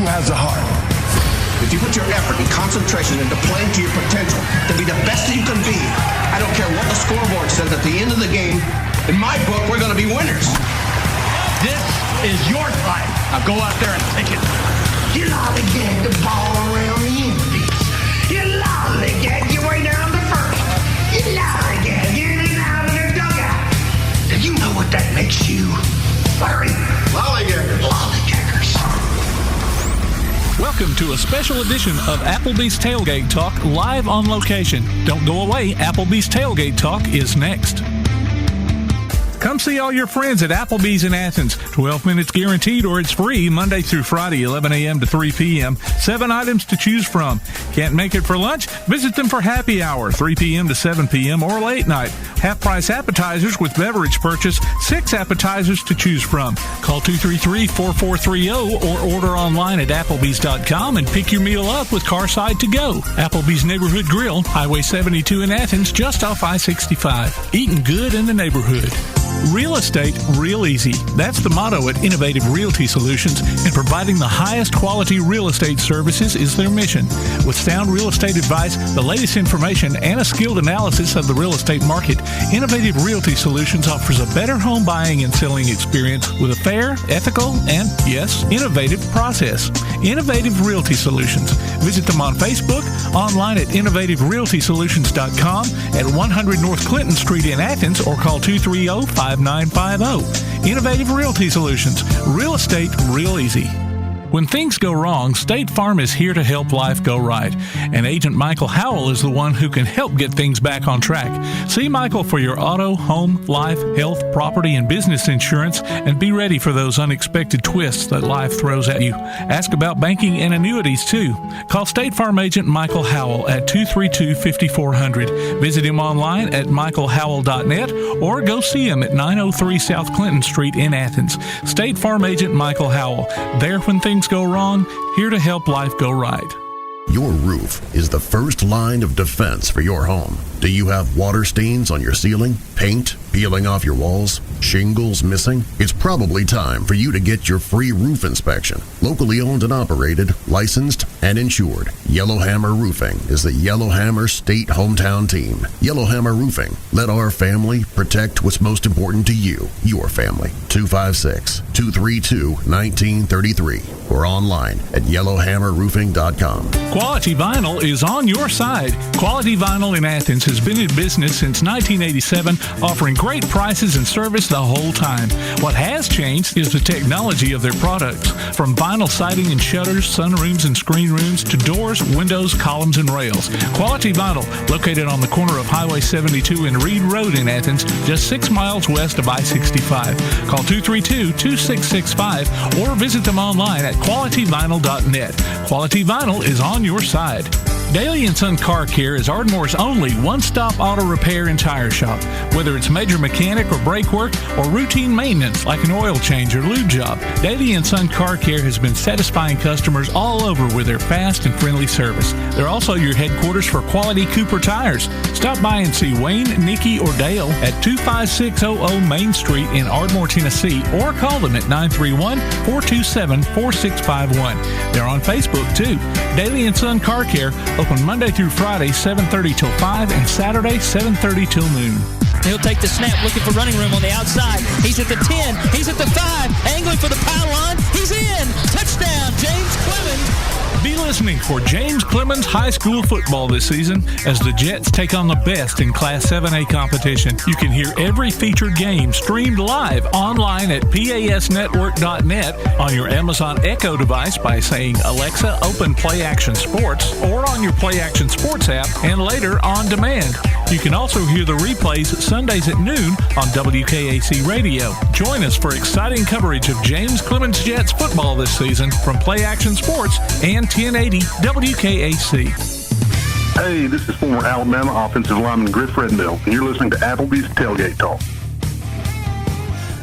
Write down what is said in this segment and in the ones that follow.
who has the heart. If you put your effort and concentration into playing to your potential, to be the best that you can be, I don't care what the scoreboard says at the end of the game, in my book, we're going to be winners. This is your time. Now go out there and take it. You lollygag the ball around the infield. You lollygag your way down to first. You lollygag in and out of the dugout. Do you know what that makes you? Larry? Lollygaggers. Lollygaggers. Welcome to a special edition of Applebee's Tailgate Talk live on location. Don't go away. Applebee's Tailgate Talk is next. Come see all your friends at Applebee's in Athens. 12 minutes guaranteed or it's free Monday through Friday, 11 a.m. to 3 p.m. 7 items to choose from. Can't make it for lunch? Visit them for happy hour, 3 p.m. to 7 p.m. or late night. Half-price appetizers with beverage purchase, 6 appetizers to choose from. Call 233-4430 or order online at Applebee's.com and pick your meal up with Carside to go. Applebee's Neighborhood Grill, Highway 72 in Athens, just off I-65. Eating good in the neighborhood. Real estate, real easy. That's the motto at Innovative Realty Solutions, and providing the highest quality real estate services is their mission. With sound real estate advice, the latest information, and a skilled analysis of the real estate market, Innovative Realty Solutions offers a better home buying and selling experience with a fair, ethical, and, yes, innovative process. Innovative Realty Solutions. Visit them on Facebook, online at innovativerealtysolutions.com, at 100 North Clinton Street in Athens, or call 230-5950. Innovative Realty Solutions. Real estate, real easy. When things go wrong, State Farm is here to help life go right. And Agent Michael Howell is the one who can help get things back on track. See Michael for your auto, home, life, health, property, and business insurance, and be ready for those unexpected twists that life throws at you. Ask about banking and annuities, too. Call State Farm Agent Michael Howell at 232-5400. Visit him online at michaelhowell.net or go see him at 903 South Clinton Street in Athens. State Farm Agent Michael Howell. There when things go wrong, here to help life go right. Your roof is the first line of defense for your home. Do you have water stains on your ceiling, paint peeling off your walls, shingles missing? It's probably time for you to get your free roof inspection. Locally owned and operated, licensed, and insured, Yellowhammer Roofing is the Yellowhammer State hometown team. Yellowhammer Roofing. Let our family protect what's most important to you, your family. 256-232-1933 or online at yellowhammerroofing.com. Quality Vinyl is on your side. Quality Vinyl in Athens has been in business since 1987, offering great prices and service the whole time. What has changed is the technology of their products. From vinyl siding and shutters, sunrooms and screen rooms, to doors, windows, columns, and rails. Quality Vinyl, located on the corner of Highway 72 and Reed Road in Athens, just 6 miles west of I-65. Call 232-2665 or visit them online at qualityvinyl.net. Quality Vinyl is on your side. Daly & Son Car Care is Ardmore's only one-stop auto repair and tire shop. Whether it's major mechanic or brake work or routine maintenance like an oil change or lube job, Daly & Son Car Care has been satisfying customers all over with their fast and friendly service. They're also your headquarters for quality Cooper tires. Stop by and see Wayne, Nikki, or Dale at 25600 Main Street in Ardmore, Tennessee, or call them at 931-427-4651. They're on Facebook, too. Daly & Son Car Care, open Monday through Friday, 7:30 till 5, and Saturday, 7:30 till noon. He'll take the snap, looking for running room on the outside. He's at the 10. He's at the 5. Angling for the pylon. He's in. Touchdown, James Clemens. Be listening for James Clemens High School football this season as the Jets take on the best in Class 7A competition. You can hear every featured game streamed live online at pasnetwork.net, on your Amazon Echo device by saying, Alexa, open Play Action Sports, or on your Play Action Sports app, and later on demand. You can also hear the replays Sundays at noon on WKAC Radio. Join us for exciting coverage of James Clemens Jets football this season from Play Action Sports and 1080 WKAC. Hey, this is former Alabama offensive lineman Griff Redendale, and you're listening to Applebee's Tailgate Talk.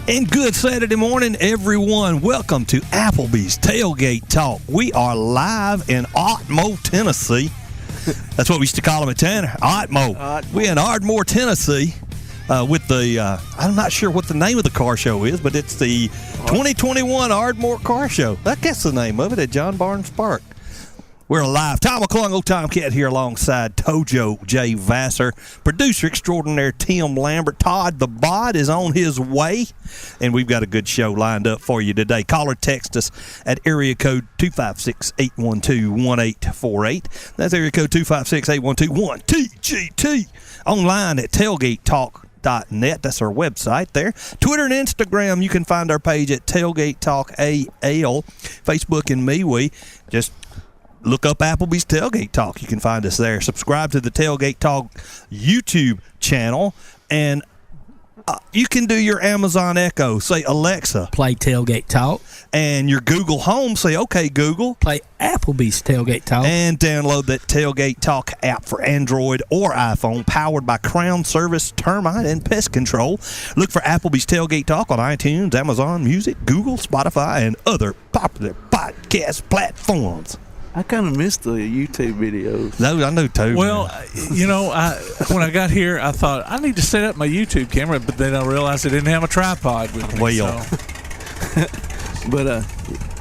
And good Saturday morning, everyone. Welcome to Applebee's Tailgate Talk. We are live in Ardmore, Tennessee. That's what we used to call them at Tanner, Ardmore. We're in Ardmore, Tennessee. with the, I'm not sure what the name of the car show is, but it's the 2021 Ardmore Car Show. I guess the name of it at John Barnes Park. We're live. Tom McClung, Old Tomcat here alongside Tojo J. Vassar, producer extraordinaire Tim Lambert. Todd the Bod is on his way, and we've got a good show lined up for you today. Call or text us at area code 256-812-1848. That's area code 256-812-1TGT. Online at tailgatetalk.net. That's our website there. Twitter and Instagram, you can find our page at Tailgate Talk AL. Facebook and me, we just look up Applebee's Tailgate Talk. You can find us there. Subscribe to the Tailgate Talk YouTube channel, and you can do your Amazon Echo. Say, Alexa, play Tailgate Talk. And your Google Home, say, okay, Google, play Applebee's Tailgate Talk. And download that Tailgate Talk app for Android or iPhone, powered by Crown Service Termite and Pest Control. Look for Applebee's Tailgate Talk on iTunes, Amazon Music, Google, Spotify, and other popular podcast platforms. I kind of missed the YouTube videos. No, I know too. Well, you know, when I got here, I thought I need to set up my YouTube camera, but then I realized I didn't have a tripod with me. Well, but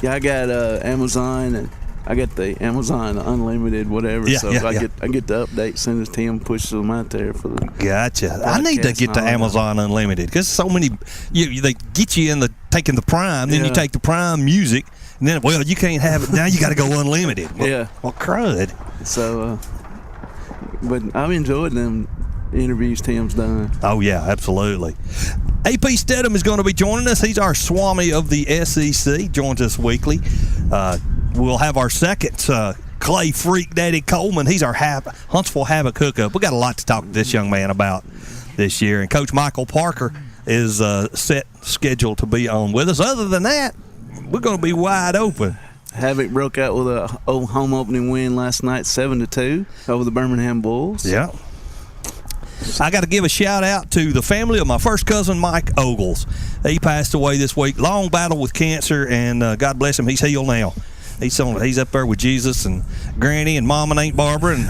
yeah, I got Amazon, and I got the Amazon Unlimited, whatever. Yeah, so yeah, I get the update as soon as Tim pushes them out there for the. Gotcha. I need to get the Amazon Unlimited because so many. They get you in taking the Prime, then you take the Prime Music. And then, well, you can't have it. Now you got to go unlimited. Well, crud. So, but I've enjoyed them interviews Tim's done. Oh, yeah, absolutely. AP Steadham is going to be joining us. He's our Swami of the SEC. Joins us weekly. We'll have our second Clay Freak Daddy Coleman. He's our Huntsville Havoc hookup. We got a lot to talk to this young man about this year. And Coach Michael Parker is scheduled to be on with us. Other than that, we're going to be wide open. Havoc broke out with a home opening win last night, 7-2 over the Birmingham Bulls. Yeah. I got to give a shout out to the family of my first cousin, Mike Ogles. He passed away this week. Long battle with cancer, and God bless him, he's healed now. He's up there with Jesus and Granny and Mom and Aunt Barbara, and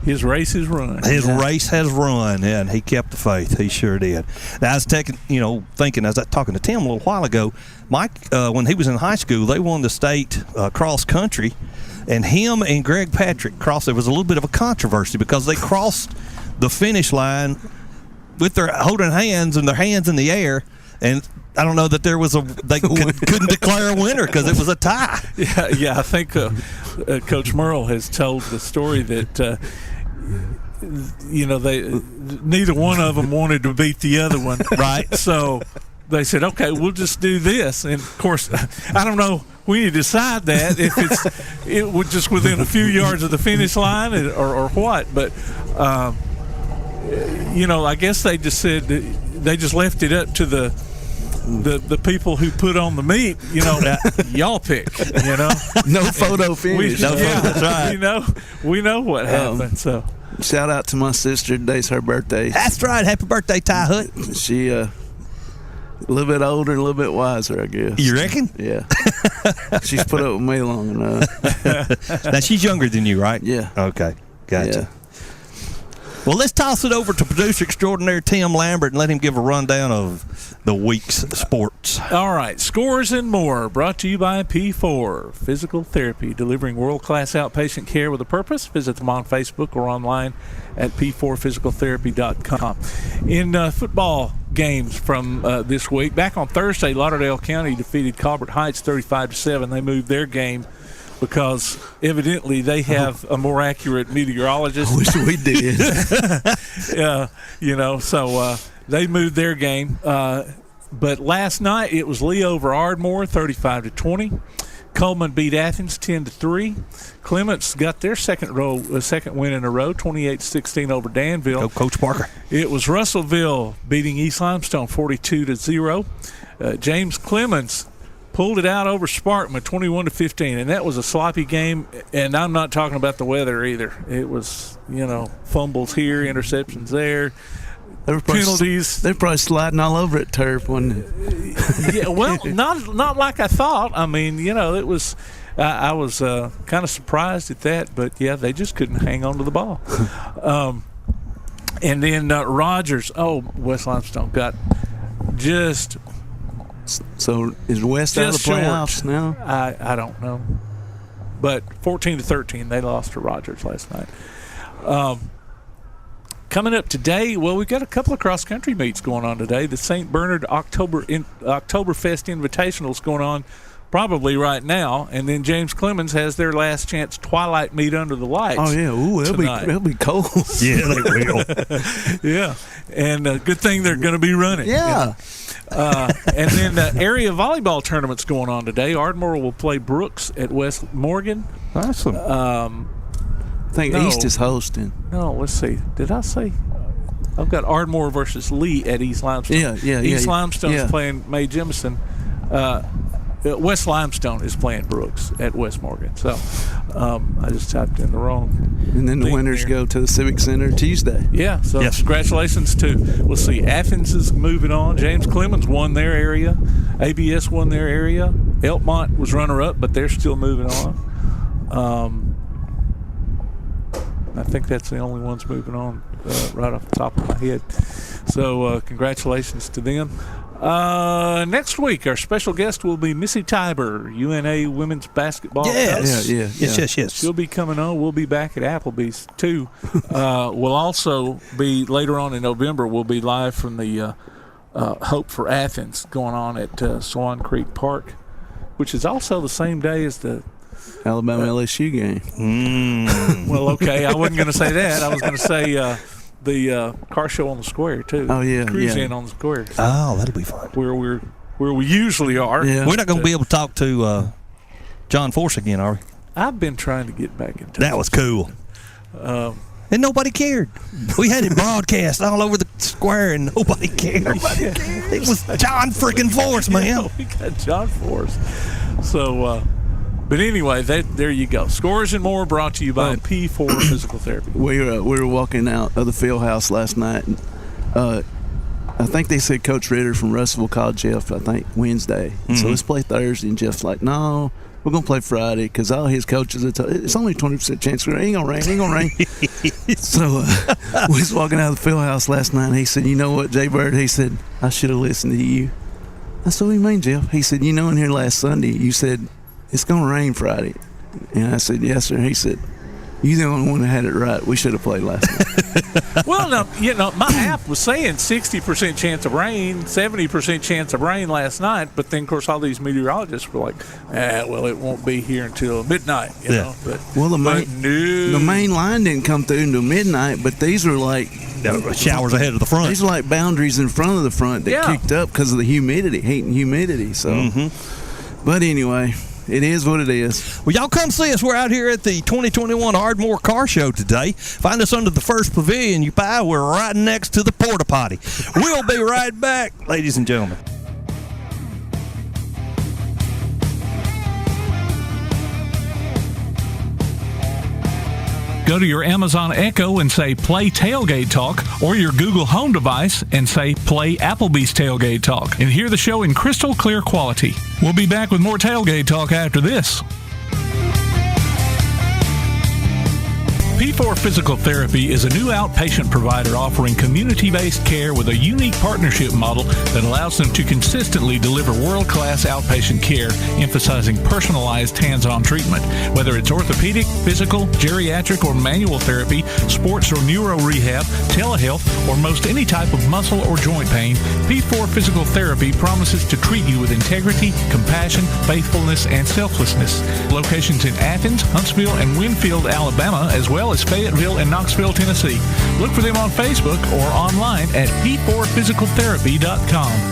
his race is run. His race has run, and he kept the faith. He sure did. Now, I was thinking, I was talking to Tim a little while ago. Mike, when he was in high school, they won the state cross country, and him and Greg Patrick crossed. There was a little bit of a controversy because they crossed the finish line with their holding hands and their hands in the air, and I don't know that there was they couldn't declare a winner because it was a tie. Yeah. I think Coach Merle has told the story that. Neither one of them wanted to beat the other one, right? So they said, "Okay, we'll just do this." And of course, I don't know. We need to decide that if it was just within a few yards of the finish line or what. But I guess they just said they just left it up to the people who put on the meat, y'all pick, No photo finish. That's right. We know what happened. So shout out to my sister. Today's her birthday. That's right. Happy birthday, Ty Hut. She a little bit older and a little bit wiser, I guess. You reckon? Yeah. She's put up with me long enough. Now she's younger than you, right? Yeah. Okay. Gotcha. Yeah. Well, let's toss it over to producer extraordinaire Tim Lambert and let him give a rundown of the week's sports. All right, scores and more, brought to you by P4 Physical Therapy, delivering world-class outpatient care with a purpose. Visit them on Facebook or online at p4physicaltherapy.com. In football games from this week, back on Thursday, Lauderdale County defeated Colbert Heights 35-7. They moved their game because evidently they have a more accurate meteorologist. I wish we did. So they moved their game. But last night it was Lee over Ardmore, 35-20. Coleman beat Athens 10-3. Clements got their second win in a row, 28-16 over Danville. Go Coach Parker. It was Russellville beating East Limestone 42-0. James Clemens pulled it out over Spartan 21-15, and that was a sloppy game. And I'm not talking about the weather either. It was, fumbles here, interceptions there. Penalties. They're probably sliding all over it, turf, wasn't it? Yeah, well, not like I thought. I mean, it was. I was kind of surprised at that, but yeah, they just couldn't hang on to the ball. And then Rogers. Oh, West Limestone got just. So is West out of the playoffs now? I don't know. But 14-13, they lost to Rogers last night. Coming up today, well, we've got a couple of cross-country meets going on today. The St. Bernard Oktoberfest Invitational is going on probably right now, and then James Clemens has their last chance twilight meet under the lights. Oh yeah, ooh, it'll be cold. Yeah, they will. Yeah, and good thing they're going to be running. Yeah. And then the area volleyball tournament's going on today. Ardmore will play Brooks at West Morgan. Awesome. I think East is hosting. No, let's see. Did I say? I've got Ardmore versus Lee at East Limestone. East Limestone's playing Mae Jemison. West Limestone is playing Brooks at West Morgan. So I just typed in the wrong. And then the winners go to the Civic Center Tuesday. Yeah, so congratulations to, let's see, Athens is moving on. James Clemens won their area. ABS won their area. Elkmont was runner-up, but they're still moving on. I think that's the only ones moving on right off the top of my head. So congratulations to them. Next week, our special guest will be Missy Tiber, UNA women's basketball. Yes. Yes. She'll be coming on. We'll be back at Applebee's, too. We'll also be, later on in November, we'll be live from the Hope for Athens going on at Swan Creek Park, which is also the same day as the Alabama LSU game. Well, okay, I wasn't going to say that. I was going to say the car show on the square too. Oh yeah, Cruise in on the square. Oh, that'll be fun. Where we usually are. Yeah. We're not going to be able to talk to John Force again, are we? I've been trying to get back in touch. That was cool. And nobody cared. We had it broadcast all over the square, and nobody cared. It was John freaking Force, man. Yeah, we got John Force. So. But anyway, there you go. Scores and more brought to you by P4 Physical Therapy. We were walking out of the field house last night. And, I think they said Coach Ritter from Russellville called Jeff, I think, Wednesday. So let's play Thursday. And Jeff's like, no, we're going to play Friday because all his coaches it's only 20% chance. It ain't going to rain. So we was walking out of the field house last night. And he said, you know what, Jay Bird? He said, I should have listened to you. I said, what do you mean, Jeff? He said, in here last Sunday, you said, it's going to rain Friday. And I said, yes, sir. He said, you're the only one that had it right. We should have played last night. Well, no, my app was saying 60% chance of rain, 70% chance of rain last night. But then, of course, all these meteorologists were like, well, it won't be here until midnight. You know? But, the main line didn't come through until midnight, but these were like showers ahead of the front. These are like boundaries in front of the front that kicked up because of the humidity, heat and humidity. So, But anyway, it is what it is. Well, y'all come see us. We're out here at the 2021 Ardmore Car Show today. Find us under the first pavilion you buy. We're right next to the porta potty. We'll be right back, ladies and gentlemen. Go to your Amazon Echo and say Play Tailgate Talk, or your Google Home device and say Play Applebee's Tailgate Talk, and hear the show in crystal clear quality. We'll be back with more Tailgate Talk after this. P4 Physical Therapy is a new outpatient provider offering community-based care with a unique partnership model that allows them to consistently deliver world-class outpatient care, emphasizing personalized hands-on treatment. Whether it's orthopedic, physical, geriatric, or manual therapy, sports or neuro rehab, telehealth, or most any type of muscle or joint pain, P4 Physical Therapy promises to treat you with integrity, compassion, faithfulness, and selflessness. Locations in Athens, Huntsville, and Winfield, Alabama, as well as Fayetteville and Knoxville, Tennessee. Look for them on Facebook or online at p4physicaltherapy.com.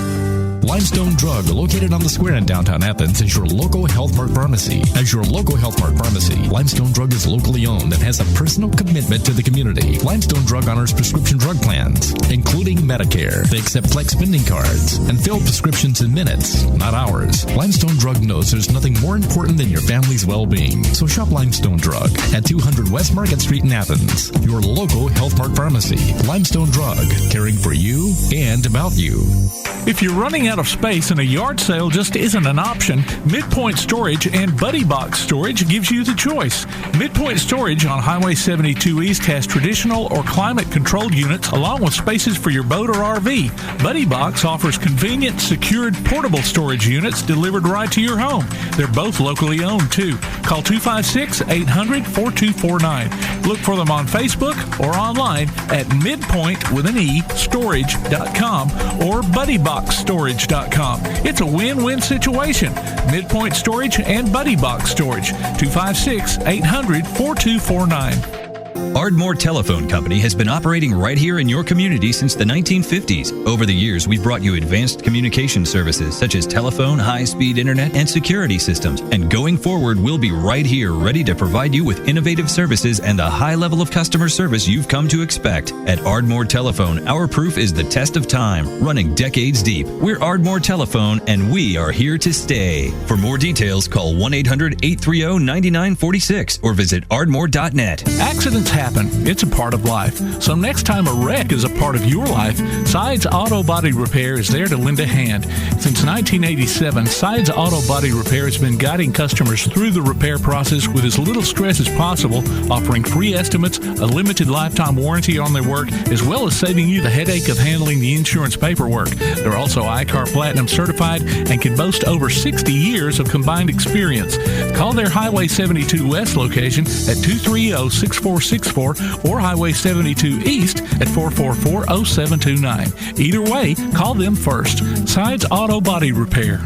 Limestone Drug, located on the square in downtown Athens, is your local Health Mart pharmacy. As your local Health Mart pharmacy, Limestone Drug is locally owned and has a personal commitment to the community. Limestone Drug honors prescription drug plans, including Medicare. They accept flex spending cards and fill prescriptions in minutes, not hours. Limestone Drug knows there's nothing more important than your family's well-being. So shop Limestone Drug at 200 West Market Street in Athens, your local Health Mart pharmacy. Limestone Drug, caring for you and about you. If you're running out of space and a yard sale just isn't an option, Midpoint Storage and Buddy Box Storage gives you the choice. Midpoint Storage on Highway 72 East has traditional or climate-controlled units along with spaces for your boat or RV. Buddy Box offers convenient, secured, portable storage units delivered right to your home. They're both locally owned, too. Call 256-800-4249. Look for them on Facebook or online at midpoint.storage.com or buddyboxstorage.com. It's a win-win situation. Midpoint Storage and Buddy Box Storage. 256-800-4249. Ardmore Telephone Company has been operating right here in your community since the 1950s. Over the years, we've brought you advanced communication services such as telephone, high-speed internet, and security systems. And going forward, we'll be right here ready to provide you with innovative services and the high level of customer service you've come to expect. At Ardmore Telephone, our proof is the test of time, running decades deep. We're Ardmore Telephone, and we are here to stay. For more details, call 1-800-830-9946 or visit ardmore.net. Accidents happen. It's a part of life. So next time a wreck is a part of your life, Sides Auto Body Repair is there to lend a hand. Since 1987, Sides Auto Body Repair has been guiding customers through the repair process with as little stress as possible, offering free estimates, a limited lifetime warranty on their work, as well as saving you the headache of handling the insurance paperwork. They're also ICAR Platinum certified and can boast over 60 years of combined experience. Call their Highway 72 West location at 230-6464 or Highway 72 East at 444-0729. Either way, call them first. Sides Auto Body Repair.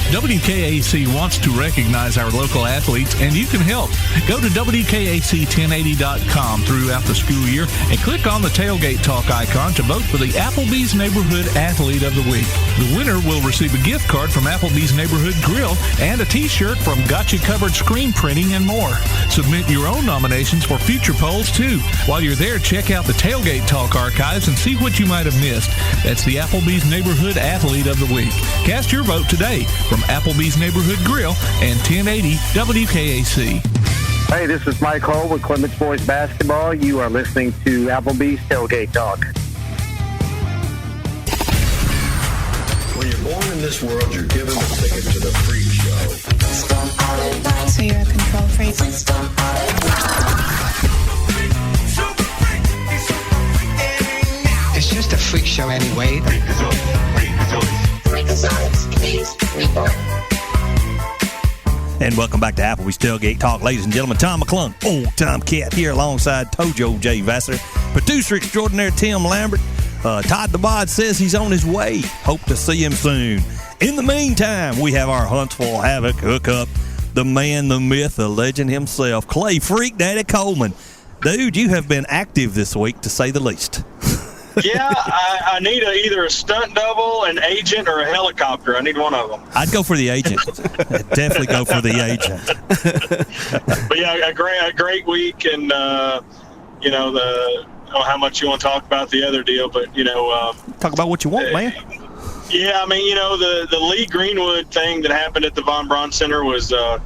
WKAC wants to recognize our local athletes, and you can help. Go to WKAC1080.com throughout the school year and click on the Tailgate Talk icon to vote for the Applebee's Neighborhood Athlete of the Week. The winner will receive a gift card from Applebee's Neighborhood Grill and a t-shirt from Gotcha Covered Screen Printing and more. Submit your own nominations for future polls, too. While you're there, check out the Tailgate Talk archives and see what you might have missed. That's the Applebee's Neighborhood Athlete of the Week. Cast your vote today from Applebee's Neighborhood Grill and 1080 WKAC. Hey, this is Mike Hull with Clements Boys Basketball. You are listening to Applebee's Tailgate Talk. When you're born in this world, you're given a ticket to the freak show. So you're a control freak? It's just a freak show anyway. And welcome back to Applebee's Tailgate Talk, ladies and gentlemen. Tom McClung, old-time cat, here alongside Tojo J. Vassar, producer extraordinaire Tim Lambert. Todd the Bod says he's on his way. Hope to see him soon. In the meantime, we have our Huntsville Havoc hookup, the man, the myth, the legend himself, Clay Freak Daddy Coleman. Dude, you have been active this week, to say the least. Yeah, I need either a stunt double, an agent, or a helicopter. I need one of them. I'd go for the agent. I'd definitely go for the agent. But yeah, a great week, and I don't know how much you want to talk about the other deal, but talk about what you want, man. Yeah, I mean, the Lee Greenwood thing that happened at the Von Braun Center was a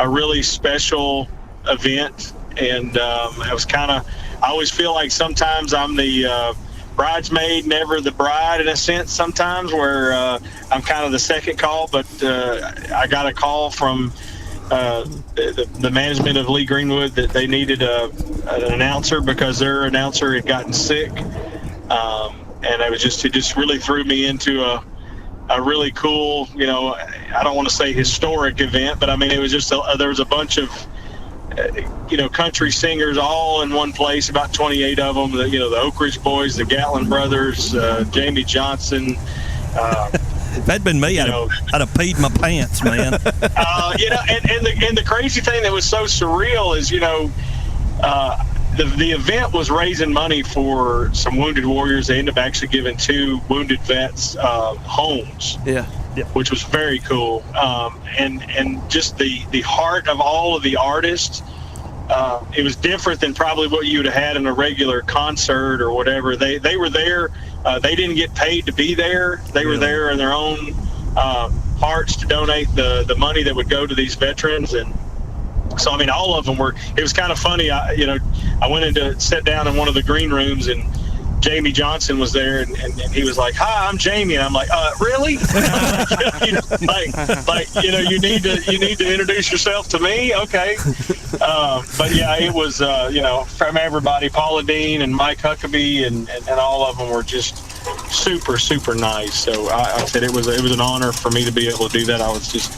really special event, and it was I always feel like sometimes I'm the bridesmaid, never the bride in a sense sometimes, where I'm kind of the second call, but I got a call from the management of Lee Greenwood that they needed an announcer because their announcer had gotten sick, and it just really threw me into a really cool, I don't want to say historic event, but I mean, it was just there was a bunch of country singers all in one place, about 28 of them, the Oak Ridge Boys, the Gatlin Brothers, Jamie Johnson. If that'd been me, I'd have peed my pants, man. And the crazy thing that was so surreal is, the event was raising money for some wounded warriors. They ended up actually giving 2 wounded vets homes. Yeah. Which was very cool. And just the heart of all of the artists, it was different than probably what you would have had in a regular concert or whatever. They were there. They didn't get paid to be there. They were there in their own hearts to donate the money that would go to these veterans. And so, I mean, all of them were. It was kind of funny. I went in to sit down in one of the green rooms, and Jamie Johnson was there, and he was like, "Hi, I'm Jamie," and I'm like, "Really?" You need to introduce yourself to me, okay? But yeah, it was from everybody, Paula Dean and Mike Huckabee, and all of them were just super nice. So I said it was an honor for me to be able to do that. I was just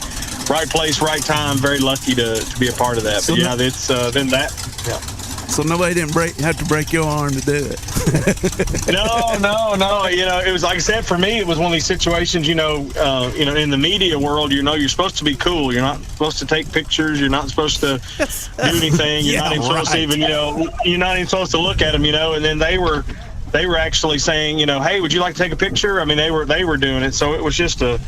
right place, right time. Very lucky to be a part of that. But yeah, it's then that. Yeah. So nobody didn't have to break your arm to do it. No. It was like I said, for me, it was one of these situations. In the media world, you're supposed to be cool. You're not supposed to take pictures. You're not supposed to do anything. You're not even supposed to even, you're not even supposed to look at them. And then they were actually saying, hey, would you like to take a picture? I mean, they were doing it. So it was just a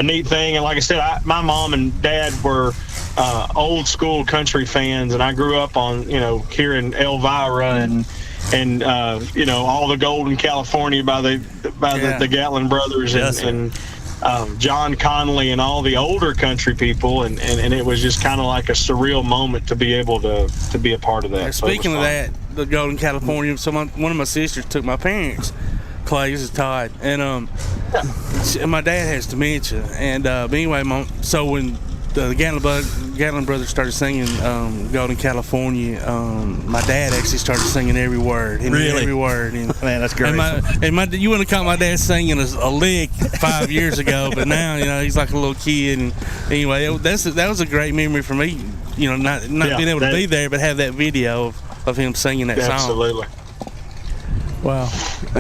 neat thing. And like I said, my mom and dad were old school country fans, and I grew up on here in Elvira and all the gold in California by the Gatlin brothers and John Conley and all the older country people, and it was just kind of like a surreal moment to be able to be a part of that. Yeah, speaking of that, the gold in California, one of my sisters took my parents. Clay, this is Todd, and my dad has dementia, and but anyway, so when the Gatlin brothers started singing "Golden California," my dad actually started singing every word. Really? Every word. Man, that's great. And you wouldn't have caught my dad singing a lick 5 years ago, but now he's like a little kid. And anyway, that was a great memory for me. Not being able to be there, but have that video of him singing that song. Absolutely. Wow.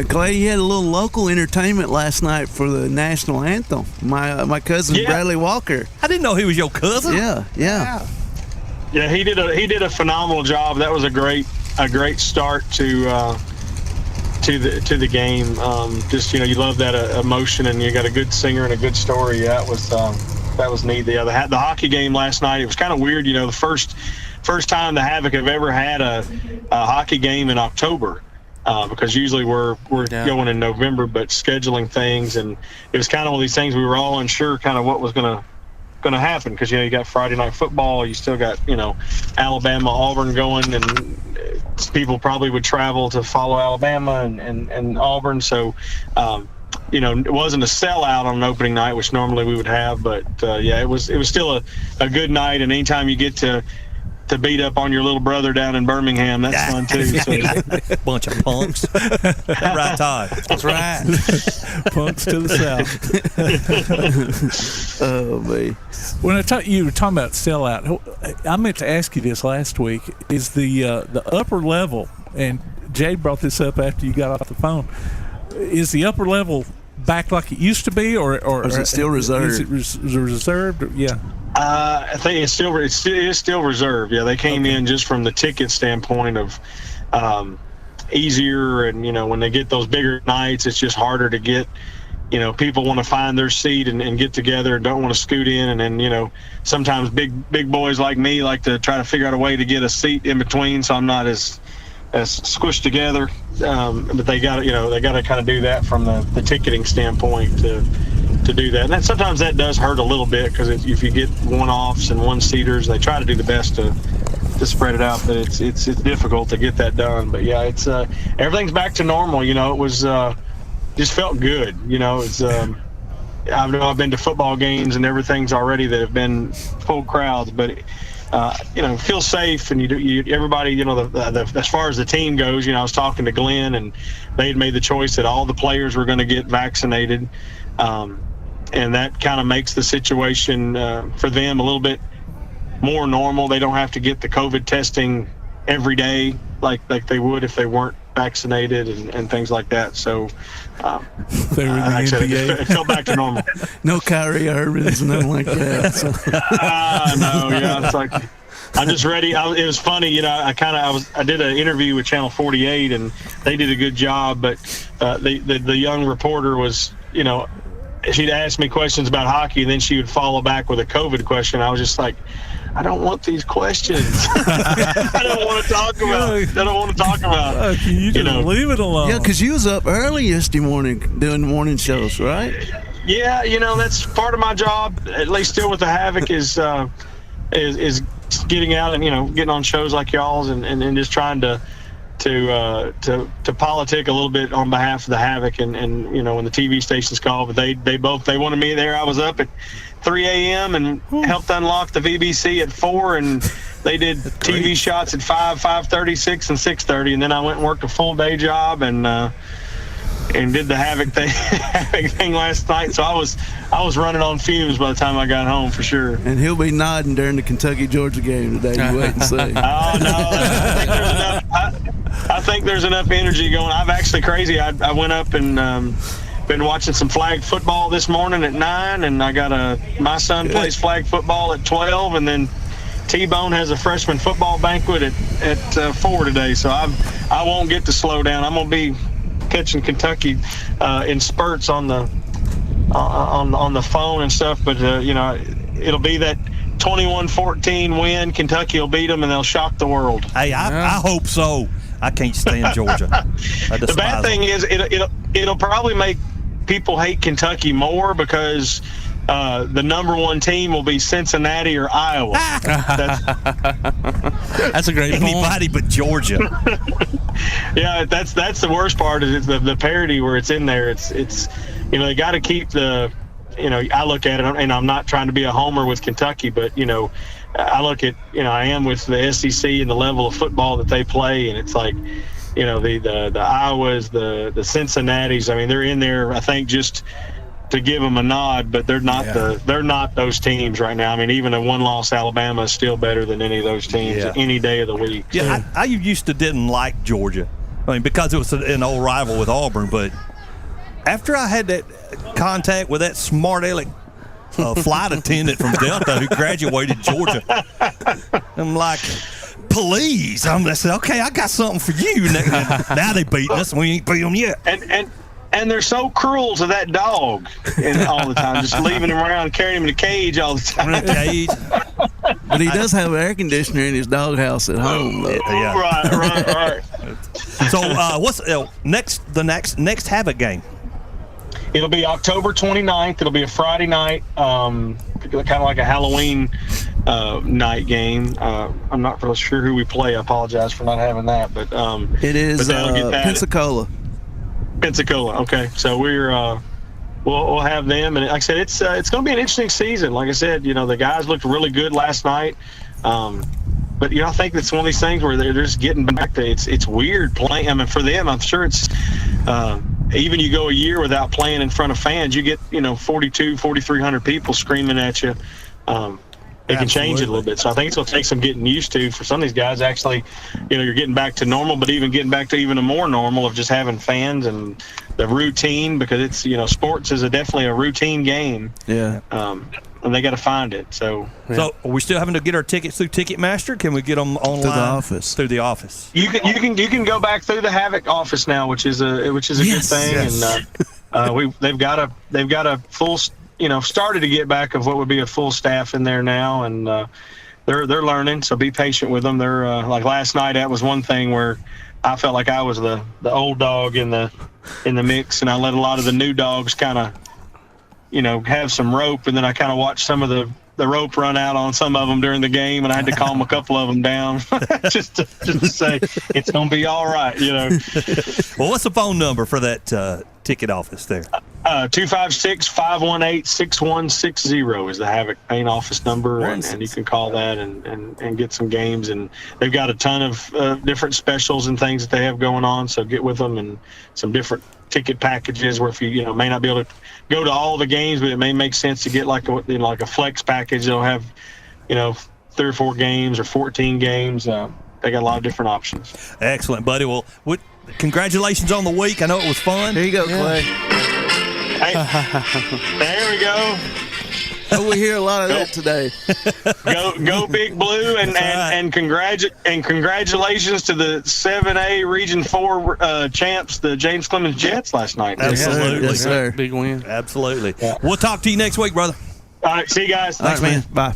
Clay, you had a little local entertainment last night for the national anthem. My cousin Bradley Walker. I didn't know he was your cousin. Yeah. Yeah, he did a phenomenal job. That was a great start to the game. You love that emotion, and you got a good singer and a good story. Yeah, that was neat. The hockey game last night, it was kind of weird. The first time the Havoc have ever had a hockey game in October. Because usually we're going in November, but scheduling things, and it was kind of one of these things we were all unsure kind of what was going to happen, because you got Friday night football, you still got Alabama, Auburn going, and people probably would travel to follow Alabama and Auburn, so it wasn't a sellout on an opening night, which normally we would have, but it was still a good night, and anytime you get to beat up on your little brother down in Birmingham, that's fun too. So. Bunch of punks. Right, Todd. That's right. Punks to the south. Oh, man. When you were talking about sellout, I meant to ask you this last week. Is the upper level, and Jay brought this up after you got off the phone, is the upper level back like it used to be, or is it still reserved? Is it reserved? Yeah. I think it is still reserved. Yeah, they came in just from the ticket standpoint of easier, and when they get those bigger nights, it's just harder to get. People want to find their seat and get together and don't want to scoot in, and then sometimes big boys like me like to try to figure out a way to get a seat in between, so I'm not as squished together. But they got to kind of do that from the ticketing standpoint to do that. And then sometimes that does hurt a little bit, because if you get one-offs and one-seaters, they try to do the best to spread it out, but it's difficult to get that done. But yeah, it's everything's back to normal. It was just felt good. It's I've been to football games and everything's already that have been full crowds, but feel safe, and everybody, as far as the team goes, I was talking to Glenn, and they had made the choice that all the players were going to get vaccinated. And that kind of makes the situation for them a little bit more normal. They don't have to get the COVID testing every day like they would if they weren't vaccinated and things like that. So it fell back to normal. No Kyrie Irvings, nothing like that. So. No, yeah, it's like I'm just ready. It was funny, I did an interview with Channel 48, and they did a good job, but the young reporter was, she'd ask me questions about hockey, and then she would follow back with a COVID question. I was just like, I don't want these questions. I don't want to talk about. Can you just leave it alone? Yeah, because you was up early yesterday morning doing morning shows, right? Yeah, that's part of my job, at least still with the Havoc, is getting out and getting on shows like y'all's and just trying to to politic a little bit on behalf of the Havoc, and when the TV stations called, but they wanted me there. I was up at 3 a.m. and helped unlock the VBC at 4, and they did TV shots at 5, 5:30, 6, and 6:30, and then I went and worked a full day job and did the Havoc thing last night. So I was running on fumes by the time I got home for sure. And he'll be nodding during the Kentucky-Georgia game today. You wait and see. Oh no, I think there's enough energy going. I'm actually crazy. I went up and been watching some flag football this morning at 9, and I got my son plays flag football at 12, and then T-Bone has a freshman football banquet at 4 today. So I won't get to slow down. I'm gonna be catching Kentucky in spurts on the phone and stuff, but it'll be that 21-14 win. Kentucky will beat them and they'll shock the world. Hey, I hope so. I can't stand Georgia. The bad thing is it'll probably make people hate Kentucky more because the number 1 team will be Cincinnati or Iowa. That's a great point. Anybody but Georgia. Yeah, that's the worst part is the parity where it's in there. It's they got to keep the I look at it, and I'm not trying to be a homer with Kentucky, but I look at I am with the SEC and the level of football that they play, and it's like the Iowas, the Cincinnatis. I mean, they're in there, I think, just to give them a nod, but they're not they're not those teams right now. I mean, even a 1-loss Alabama is still better than any of those teams any day of the week. Yeah, I used to didn't like Georgia. I mean, because it was an old rival with Auburn, but after I had that contact with that smart aleck flight attendant from Delta who graduated Georgia, I'm like, please. I said, okay, I got something for you. Now they beating us, and we ain't beat them yet. And they're so cruel to that dog all the time, just leaving him around, carrying him in a cage all the time. But he does have air conditioner in his doghouse at home. Yeah. Right. So what's the next Havoc game? It'll be October 29th. It'll be a Friday night, kind of like a Halloween night game. I'm not really sure who we play. I apologize for not having that, but it is Pensacola. Pensacola. Okay, so we'll have them, and like I said, it's going to be an interesting season. Like I said, the guys looked really good last night, but I think it's one of these things where they're just getting back to it's weird playing. I mean, for them, I'm sure it's even you go a year without playing in front of fans, you get 4,300 people screaming at you. It can change it a little bit. So I think it's going to take some getting used to for some of these guys. Actually, you're getting back to normal, but even getting back to even a more normal of just having fans and the routine, because it's, sports is definitely a routine game. Yeah. And they got to find it. So are we still having to get our tickets through Ticketmaster? Can we get them online? Through the office. You can go back through the Havoc office now, which is a good thing. Yes. And they've got a full. Started to get back of what would be a full staff in there now, and they're learning. So be patient with them. They're like last night. That was one thing where I felt like I was the old dog in the mix, and I let a lot of the new dogs kind of, have some rope, and then I kind of watched some of the rope run out on some of them during the game, and I had to calm a couple of them down just to say it's gonna be all right. Well, what's the phone number for that ticket office there? 256-518-6160 is the Havoc main office number, and you can call that and get some games. And they've got a ton of different specials and things that they have going on, so get with them, and some different ticket packages where if you may not be able to go to all the games, but it may make sense to get like a flex package. They'll have 3 or 4 games or 14 games. They got a lot of different options. Excellent, buddy. Well, congratulations on the week. I know it was fun. There you go, Clay. Hey, there we go. We hear a lot of that today. Go Big Blue, and congratulations to the 7A Region 4 champs, the James Clemens Jets last night. Absolutely, yes, sir. Big win. Absolutely. Yeah. We'll talk to you next week, brother. All right, see you guys. Thanks, man. Bye.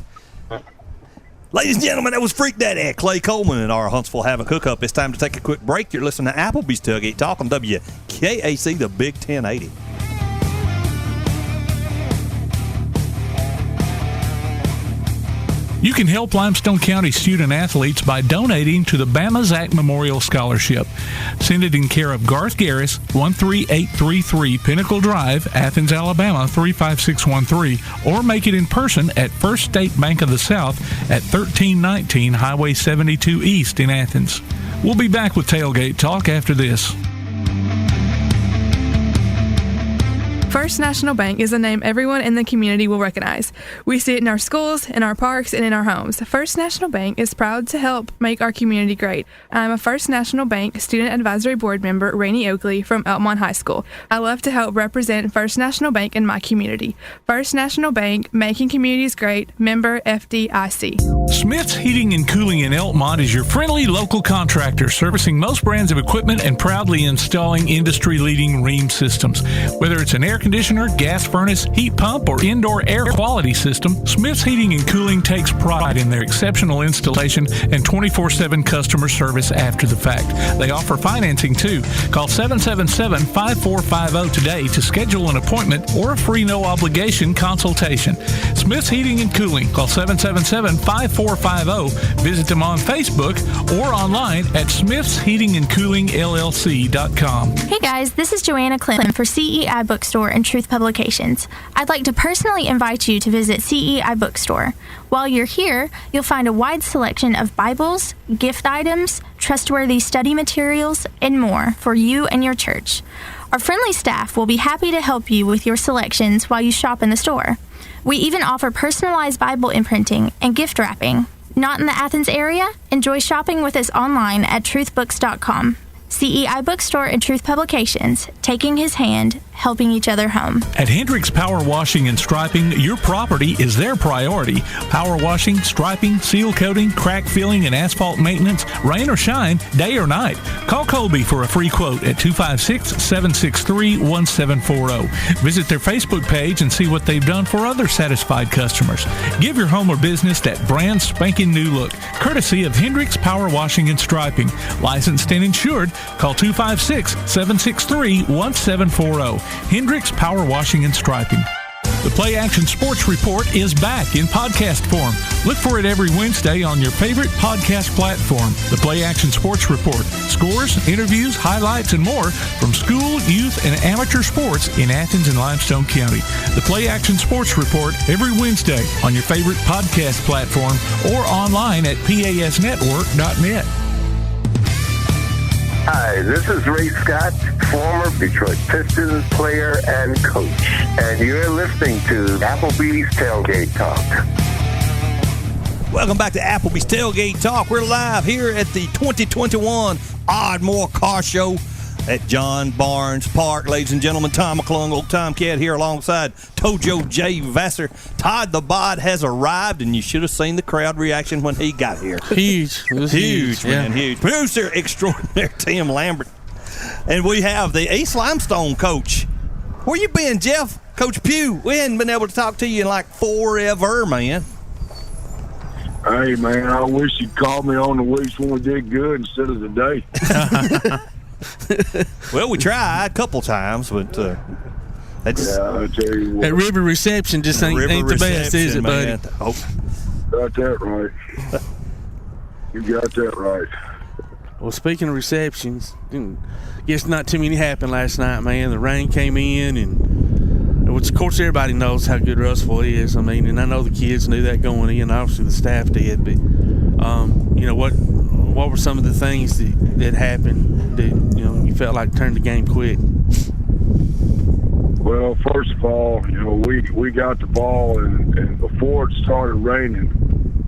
Ladies and gentlemen, that was Freak Daddy Clay Coleman in our Huntsville Havoc hookup. It's time to take a quick break. You're listening to Applebee's Tailgate Talk on WKAC, the Big 1080. You can help Limestone County student-athletes by donating to the Bama Zach Memorial Scholarship. Send it in care of Garth Garris, 13833 Pinnacle Drive, Athens, Alabama, 35613, or make it in person at First State Bank of the South at 1319 Highway 72 East in Athens. We'll be back with Tailgate Talk after this. First National Bank is a name everyone in the community will recognize. We see it in our schools, in our parks, and in our homes. First National Bank is proud to help make our community great. I'm a First National Bank Student Advisory Board member, Rainey Oakley, from Elkmont High School. I love to help represent First National Bank in my community. First National Bank, making communities great, member FDIC. Smith's Heating and Cooling in Elkmont is your friendly local contractor servicing most brands of equipment and proudly installing industry-leading Rheem systems. Whether it's an air conditioner, gas furnace, heat pump, or indoor air quality system, Smith's Heating and Cooling takes pride in their exceptional installation and 24/7 customer service after the fact. They offer financing too. Call 777-5450 today to schedule an appointment or a free no-obligation consultation. Smith's Heating and Cooling. Call 777-5450. Visit them on Facebook or online at smithsheatingandcoolingllc.com. Hey guys, this is Joanna Clemens for CEI Bookstore and Truth Publications. I'd like to personally invite you to visit CEI Bookstore. While you're here, you'll find a wide selection of Bibles, gift items, trustworthy study materials, and more for you and your church. Our friendly staff will be happy to help you with your selections while you shop in the store. We even offer personalized Bible imprinting and gift wrapping. Not in the Athens area? Enjoy shopping with us online at truthbooks.com. CEI Bookstore and Truth Publications, taking his hand, helping each other home. At Hendricks Power Washing and Striping, your property is their priority. Power washing, striping, seal coating, crack filling, and asphalt maintenance, rain or shine, day or night. Call Colby for a free quote at 256-763-1740. Visit their Facebook page and see what they've done for other satisfied customers. Give your home or business that brand spanking new look, courtesy of Hendricks Power Washing and Striping. Licensed and insured. Call 256-763-1740. Hendricks Power Washing and Striping. The Play Action Sports Report is back in podcast form. Look for it every Wednesday on your favorite podcast platform. The Play Action Sports Report. Scores, interviews, highlights, and more from school, youth, and amateur sports in Athens and Limestone County. The Play Action Sports Report every Wednesday on your favorite podcast platform or online at pasnetwork.net. Hi, this is Ray Scott, former Detroit Pistons player and coach, and you're listening to Applebee's Tailgate Talk. Welcome back to Applebee's Tailgate Talk. We're live here at the 2021 Ardmore Car Show at John Barnes Park. Ladies and gentlemen, Tom McClung, Old Time Cat here alongside Tojo J. Vassar. Todd the Bod has arrived, and you should have seen the crowd reaction when he got here. Huge. It was huge, man, huge. Producer extraordinaire Tim Lambert. And we have the East Limestone coach. Where you been, Jeff? Coach Pugh. We hadn't been able to talk to you in like forever, man. Hey, man, I wish you'd called me on the weeks when we did good instead of the day. Well, we tried a couple times, but that's I'll tell you what. That river reception just ain't the best, is it, buddy? Oh. Got that right. You got that right. Well, speaking of receptions, guess not too many happened last night, man. The rain came in, and which, of course, everybody knows how good Russellville is. I mean, and I know the kids knew that going in. Obviously, the staff did, but you know what were some of the things that happened that you felt like turned the game quick? Well, first of all, we got the ball, and before it started raining,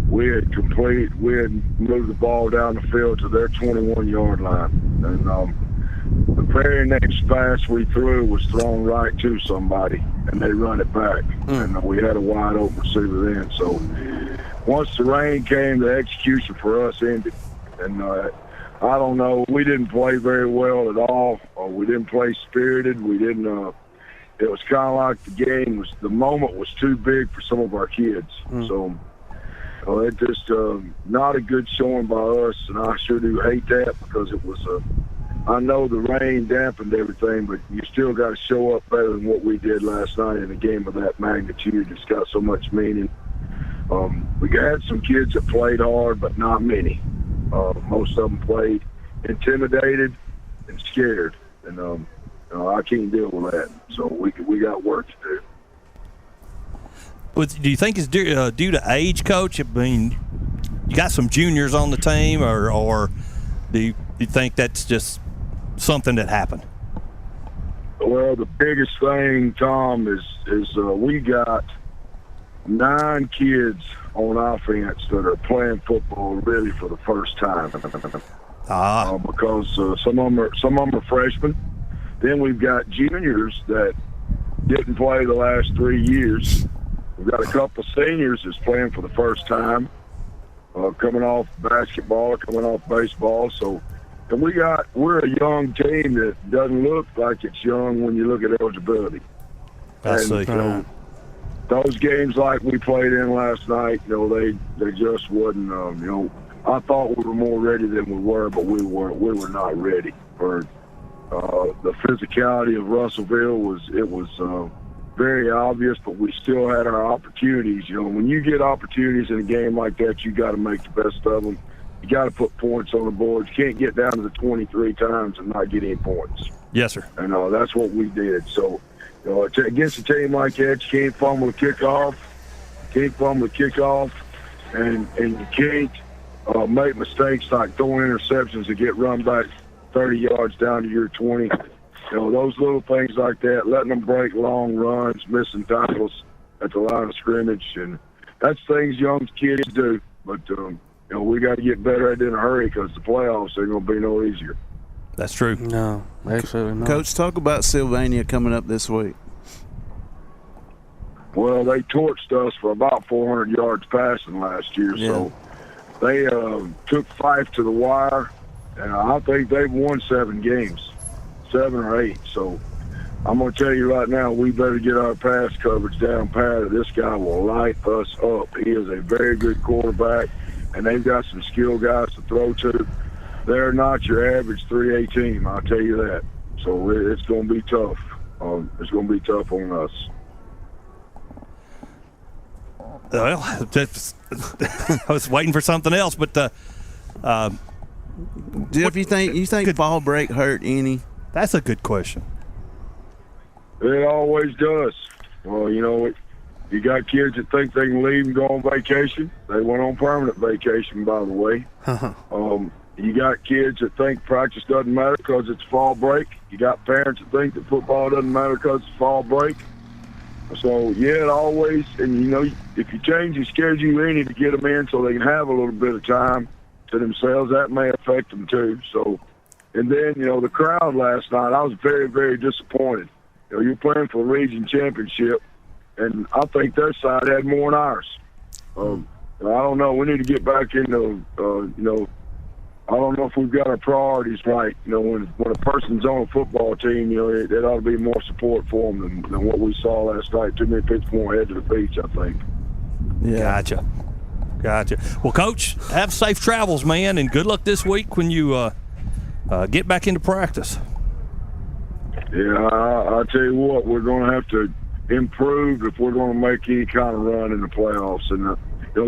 we had moved the ball down the field to their 21-yard line, and the very next pass we threw was thrown right to somebody, and they run it back, and we had a wide open receiver then. So once the rain came, the execution for us ended, and I don't know, we didn't play very well at all. We didn't play spirited. We didn't. It was kind of like the moment was too big for some of our kids. So it just not a good showing by us, and I sure do hate that because it was I know the rain dampened everything, but you still got to show up better than what we did last night in a game of that magnitude. It's got so much meaning. We had some kids that played hard, but not many. Most of them played intimidated and scared, and I can't deal with that. So we got work to do. Do you think it's due to age, Coach? I mean, you got some juniors on the team, or do you think that's just something that happened? Well, the biggest thing, Tom, is we got 9 kids on offense that are playing football really for the first time. Because some of them are freshmen. Then we've got juniors that didn't play the last 3 years. We've got a couple seniors that's playing for the first time, coming off basketball, coming off baseball. So, and we're a young team that doesn't look like it's young when you look at eligibility. Those games like we played in last night, they just wasn't. I thought we were more ready than we were, but we weren't. We were not ready for the physicality of Russellville. It was very obvious, but we still had our opportunities. When you get opportunities in a game like that, you got to make the best of them. You got to put points on the board. You can't get down to the 23 times and not get any points. Yes, sir. And that's what we did. So, against a team like that, you can't fumble the kickoff. And you can't make mistakes like throwing interceptions and get run back 30 yards down to your 20. Those little things like that, letting them break long runs, missing tackles at the line of scrimmage, and that's things young kids do. But we got to get better at it in a hurry because the playoffs are going to be no easier. That's true. No, absolutely not. Coach, talk about Sylvania coming up this week. Well, they torched us for about 400 yards passing last year, so they took Fife to the wire, and I think they've won 7 games, 7 or 8. So I'm going to tell you right now, we better get our pass coverage down pat. This guy will light us up. He is a very good quarterback, and they've got some skilled guys to throw to. They're not your average 3A team, I'll tell you that. So it's going to be tough. It's going to be tough on us. Well, I was waiting for something else, but Jeff, you think fall break hurt any? That's a good question. It always does. Well, you got kids that think they can leave and go on vacation. They went on permanent vacation, by the way. You got kids that think practice doesn't matter because it's fall break. You got parents that think that football doesn't matter because it's fall break. So, it always, and if you change your schedule any to get them in so they can have a little bit of time to themselves, that may affect them too. So, and then, the crowd last night, I was very, very disappointed. You're playing for the region championship, and I think their side had more than ours. I don't know. We need to get back into, I don't know if we've got our priorities right. When a person's on a football team, there ought to be more support for them than what we saw last night. Too many people more head to the beach, I think. Yeah. Gotcha. Well, Coach, have safe travels, man, and good luck this week when you get back into practice. Yeah, I tell you what, we're going to have to improve if we're going to make any kind of run in the playoffs. And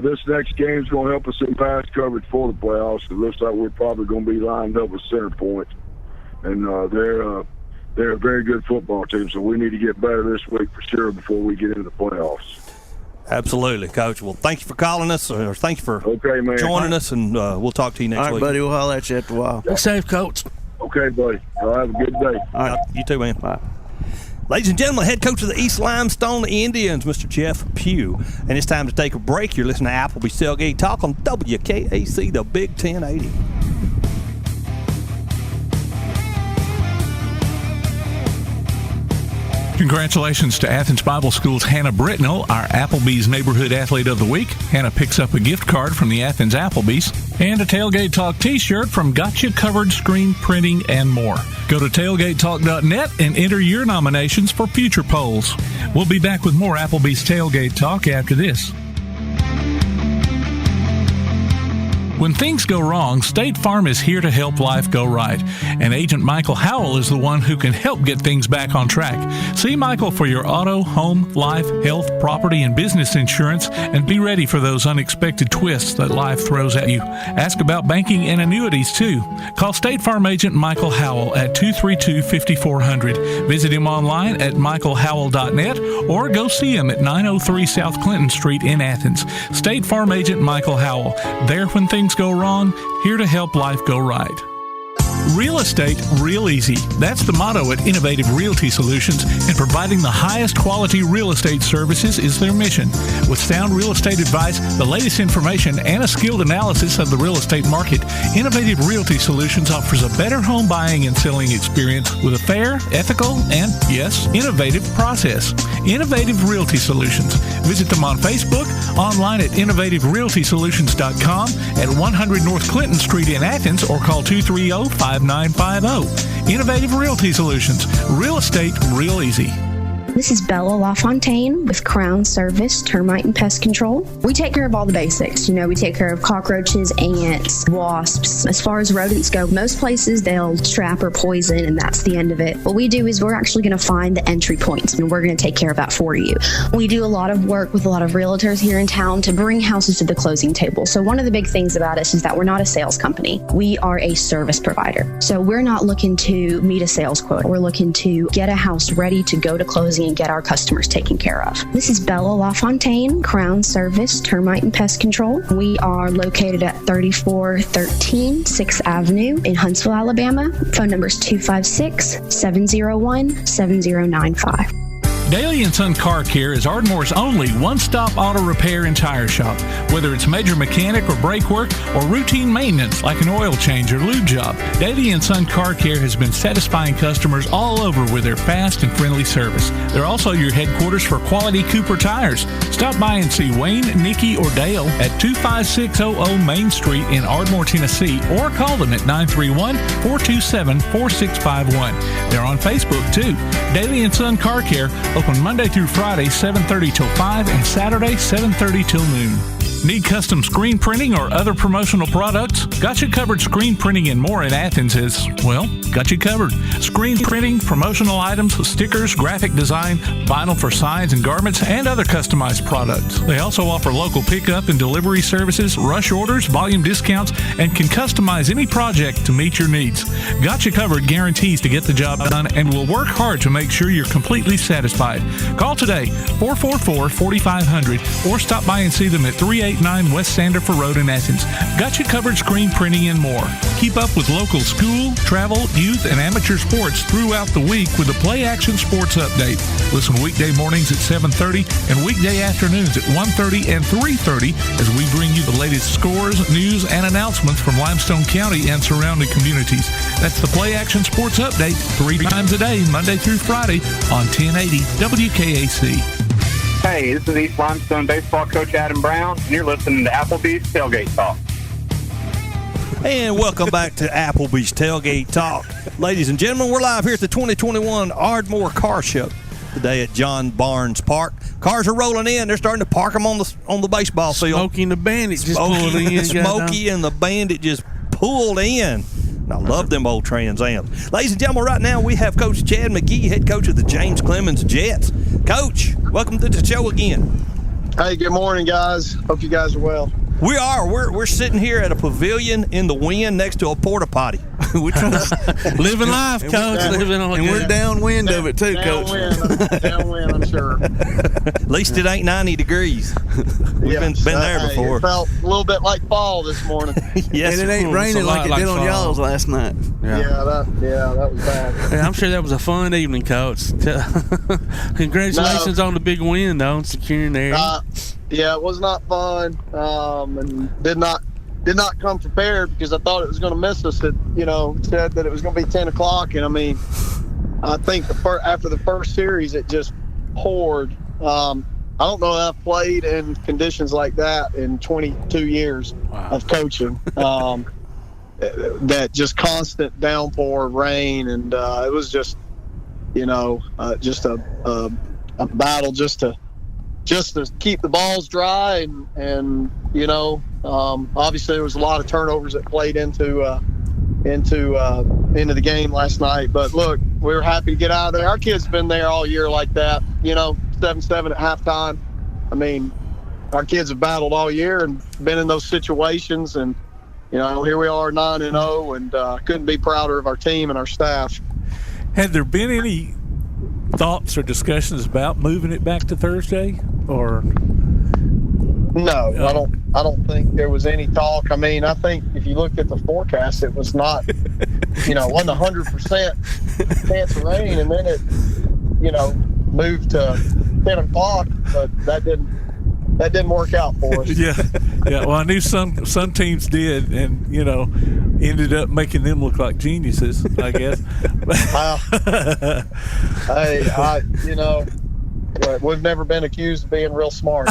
this next game is going to help us in pass coverage for the playoffs. It looks like we're probably going to be lined up with center point. And they're a very good football team, so we need to get better this week for sure before we get into the playoffs. Absolutely, Coach. Well, thank you for calling us, or thank you for joining us, and we'll talk to you next week. All right, buddy. We'll holler at you after a while. Be safe, Coach. Okay, buddy. Y'all have a good day. All right, you too, man. Bye. Ladies and gentlemen, head coach of the East Limestone Indians, Mr. Jeff Pugh. And it's time to take a break. You're listening to Applebee's Tailgate Talk on WKAC, the Big 1080. Congratulations to Athens Bible School's Hannah Britnell, our Applebee's Neighborhood Athlete of the Week. Hannah picks up a gift card from the Athens Applebee's and a Tailgate Talk t-shirt from Gotcha Covered Screen Printing and more. Go to tailgatetalk.net and enter your nominations for future polls. We'll be back with more Applebee's Tailgate Talk after this. When things go wrong, State Farm is here to help life go right. And Agent Michael Howell is the one who can help get things back on track. See Michael for your auto, home, life, health, property, and business insurance, and be ready for those unexpected twists that life throws at you. Ask about banking and annuities, too. Call State Farm Agent Michael Howell at 232-5400. Visit him online at michaelhowell.net or go see him at 903 South Clinton Street in Athens. State Farm Agent Michael Howell. There when things go wrong, here to help life go right. Real estate, real easy. That's the motto at Innovative Realty Solutions, and providing the highest quality real estate services is their mission. With sound real estate advice, the latest information, and a skilled analysis of the real estate market, Innovative Realty Solutions offers a better home buying and selling experience with a fair, ethical, and, yes, innovative process. Innovative Realty Solutions. Visit them on Facebook, online at innovativerealtysolutions.com, at 100 North Clinton Street in Athens, or call 230-5950. Innovative Realty Solutions. Real estate, real easy. This is Bella LaFontaine with Crown Service Termite and Pest Control. We take care of all the basics. We take care of cockroaches, ants, wasps. As far as rodents go, most places they'll trap or poison, and that's the end of it. What we do is we're actually going to find the entry points, and we're going to take care of that for you. We do a lot of work with a lot of realtors here in town to bring houses to the closing table. So one of the big things about us is that we're not a sales company. We are a service provider. So we're not looking to meet a sales quota. We're looking to get a house ready to go to closing and get our customers taken care of. This is Bella LaFontaine, Crown Service Termite and Pest Control. We are located at 3413 6th Avenue in Huntsville, Alabama. Phone number is 256-701-7095. Daly & Son Car Care is Ardmore's only one-stop auto repair and tire shop. Whether it's major mechanic or brake work or routine maintenance like an oil change or lube job, Daly & Son Car Care has been satisfying customers all over with their fast and friendly service. They're also your headquarters for quality Cooper tires. Stop by and see Wayne, Nikki, or Dale at 25600 Main Street in Ardmore, Tennessee, or call them at 931-427-4651. They're on Facebook, too. Daly & Son Car Care, open Monday through Friday, 7:30 till 5, and Saturday, 7:30 till noon. Need custom screen printing or other promotional products? Got You Covered Screen Printing and More in Athens is, well, got you covered. Screen printing, promotional items, stickers, graphic design, vinyl for signs and garments, and other customized products. They also offer local pickup and delivery services, rush orders, volume discounts, and can customize any project to meet your needs. Got You Covered guarantees to get the job done and will work hard to make sure you're completely satisfied. Call today, 444-4500, or stop by and see them at 389 West Sandifer Road in Athens. Got You Covered Screen Printing and More. Keep up with local school, travel, youth, and amateur sports throughout the week with the Play Action Sports Update. Listen weekday mornings at 7:30 and weekday afternoons at 1:30 and 3:30 as we bring you the latest scores, news, and announcements from Limestone County and surrounding communities. That's the Play Action Sports Update 3 times a day, Monday through Friday on 1080 WKAC. Hey, this is East Limestone baseball coach Adam Brown, and you're listening to Applebee's Tailgate Talk. And welcome back to Applebee's Tailgate Talk. Ladies and gentlemen, we're live here at the 2021 Ardmore Car Show today at John Barnes Park. Cars are rolling in. They're starting to park them on the baseball field. Smokey and the Bandit just pulled in. Smokey and the Bandit just pulled in. And I love them old Trans Ams. Ladies and gentlemen, right now we have Coach Chad McGehee, head coach of the James Clemens Jets. Coach, welcome to the show again. Hey, good morning, guys. Hope you guys are well. We are. We're sitting here at a pavilion in the wind next to a porta potty. We're living life, Coach. And we're downwind of it, too, Coach. Downwind, I'm sure. At least it ain't 90 degrees. We've been there before. It felt a little bit like fall this morning. Yes, and it ain't raining like it did on y'all's last night. Yeah, that was bad. Yeah, I'm sure that was a fun evening, Coach. Congratulations on the big win, though, and securing the area. Yeah, it was not fun, and did not come prepared because I thought it was going to miss us. It said that it was going to be 10 o'clock, and I mean, I think after the first series, it just poured. I don't know that I've played in conditions like that in 22 years of coaching. That just constant downpour, rain, and it was just, just a battle just to just to keep the balls dry, and obviously there was a lot of turnovers that played into the game last night. But look, we were happy to get out of there. Our kids have been there all year like that, 7-7 at halftime. I mean, our kids have battled all year and been in those situations, and here we are 9-0, and couldn't be prouder of our team and our staff. Had there been any thoughts or discussions about moving it back to Thursday, or? No, I don't think there was any talk. I mean, I think if you looked at the forecast, it was not, wasn't 100% chance of rain, and then it, moved to 10 o'clock, but that didn't work out for us. Yeah. Well, I knew some teams did, and ended up making them look like geniuses, I guess. We've never been accused of being real smart.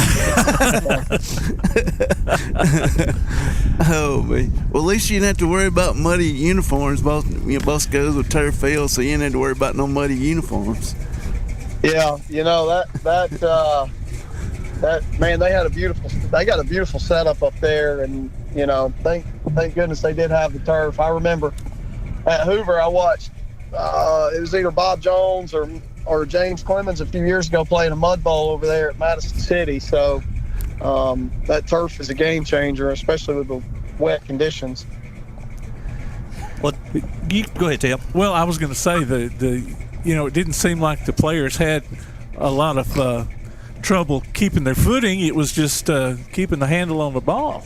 Oh man! Well, at least you didn't have to worry about muddy uniforms. Both schools with turf fields, so you didn't have to worry about no muddy uniforms. Yeah, that man, they got a beautiful setup up there, and thank goodness they did have the turf. I remember at Hoover, I watched it was either Bob Jones or James Clemens a few years ago playing a mud bowl over there at Madison City. So that turf is a game changer, especially with the wet conditions. Well, go ahead, Tim. Well, I was going to say it didn't seem like the players had a lot of trouble keeping their footing. It was just keeping the handle on the ball.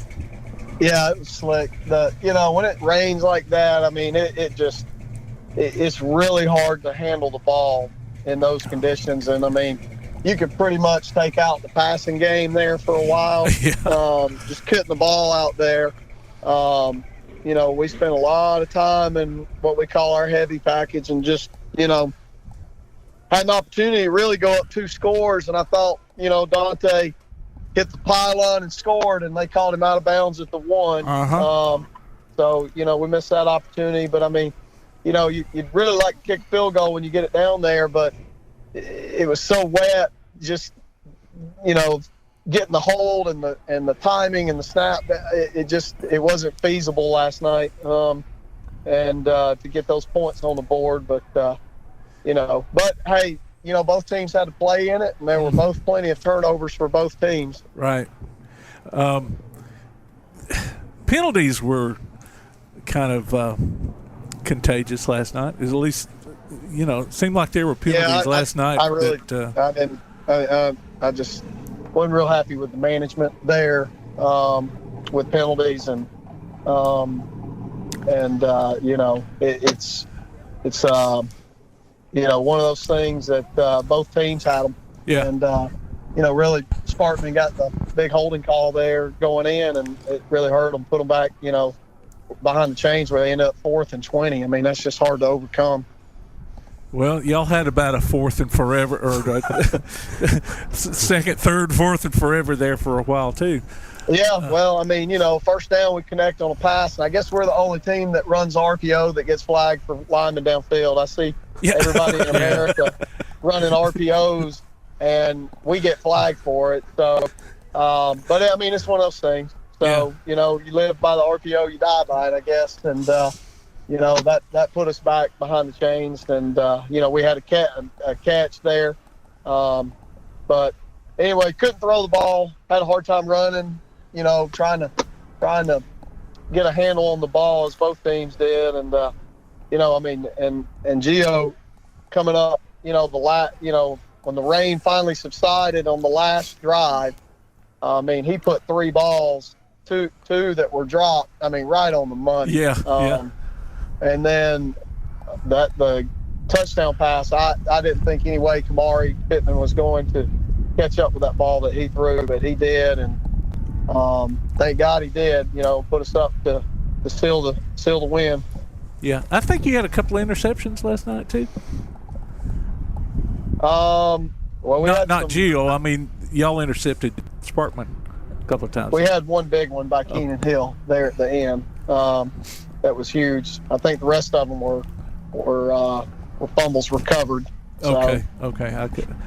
Yeah, it was slick. When it rains like that, I mean, it's really hard to handle the ball in those conditions. And I mean, you could pretty much take out the passing game there for a while. Just cutting the ball out there. We spent a lot of time in what we call our heavy package, and just had an opportunity to really go up 2 scores, and I thought Dante hit the pylon and scored, and they called him out of bounds at the 1. So we missed that opportunity. But I mean, you'd really like to kick a field goal when you get it down there, but it was so wet, just getting the hold and the timing and the snap, it wasn't feasible last night, and to get those points on the board. But hey, both teams had to play in it, and there were both plenty of turnovers for both teams. Right. Penalties were kind of contagious last night. At least, it seemed like there were penalties last night. I just wasn't real happy with the management there with penalties, and it's one of those things that both teams had them. Yeah. And really Sparkman got the big holding call there going in, and it really hurt them, put them back, behind the chains where they end up 4th and 20. I mean, that's just hard to overcome. Well, y'all had about a 4th and forever, or second, third, 4th and forever there for a while too. Yeah, well, I mean, first down we connect on a pass, and I guess we're the only team that runs RPO that gets flagged for lineman downfield. I see everybody in America running RPOs, and we get flagged for it. So, but I mean, it's one of those things. So, you live by the RPO, you die by it, I guess. And, that put us back behind the chains. And, we had a catch there. But anyway, couldn't throw the ball, had a hard time running, trying to get a handle on the ball, as both teams did. And, and Gio coming up, when the rain finally subsided on the last drive, he put 3 balls, two that were dropped, right on the money. Yeah. And then the touchdown pass, I didn't think any way Kamari Pittman was going to catch up with that ball that he threw, but he did, and thank God he did, put us up to seal the win. Yeah, I think you had a couple of interceptions last night too. Well, we not Gio. Y'all intercepted Sparkman a couple of times. We had one big one by Keenan Hill there at the end. That was huge. I think the rest of them were fumbles recovered. Okay.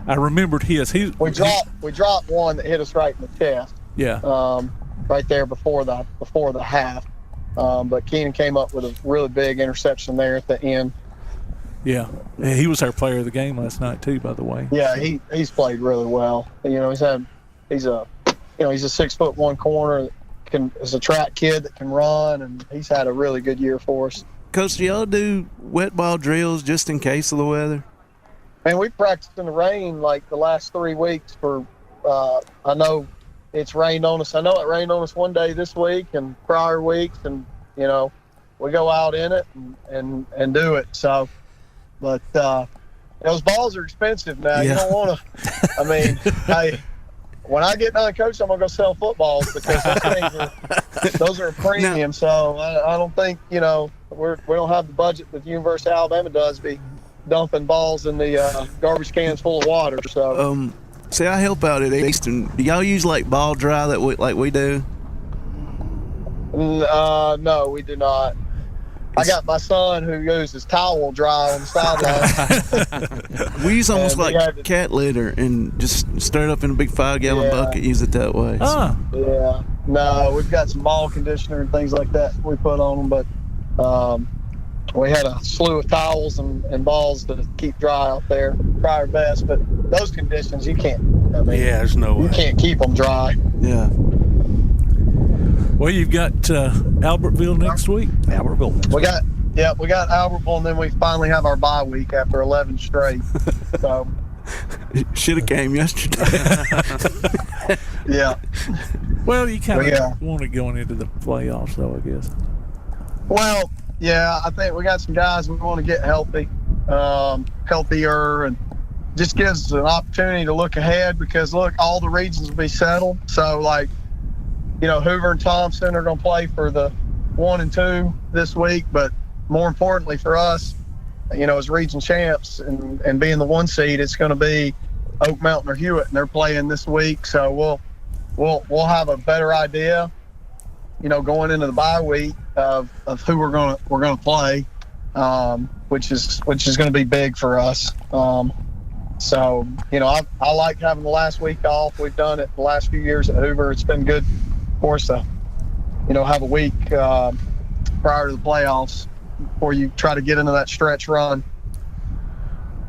I remembered his. We dropped one that hit us right in the chest. Yeah. Right there before the half. But Keenan came up with a really big interception there at the end. Yeah, he was our player of the game last night too, by the way. Yeah, he's played really well. He's a 6'1" corner that is a track kid that can run, and he's had a really good year for us. Coach, do y'all do wet ball drills just in case of the weather? Man, we practiced in the rain like the last 3 weeks for. I know it's rained on us. I know it rained on us one day this week and prior weeks, and we go out in it and do it. So. But those balls are expensive now. Yeah. You don't want to. I mean, when I get done coaching, I'm gonna go sell footballs because those are a premium. So I don't think we don't have the budget that the University of Alabama does be dumping balls in the garbage cans full of water. So see, I help out at Eastern. Do y'all use like ball dry like we do? No, we do not. I got my son who uses towel dry on the sideline. We use almost like cat litter and just stir it up in a big 5-gallon bucket, use it that way. Oh. Yeah. No, we've got some ball conditioner and things like that we put on them, but we had a slew of towels and balls to keep dry out there. Try our best, but those conditions you can't. I mean, there's no way. You can't keep them dry. Yeah. Well, you've got Albertville next week. We got Albertville, and then we finally have our bye week after 11 straight. So should have came yesterday. Yeah. Well, you kind of want it going into the playoffs, though, I guess. Well, yeah, I think we got some guys we want to get healthy, healthier, and just gives us an opportunity to look ahead because, look, all the regions will be settled. So, like, Hoover and Thompson are going to play for the 1 and 2 this week, but more importantly for us, as region champs and being the 1 seed, it's going to be Oak Mountain or Hewitt, and they're playing this week. So we'll have a better idea, going into the bye week of who we're going to play, which is going to be big for us. So I like having the last week off. We've done it the last few years at Hoover. It's been good for us to, have a week prior to the playoffs before you try to get into that stretch run.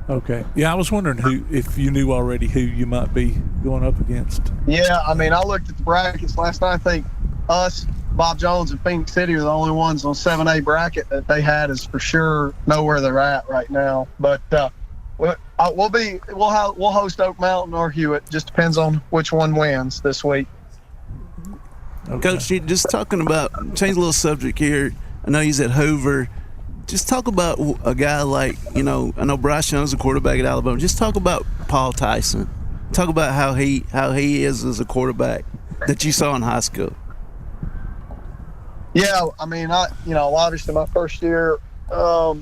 Okay. Yeah, I was wondering if you knew already who you might be going up against. Yeah, I mean, I looked at the brackets last night. I think us, Bob Jones, and Phoenix City are the only ones on 7A bracket that they had is for sure know where they're at right now. But we'll host Oak Mountain or Hewitt. Just depends on which one wins this week. Okay. Coach, just talking about, change a little subject here. I know he's at Hoover. Just talk about a guy like, I know Bryce Young's a quarterback at Alabama. Just talk about Paul Tyson. Talk about how he is as a quarterback that you saw in high school. Yeah, I mean, obviously my first year I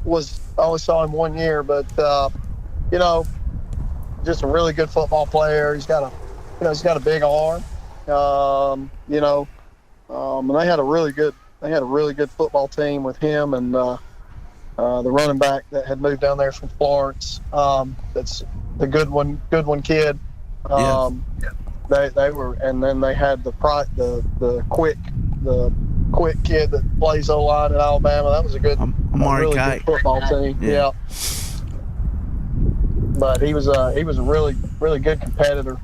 only saw him 1 year, but just a really good football player. He's got a big arm. And they had a really good football team with him and the running back that had moved down there from Florence. That's the good one kid. They were, and then they had the quick kid that plays O-line at Alabama. That was a really good football team. Yeah. But he was a really, really good competitor.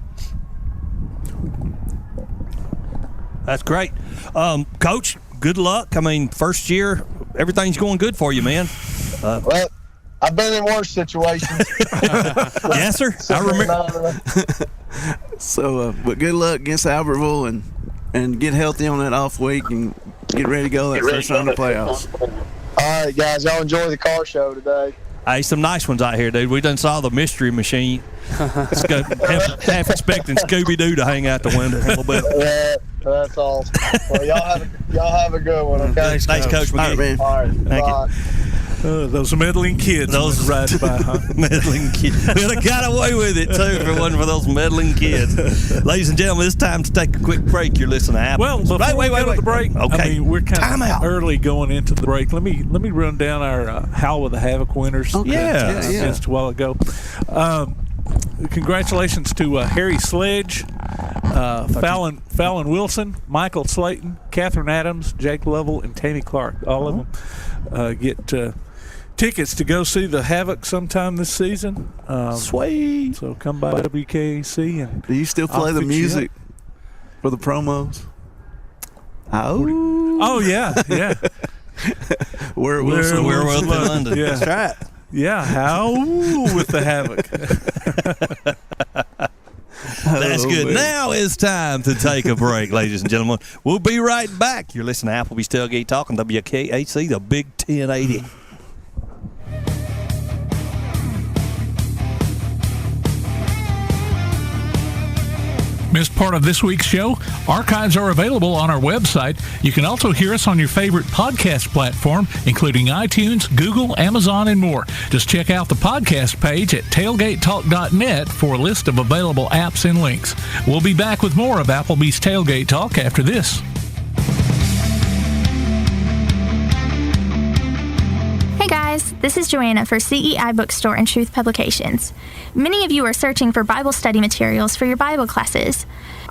That's great. Coach, good luck. I mean, first year, everything's going good for you, man. Well, I've been in worse situations. Yes, sir. I remember. So, but good luck against Albertville and get healthy on that off week and get ready to go that first round of playoffs. All right, guys. Y'all enjoy the car show today. Hey, some nice ones out here, dude. We done saw the Mystery Machine. half expecting Scooby-Doo to hang out the window a little bit. Yeah, that's awesome. Well, y'all have a good one, okay? Thanks, Coach McGehee. All right, Thank bye. you. Those meddling kids. Those right by, huh? meddling kids. We'd have got away with it, too, if it wasn't for those meddling kids. Ladies and gentlemen, it's time to take a quick break. You're listening to Apple. Well, before we go to the break, okay. I mean, we're kind Time of out. early going into the break. Let me run down our Howl with the Havoc winners. Okay. Yeah. Just a while ago. Congratulations to Harry Sledge, Fallon Wilson, Michael Slayton, Catherine Adams, Jake Lovell, and Tammy Clark. All of them get tickets to go see the Havoc sometime this season. Sweet. So come by WKAC. And do you still play the music for the promos? Oh yeah. We're Wilson. We're in London. Yeah. That's right. Yeah, how with the Havoc. That's good. Man. Now it's time to take a break, ladies and gentlemen. We'll be right back. You're listening to Applebee's Tailgate Talk on WKAC, the Big 1080. Missed part of this week's show? Archives are available on our website. You can also hear us on your favorite podcast platform, including iTunes, Google, Amazon, and more. Just check out the podcast page at tailgatetalk.net for a list of available apps and links. We'll be back with more of Applebee's Tailgate Talk after this. Hey guys, this is Joanna for CEI Bookstore and Truth Publications. Many of you are searching for Bible study materials for your Bible classes.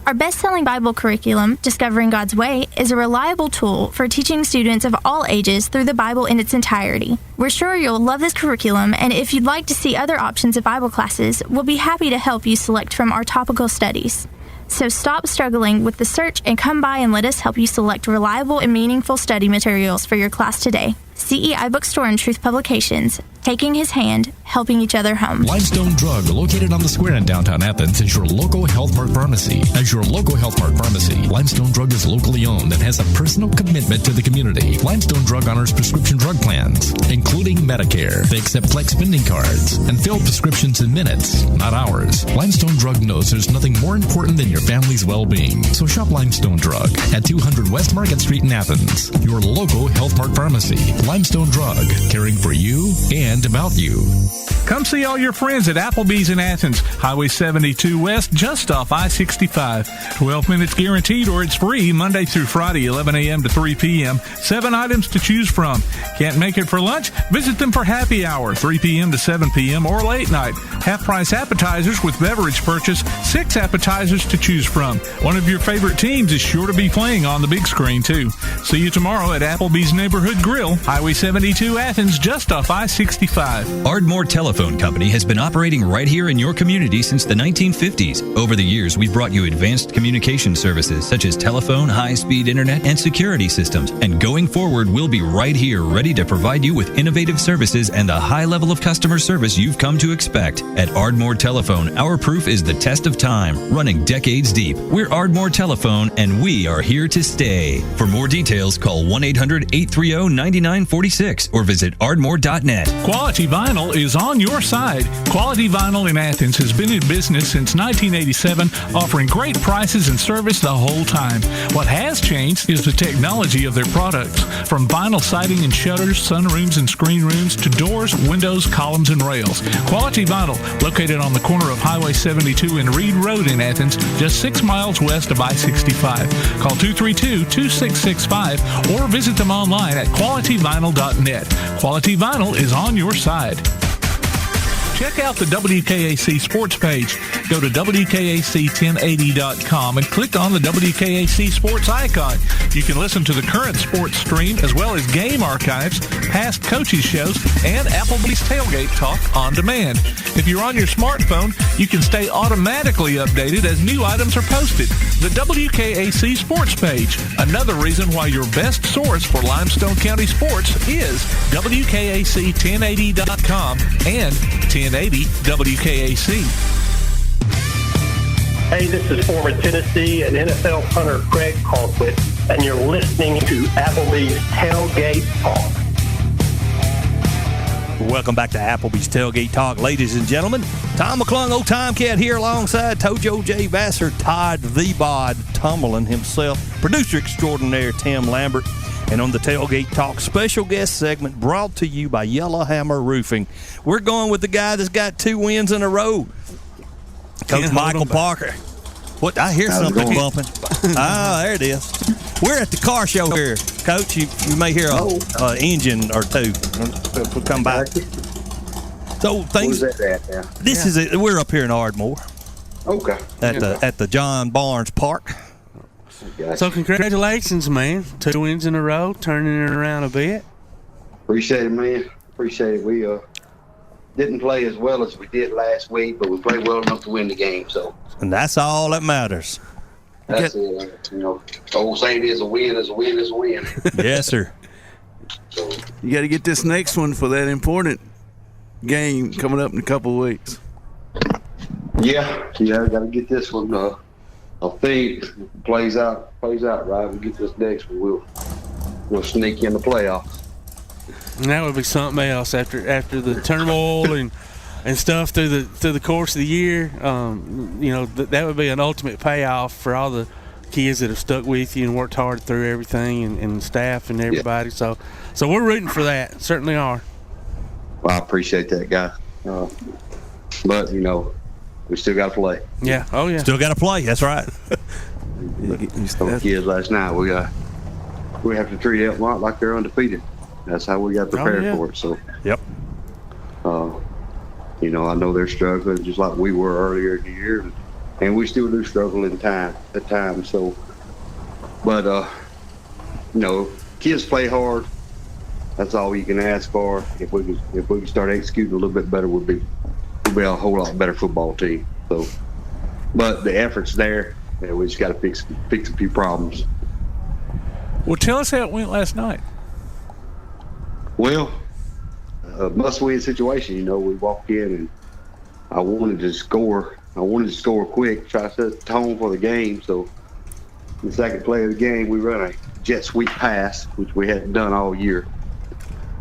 Our best-selling Bible curriculum, Discovering God's Way, is a reliable tool for teaching students of all ages through the Bible in its entirety. We're sure you'll love this curriculum, and if you'd like to see other options of Bible classes, we'll be happy to help you select from our topical studies. So stop struggling with the search and come by and let us help you select reliable and meaningful study materials for your class today. CEI Bookstore and Truth Publications, taking his hand, helping each other home. Limestone Drug, located on the square in downtown Athens, is your local Health Mart pharmacy. As your local Health Mart pharmacy, Limestone Drug is locally owned and has a personal commitment to the community. Limestone Drug honors prescription drug plans, including Medicare. They accept flex spending cards and fill prescriptions in minutes, not hours. Limestone Drug knows there's nothing more important than your family's well-being. So shop Limestone Drug at 200 West Market Street in Athens, your local Health Mart pharmacy. Limestone Drug, caring for you and about you. Come see all your friends at Applebee's in Athens, Highway 72 West, just off I-65. 12 minutes guaranteed or it's free Monday through Friday, 11 a.m. to 3 p.m. 7 items to choose from. Can't make it for lunch? Visit them for happy hour, 3 p.m. to 7 p.m. or late night. Half-price appetizers with beverage purchase, 6 appetizers to choose from. One of your favorite teams is sure to be playing on the big screen, too. See you tomorrow at Applebee's Neighborhood Grill, Highway 72 Athens, just off I-65. Ardmore Telephone Company has been operating right here in your community since the 1950s. Over the years, we've brought you advanced communication services such as telephone, high-speed internet, and security systems. And going forward, we'll be right here ready to provide you with innovative services and the high level of customer service you've come to expect. At Ardmore Telephone, our proof is the test of time, running decades deep. We're Ardmore Telephone, and we are here to stay. For more details, call 1-800-830-9946 or visit ardmore.net. Quality Vinyl is on your side. Quality Vinyl in Athens has been in business since 1987, offering great prices and service the whole time. What has changed is the technology of their products. From vinyl siding and shutters, sunrooms and screen rooms, to doors, windows, columns, and rails. Quality Vinyl, located on the corner of Highway 72 and Reed Road in Athens, just 6 miles west of I-65. Call 232-2665 or visit them online at qualityvinyl.net. Quality Vinyl is on your side. Check out the WKAC sports page. Go to WKAC1080.com and click on the WKAC sports icon. You can listen to the current sports stream as well as game archives, past coaches shows, and Applebee's Tailgate Talk on demand. If you're on your smartphone, you can stay automatically updated as new items are posted. The WKAC sports page, another reason why your best source for Limestone County sports is WKAC1080.com and 1080 WKAC. Hey, this is former Tennessee and NFL punter Craig Colquitt, and you're listening to Applebee's Tailgate Talk. Welcome back to Applebee's Tailgate Talk, ladies and gentlemen. Tom McClung, Old Time Cat, here alongside Tojo J. Vassar, Todd the Bod Tumblin himself, producer extraordinaire Tim Lambert. And on the Tailgate Talk special guest segment brought to you by Yellowhammer Roofing, we're going with the guy that's got 2 wins in a row, Coach Michael Parker. What? I hear something bumping. There it is. We're at the car show here, Coach. You may hear an engine or two. We'll come back. So things. Where's that at now? This is it. We're up here in Ardmore. Okay. At the John Barnes Park. So congratulations, man! 2 wins in a row, turning it around a bit. Appreciate it, man. Appreciate it. We didn't play as well as we did last week, but we played well enough to win the game. So. And that's all that matters. That's it. You know, the old saying is a win is a win is a win. Yes, sir. So, you got to get this next one for that important game coming up in a couple of weeks. Yeah, I got to get this one. I think plays out right. We get this next one, we'll sneak in the playoffs. And that would be something else after the turmoil and stuff through the course of the year. That would be an ultimate payoff for all the kids that have stuck with you and worked hard through everything, and staff and everybody. Yeah. So we're rooting for that. Certainly are. Well, I appreciate that, guy. But we still got to play. Yeah. Oh yeah. Still got to play. That's right. Told kids last night we have to treat Elkmont like they're undefeated. That's how we got prepared for it. So. Yep. I know they're struggling just like we were earlier in the year, and we still do struggle at times. So, but kids play hard. That's all you can ask for. If we can start executing a little bit better, we'll be a whole lot better football team. So, but the effort's there, and we just got to fix a few problems. Well, tell us how it went last night. Well, a must-win situation. We walked in, and I wanted to score. I wanted to score quick, try to set the tone for the game. So, the second play of the game, we run a jet sweep pass, which we hadn't done all year.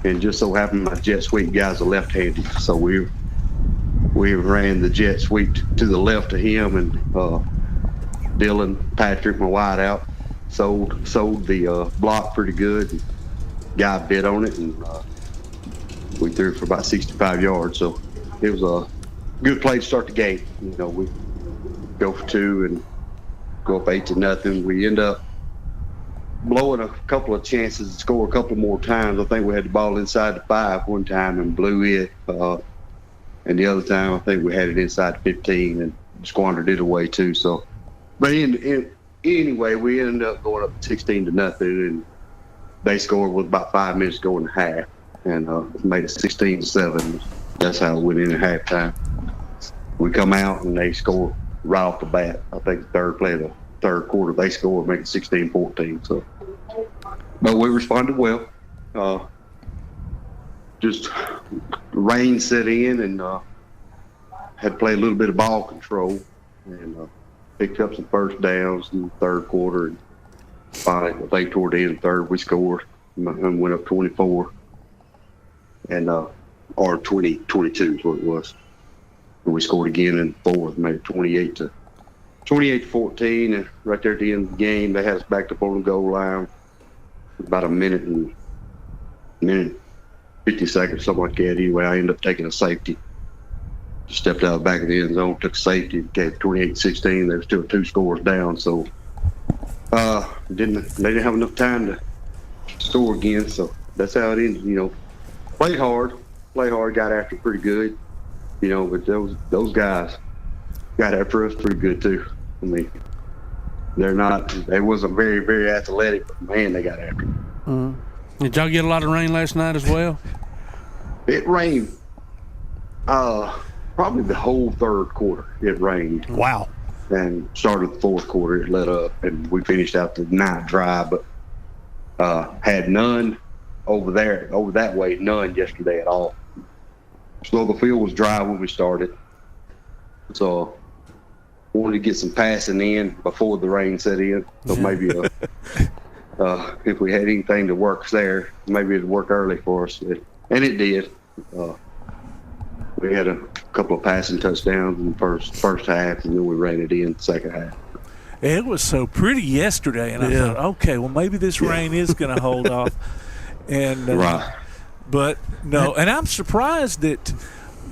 And just so happened my jet sweep guy's a left-handed, so we ran the jet sweep to the left of him, and Dylan Patrick, my wide out, sold the block pretty good. Guy bit on it, and we threw for about 65 yards. So it was a good play to start the game. We go for 2 and go up 8-0. We end up blowing a couple of chances to score a couple more times. I think we had the ball inside the 5 one time and blew it. And the other time, I think we had it inside the 15 and squandered it away too. So, but anyway, we ended up going up 16-0, and they scored with about 5 minutes to go in the half, and made it 16-7. That's how it went in at halftime. We come out and they score right off the bat. I think the third play of the third quarter, they scored, make it 16-14. So, but we responded well. Just rain set in, and had to play a little bit of ball control, and picked up some first downs in the third quarter. And finally, I think toward the end of the third, we scored and went up 24, and or 22 is what it was. And we scored again in the fourth, made it 28-14, and right there at the end of the game, they had us backed up on the goal line about a minute 50 seconds, something like that. Anyway, I ended up taking a safety. Just stepped out the back of the end zone, took a safety, gave 28-16. They were still 2 scores down, so they didn't have enough time to score again. So that's how it ended. Played hard, got after pretty good. But those guys got after us pretty good too. I mean, they wasn't very, very athletic, but man, they got after it. Mm-hmm. Did y'all get a lot of rain last night as well? It rained probably the whole third quarter. It rained. Wow. And started the fourth quarter, it let up, and we finished out the night dry, but had none over that way, none yesterday at all. So the field was dry when we started. So wanted to get some passing in before the rain set in. So maybe if we had anything to work there, maybe it'd work early for us. And it did. We had a couple of passing touchdowns in the first half, and then we ran it in the second half. It was so pretty yesterday, and I thought, okay, well, maybe this rain is going to hold off. And right. But no, and I'm surprised that,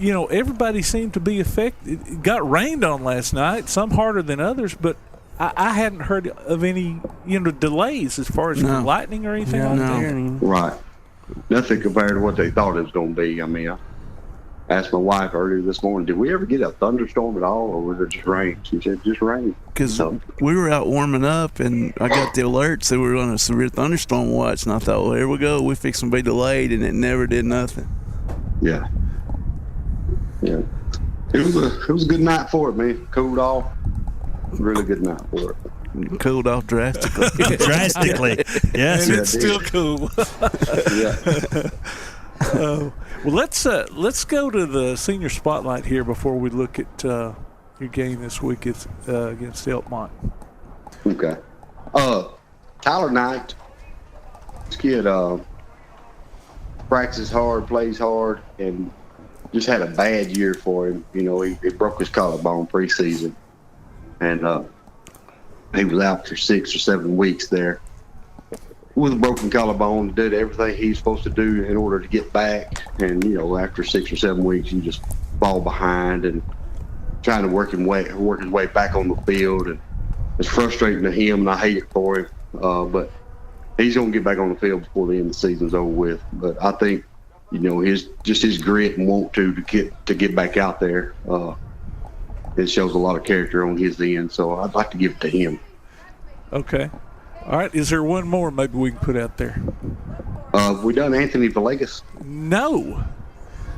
everybody seemed to be affected. It got rained on last night, some harder than others, but I hadn't heard of any, delays as far as lightning or anything like that. Right. Nothing compared to what they thought it was going to be. I mean, I asked my wife earlier this morning, did we ever get a thunderstorm at all, or was it just rain? She said, just rain. Because we were out warming up, and I got the alert, so we were on a severe thunderstorm watch, and I thought, well, here we go. We're fixing to be delayed, and it never did nothing. Yeah. Yeah. It was a good night for it, man. Cooled off. Really good night for it. Cooled off drastically. Drastically. Yes. And it's still cool. Yeah. Well, let's go to the senior spotlight here before we look at your game this week against Elkmont. Okay. Tyler Knight, this kid practices hard, plays hard, and just had a bad year for him. He broke his collarbone preseason, and he was out for 6 or 7 weeks there with a broken collarbone. Did everything he's supposed to do in order to get back, and after 6 or 7 weeks, you just fall behind and trying to work his way back on the field, and it's frustrating to him, and I hate it for him. But he's gonna get back on the field before the end of the season's over with. But I think his grit and want to get back out there. It shows a lot of character on his end, so I'd like to give it to him. Okay. All right. Is there one more maybe we can put out there? Have we done Anthony Villegas? No.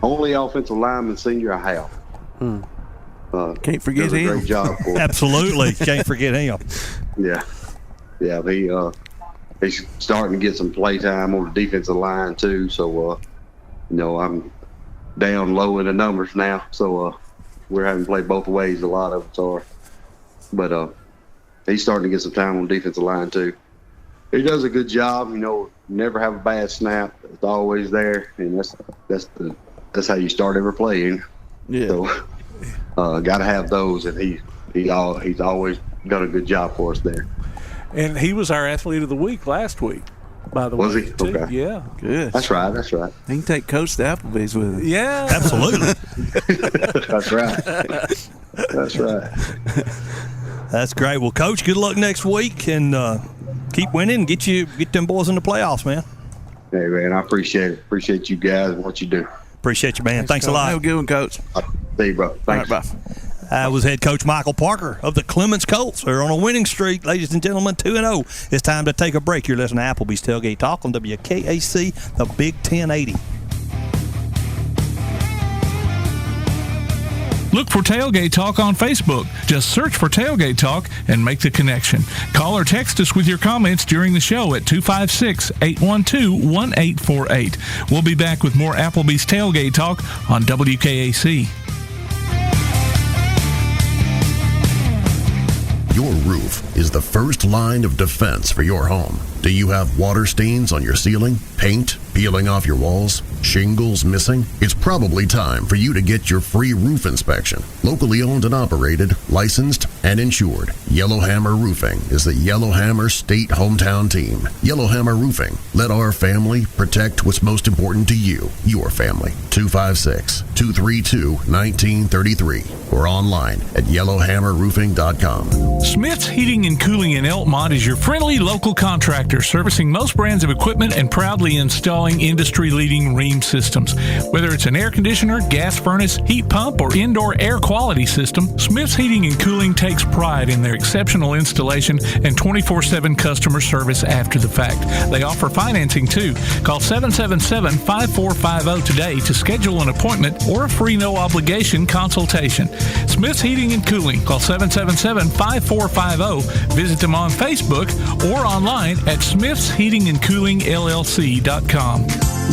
Only offensive lineman senior I have. Can't forget him. Great job for him. Absolutely. Can't forget him. Yeah. He's starting to get some play time on the defensive line too. So, I'm down low in the numbers now. So, we're having to play both ways. A lot of us are, but he's starting to get some time on the defensive line too. He does a good job. Never have a bad snap. It's always there, and that's how you start every play. Yeah. So, got to have those, and he's always done a good job for us there. And he was our athlete of the week last week, by the way. Was he? Too. Okay. Yeah. Good. That's right. He can take Coach to Applebee's with him. Yeah. Absolutely. That's right. That's right. That's great. Well, Coach, good luck next week, and keep winning. Get them boys in the playoffs, man. Hey, man, I appreciate it. Appreciate you guys and what you do. Appreciate you, man. Thanks a lot. Have a good one, Coach. See you, bro. Thanks. All right, bye. That was head coach Michael Parker of the Clements Colts. They're on a winning streak, ladies and gentlemen, 2-0. It's time to take a break. You're listening to Applebee's Tailgate Talk on WKAC, the Big 1080. Look for Tailgate Talk on Facebook. Just search for Tailgate Talk and make the connection. Call or text us with your comments during the show at 256-812-1848. We'll be back with more Applebee's Tailgate Talk on WKAC. Your roof is the first line of defense for your home. Do you have water stains on your ceiling, paint peeling off your walls, shingles missing? It's probably time for you to get your free roof inspection. Locally owned and operated, licensed, and insured, Yellowhammer Roofing is the Yellowhammer State hometown team. Yellowhammer Roofing. Let our family protect what's most important to you, your family. 256-232-1933 or online at yellowhammerroofing.com. Smith's Heating and Cooling in Elkmont is your friendly local contractor servicing most brands of equipment and proudly installing industry-leading ream systems. Whether it's an air conditioner, gas furnace, heat pump, or indoor air quality system, Smith's Heating and Cooling takes pride in their exceptional installation and 24/7 customer service after the fact. They offer financing too. Call 777-5450 today to schedule an appointment or a free no-obligation consultation. Smith's Heating and Cooling. Call 777-5450. Visit them on Facebook or online at smithsheatingandcoolingllc.com.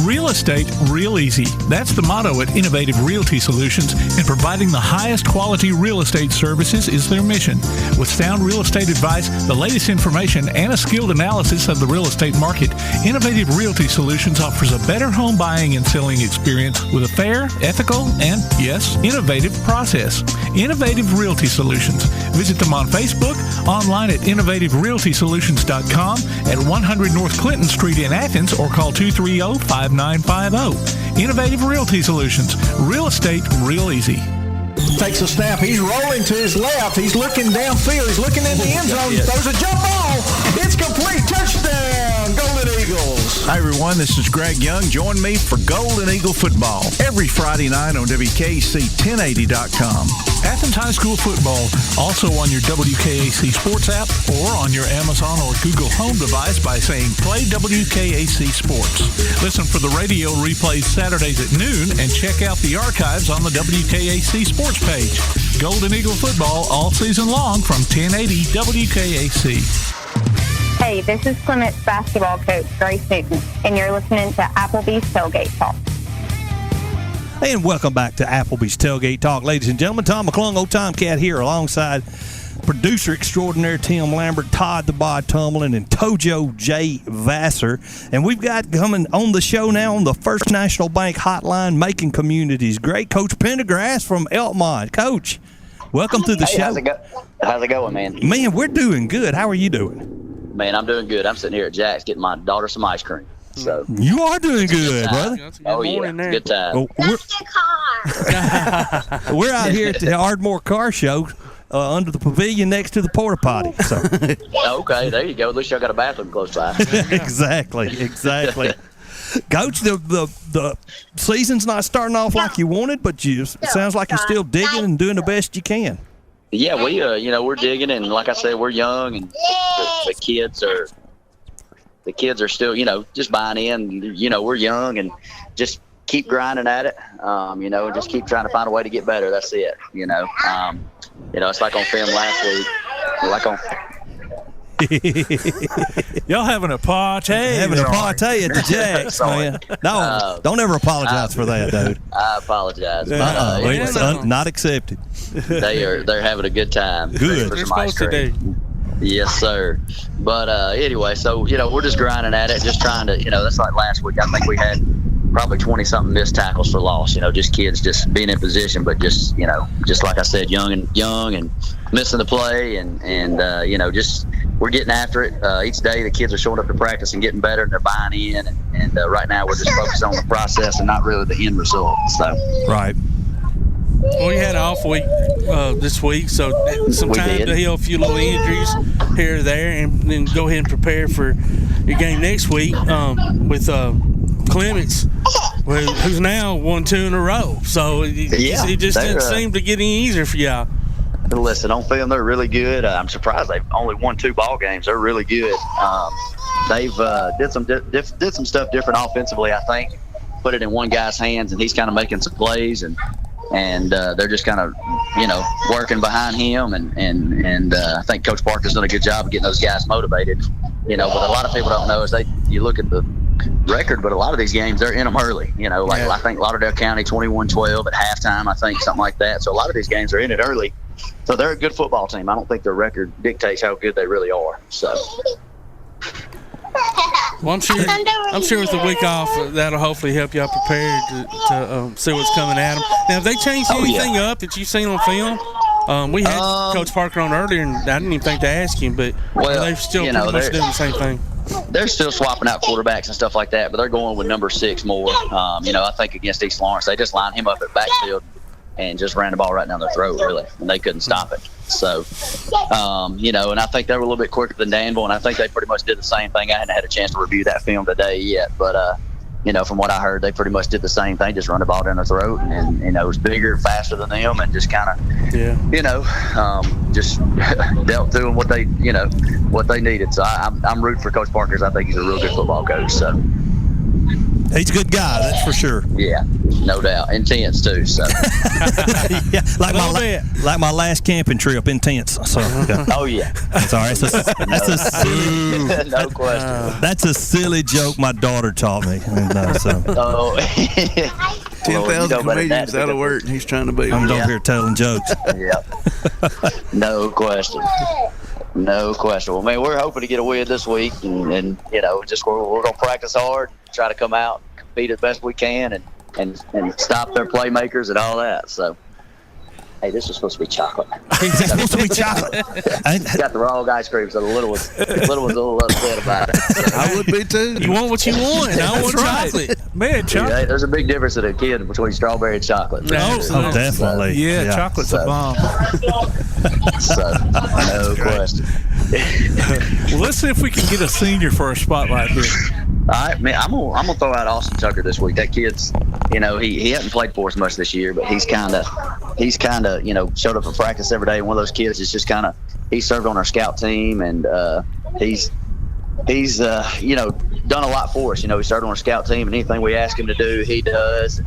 Real estate real easy. That's the motto at Innovative Realty Solutions, and providing the highest quality real estate services is their mission. With sound real estate advice, the latest information, and a skilled analysis of the real estate market, Innovative Realty Solutions offers a better home buying and selling experience with a fair, ethical, and, yes, innovative process. Innovative Realty Solutions. Visit them on Facebook, online at innovativerealtysolutions.com, at 100 North Clinton Street in Athens, or call 230-5950. Innovative Realty Solutions. Real estate real easy. Takes a snap. He's rolling to his left. He's looking downfield. He's looking in the end zone. Throws a jump ball. It's complete. Touchdown, Golden Eagles. Hi, everyone. This is Greg Young. Join me for Golden Eagle football every Friday night on WKC1080.com. Athens High School football, also on your WKAC Sports app or on your Amazon or Google Home device by saying Play WKAC Sports. Listen for the radio replays Saturdays at noon and check out the archives on the WKAC Sports page. Golden Eagle football all season long from 1080 WKAC. Hey, this is Clements basketball coach Grace Newton, and you're listening to Applebee's Tailgate Talk. And welcome back to Applebee's Tailgate Talk, ladies and gentlemen. Tom McClung, Old Time Cat here, alongside producer extraordinaire Tim Lambert, Todd the Bod Tumblin, and Tojo J. Vassar. And we've got coming on the show now on the First National Bank Hotline, making communities great, Coach Pendergrast from Elkmont. Coach, welcome to the show. How's it going, man? Man, we're doing good. How are you doing? Man, I'm doing good. I'm sitting here at Jack's getting my daughter some ice cream. So you are doing good, brother. Oh, yeah. Good time. We're out here at the Ardmore Car Show under the pavilion next to the porta potty. So. Okay, there you go. At least y'all got a bathroom close by. Exactly. Coach, the season's not starting off like you wanted, but it sounds like you're still digging and doing the best you can. Yeah, we're digging, and like I said, we're young, and the kids are still, just buying in. We're young, and just keep grinding at it. Just keep trying to find a way to get better. That's it. It's like on film last week. Y'all having a party? Having a party at the Jacks, man. No, don't ever apologize for that, dude. I apologize. It's not accepted. They're having a good time. Good. They're supposed to do. Yes, sir. But anyway, so we're just grinding at it, just trying to, that's like last week. I think we had probably 20-something missed tackles for loss. Just kids just being in position, but just just like I said, young and missing the play, and just we're getting after it. Each day the kids are showing up to practice and getting better, and they're buying in. And right now we're just focused on the process and not really the end result. So right. Well, we had an off week this week, so some time to heal a few little injuries here or there, and then go ahead and prepare for your game next week with Clements, who's now won 2 in a row. So it just didn't seem to get any easier for y'all. Listen, on film, they're really good. I'm surprised they've only won 2 ball games. They're really good. They've did some stuff different offensively, I think. Put it in one guy's hands, and he's kind of making some plays, and they're just kind of, working behind him, and I think Coach Parker's done a good job of getting those guys motivated. But a lot of people don't know is you look at the record, but a lot of these games they're in them early. I think Lauderdale County 21-12 at halftime, I think something like that. So a lot of these games are in it early. So they're a good football team. I don't think their record dictates how good they really are. So. Well, I'm sure with the week off, that'll hopefully help y'all prepare to see what's coming at them. Now, have they changed anything up that you've seen on film? We had Coach Parker on earlier, and I didn't even think to ask him, but they're still pretty much doing the same thing. They're still swapping out quarterbacks and stuff like that, but they're going with number 6 more. I think against East Lawrence, they just lined him up at backfield and just ran the ball right down their throat, really, and they couldn't stop it. So, and I think they were a little bit quicker than Danville, and I think they pretty much did the same thing. I hadn't had a chance to review that film today yet, but, from what I heard, they pretty much did the same thing, just run the ball down their throat, and it was bigger, faster than them, and just kind of, just dealt through them what they needed. So I'm rooting for Coach Parker. I think he's a real good football coach. So. He's a good guy, that's for sure. Yeah, no doubt. Intense too. So. Yeah, like my last camping trip, intense. So. Okay. Oh yeah. That's all right. That's a silly, no question. That's a silly joke my daughter taught me. And, Oh. 10,000 comedians out of work, and he's trying to be. I'm over here telling jokes. Yeah. No question. No question. Well, man, we're hoping to get a win this week, and you know, just we're going to practice hard, try to come out, compete as best we can, and stop their playmakers and all that. So, hey, this was supposed to be chocolate. It's supposed to be chocolate. Got the wrong ice cream, so the little one's a little upset about it. So. I would be too. You want what you want. I want chocolate. Man, chocolate. Yeah, there's a big difference in a kid between strawberry and chocolate. Oh, definitely. Yeah, chocolate's a bomb. So, no question. Well, let's see if we can get a senior for a spotlight here. All right, man. I'm gonna throw out Austin Tucker this week. That kid's, you know, he hasn't played for us much this year, but he's kind of, you know, showed up for practice every day. One of those kids is just kind of, he served on our scout team, and he's you know, done a lot for us. You know, he started on our scout team, and anything we ask him to do, he does.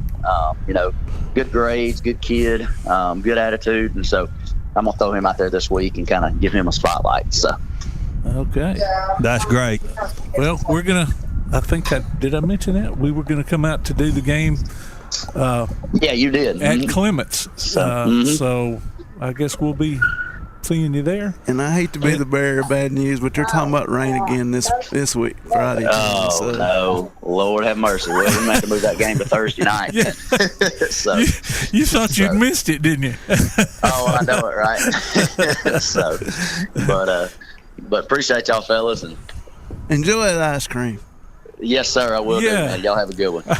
You know, good grades, good kid, good attitude, and so I'm gonna throw him out there this week and kind of give him a spotlight. So. Okay. That's great. Well, we're gonna. I think did I mention that we were going to come out to do the game? Yeah, you did. At Clements. So I guess we'll be seeing you there. And I hate to be the bearer of bad news, but they're talking about rain again this week, Friday. Oh, no. Lord have mercy. Well, we might have to move that game to Thursday night. Yeah. So, you thought you'd missed it, didn't you? Oh, I know it, right? So, but appreciate y'all fellas. And enjoy that ice cream. Yes, sir, I will do, man. Y'all have a good one. You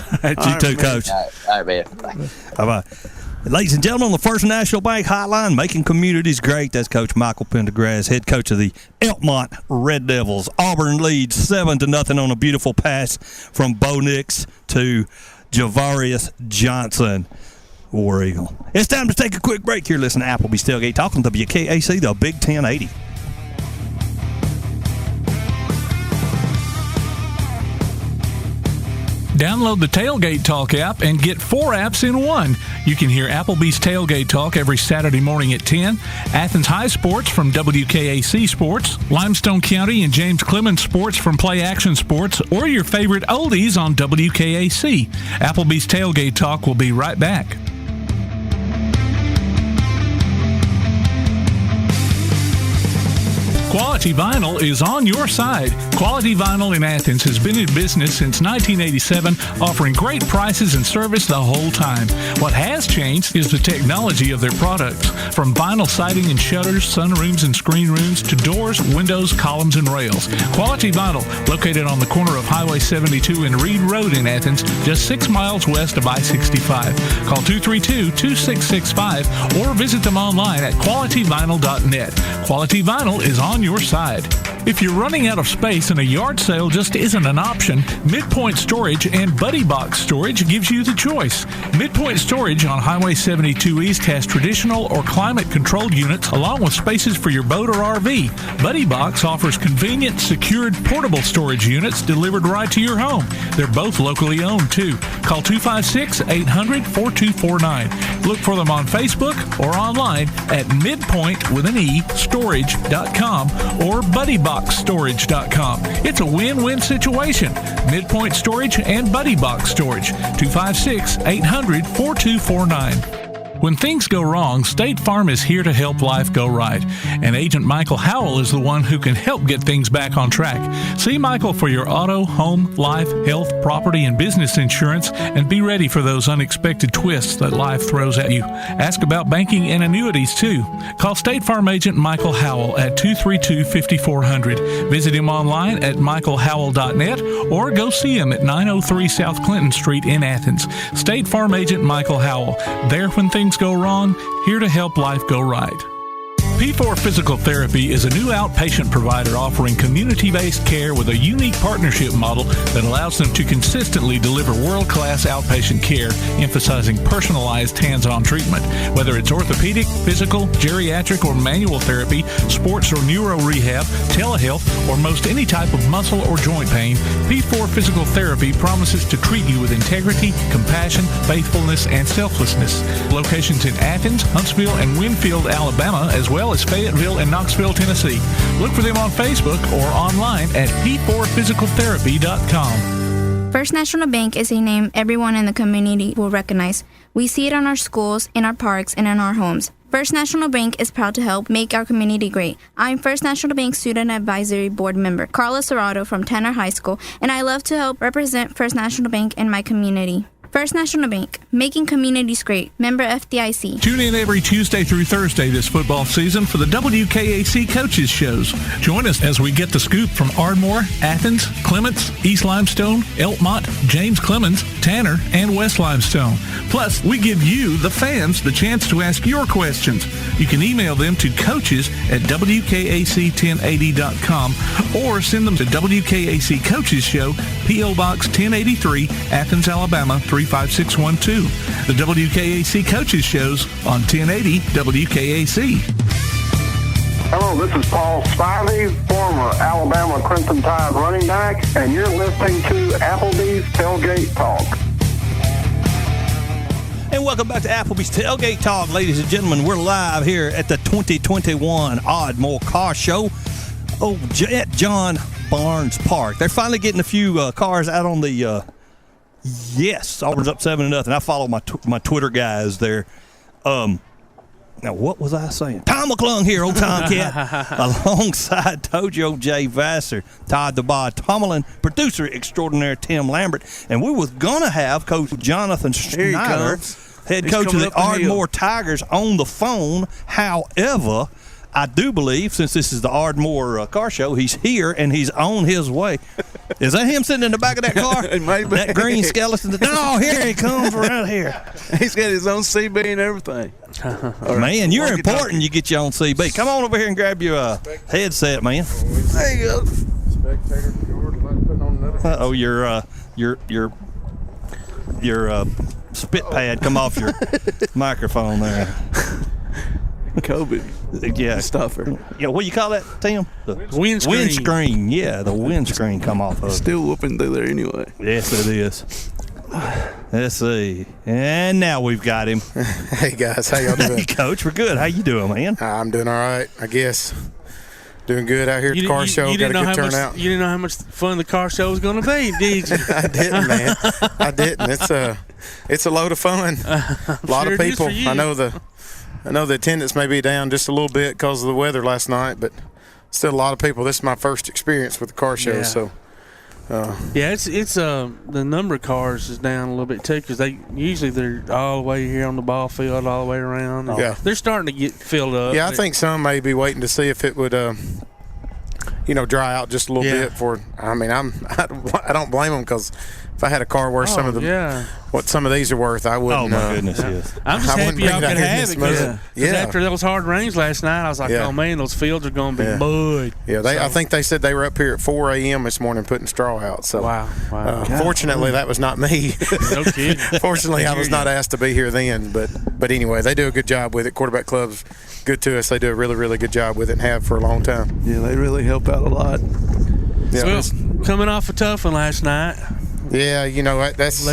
too, Coach. All right, man. Bye. Bye-bye. Ladies and gentlemen, on the First National Bank Hotline, making communities great. That's Coach Michael Pendergrast, head coach of the Elkmont Red Devils. Auburn leads 7-0 on a beautiful pass from Bo Nix to Javarius Johnson. War Eagle. It's time to take a quick break here. Listen to Applebee's Tailgate Talk on WKAC, the Big 1080. Download the Tailgate Talk app and get 4 apps in one. You can hear Applebee's Tailgate Talk every Saturday morning at 10, Athens High Sports from WKAC Sports, Limestone County and James Clemens Sports from Play Action Sports, or your favorite oldies on WKAC. Applebee's Tailgate Talk will be right back. Quality Vinyl is on your side. Quality Vinyl in Athens has been in business since 1987, offering great prices and service the whole time. What has changed is the technology of their products. From vinyl siding and shutters, sunrooms and screen rooms, to doors, windows, columns, and rails. Quality Vinyl, located on the corner of Highway 72 and Reed Road in Athens, just 6 miles west of I-65. Call 232-2665 or visit them online at qualityvinyl.net. Quality Vinyl is on your side. If you're running out of space and a yard sale just isn't an option, Midpoint Storage and Buddy Box Storage gives you the choice. Midpoint Storage on Highway 72 East has traditional or climate-controlled units along with spaces for your boat or RV. Buddy Box offers convenient, secured, portable storage units delivered right to your home. They're both locally owned, too. Call 256-800-4249. Look for them on Facebook or online at midpoint.storage.com or buddyboxstorage.com. It's a win-win situation. Midpoint Storage and Buddy Box Storage. 256-800-4249. When things go wrong, State Farm is here to help life go right. And Agent Michael Howell is the one who can help get things back on track. See Michael for your auto, home, life, health, property, and business insurance, and be ready for those unexpected twists that life throws at you. Ask about banking and annuities, too. Call State Farm Agent Michael Howell at 232-5400. Visit him online at michaelhowell.net or go see him at 903 South Clinton Street in Athens. State Farm Agent Michael Howell. There when things go wrong, here to help life go right. P4 Physical Therapy is a new outpatient provider offering community-based care with a unique partnership model that allows them to consistently deliver world-class outpatient care, emphasizing personalized hands-on treatment. Whether it's orthopedic, physical, geriatric, or manual therapy, sports or neuro rehab, telehealth, or most any type of muscle or joint pain, P4 Physical Therapy promises to treat you with integrity, compassion, faithfulness, and selflessness. Locations in Athens, Huntsville, and Winfield, Alabama, as well as Fayetteville and Knoxville, Tennessee. Look for them on Facebook or online at p4physicaltherapy.com. First National Bank is a name everyone in the community will recognize. We see it on our schools, in our parks, and in our homes. First National Bank is proud to help make our community great. I'm First National Bank Student Advisory Board member Carla Serrato from Tanner High School, and I love to help represent First National Bank in my community. First National Bank, making communities great. Member FDIC. Tune in every Tuesday through Thursday this football season for the WKAC Coaches Shows. Join us as we get the scoop from Ardmore, Athens, Clements, East Limestone, Elkmont, James Clemens, Tanner, and West Limestone. Plus, we give you, the fans, the chance to ask your questions. You can email them to coaches@wkac1080.com or send them to WKAC Coaches Show, P.O. Box 1083, Athens, Alabama 35612. The WKAC Coaches Shows on 1080 WKAC. Hello, this is Paul Spivey, former Alabama Crimson Tide running back, and you're listening to Applebee's Tailgate Talk. And welcome back to Applebee's Tailgate Talk, ladies and gentlemen. We're live here at the 2021 Ardmore Car Show at John Barnes Park. They're finally getting a few cars out on the yes, Auburn's up 7-0. I follow my Twitter guys there. Now, what was I saying? Tom McClung here, old Tomcat, alongside Tojo J. Vassar, Todd the Bod Tomlin, producer extraordinaire Tim Lambert, and we was going to have Coach Jonathan Snider, head coach of the Ardmore Tigers, on the phone. However, I do believe, since this is the Ardmore car show, he's here and he's on his way. Is that him sitting in the back of that car? That green skeleton? No, here he comes right here. He's got his own CB and everything. Man, you're important. You get your own CB. Come on over here and grab your headset, man. There you go. Uh-oh, your spit pad come off your microphone there. COVID. Yeah. Stuffer. Yeah, what do you call that, Tim? The windscreen. Windscreen. Yeah, the windscreen come off of it. Still whooping through there anyway. Yes, it is. Let's see. And now we've got him. Hey, guys. How y'all doing? Hey, Coach. We're good. How you doing, man? I'm doing all right, I guess. Doing good out here at the car show. Got a good turnout. You didn't know how much fun the car show was going to be, did you? I didn't, man. I didn't. It's a load of fun. A lot of people. I know the attendance may be down just a little bit because of the weather last night, but still a lot of people. This is my first experience with the car show, so. It's the number of cars is down a little bit too, because they're all the way here on the ball field, all the way around. Yeah, they're starting to get filled up. Yeah, I think some may be waiting to see if it would, dry out just a little bit. I don't blame them, because if I had a car worth what some of these are worth, I wouldn't. Oh my goodness, yes. I'm just happy y'all could have it, because after those hard rains last night, I was like, oh man, those fields are going to be mud. Yeah, I think they said they were up here at 4 a.m. this morning putting straw out. So wow. Fortunately, that was not me. No kidding. Fortunately, I was not asked to be here then. But anyway, they do a good job with it. Quarterback Club's good to us. They do a really, really good job with it and have for a long time. Yeah, they really help out a lot. Yeah. Well, coming off a tough one last night. Yeah, that's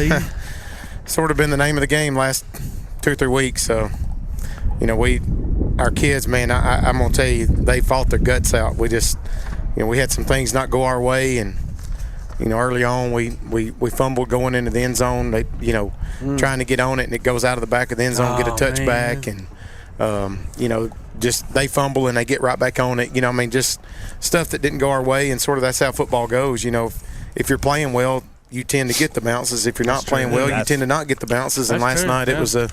sort of been the name of the game last 2 or 3 weeks. So, our kids, man, I'm going to tell you, they fought their guts out. We just, we had some things not go our way. And, early on, we fumbled going into the end zone. They, trying to get on it, and it goes out of the back of the end zone, get a touchback. And, just they fumble and they get right back on it. Just stuff that didn't go our way. And sort of that's how football goes. If you're playing well, you tend to get the bounces. If you're not playing well, you tend to not get the bounces. And last night it was a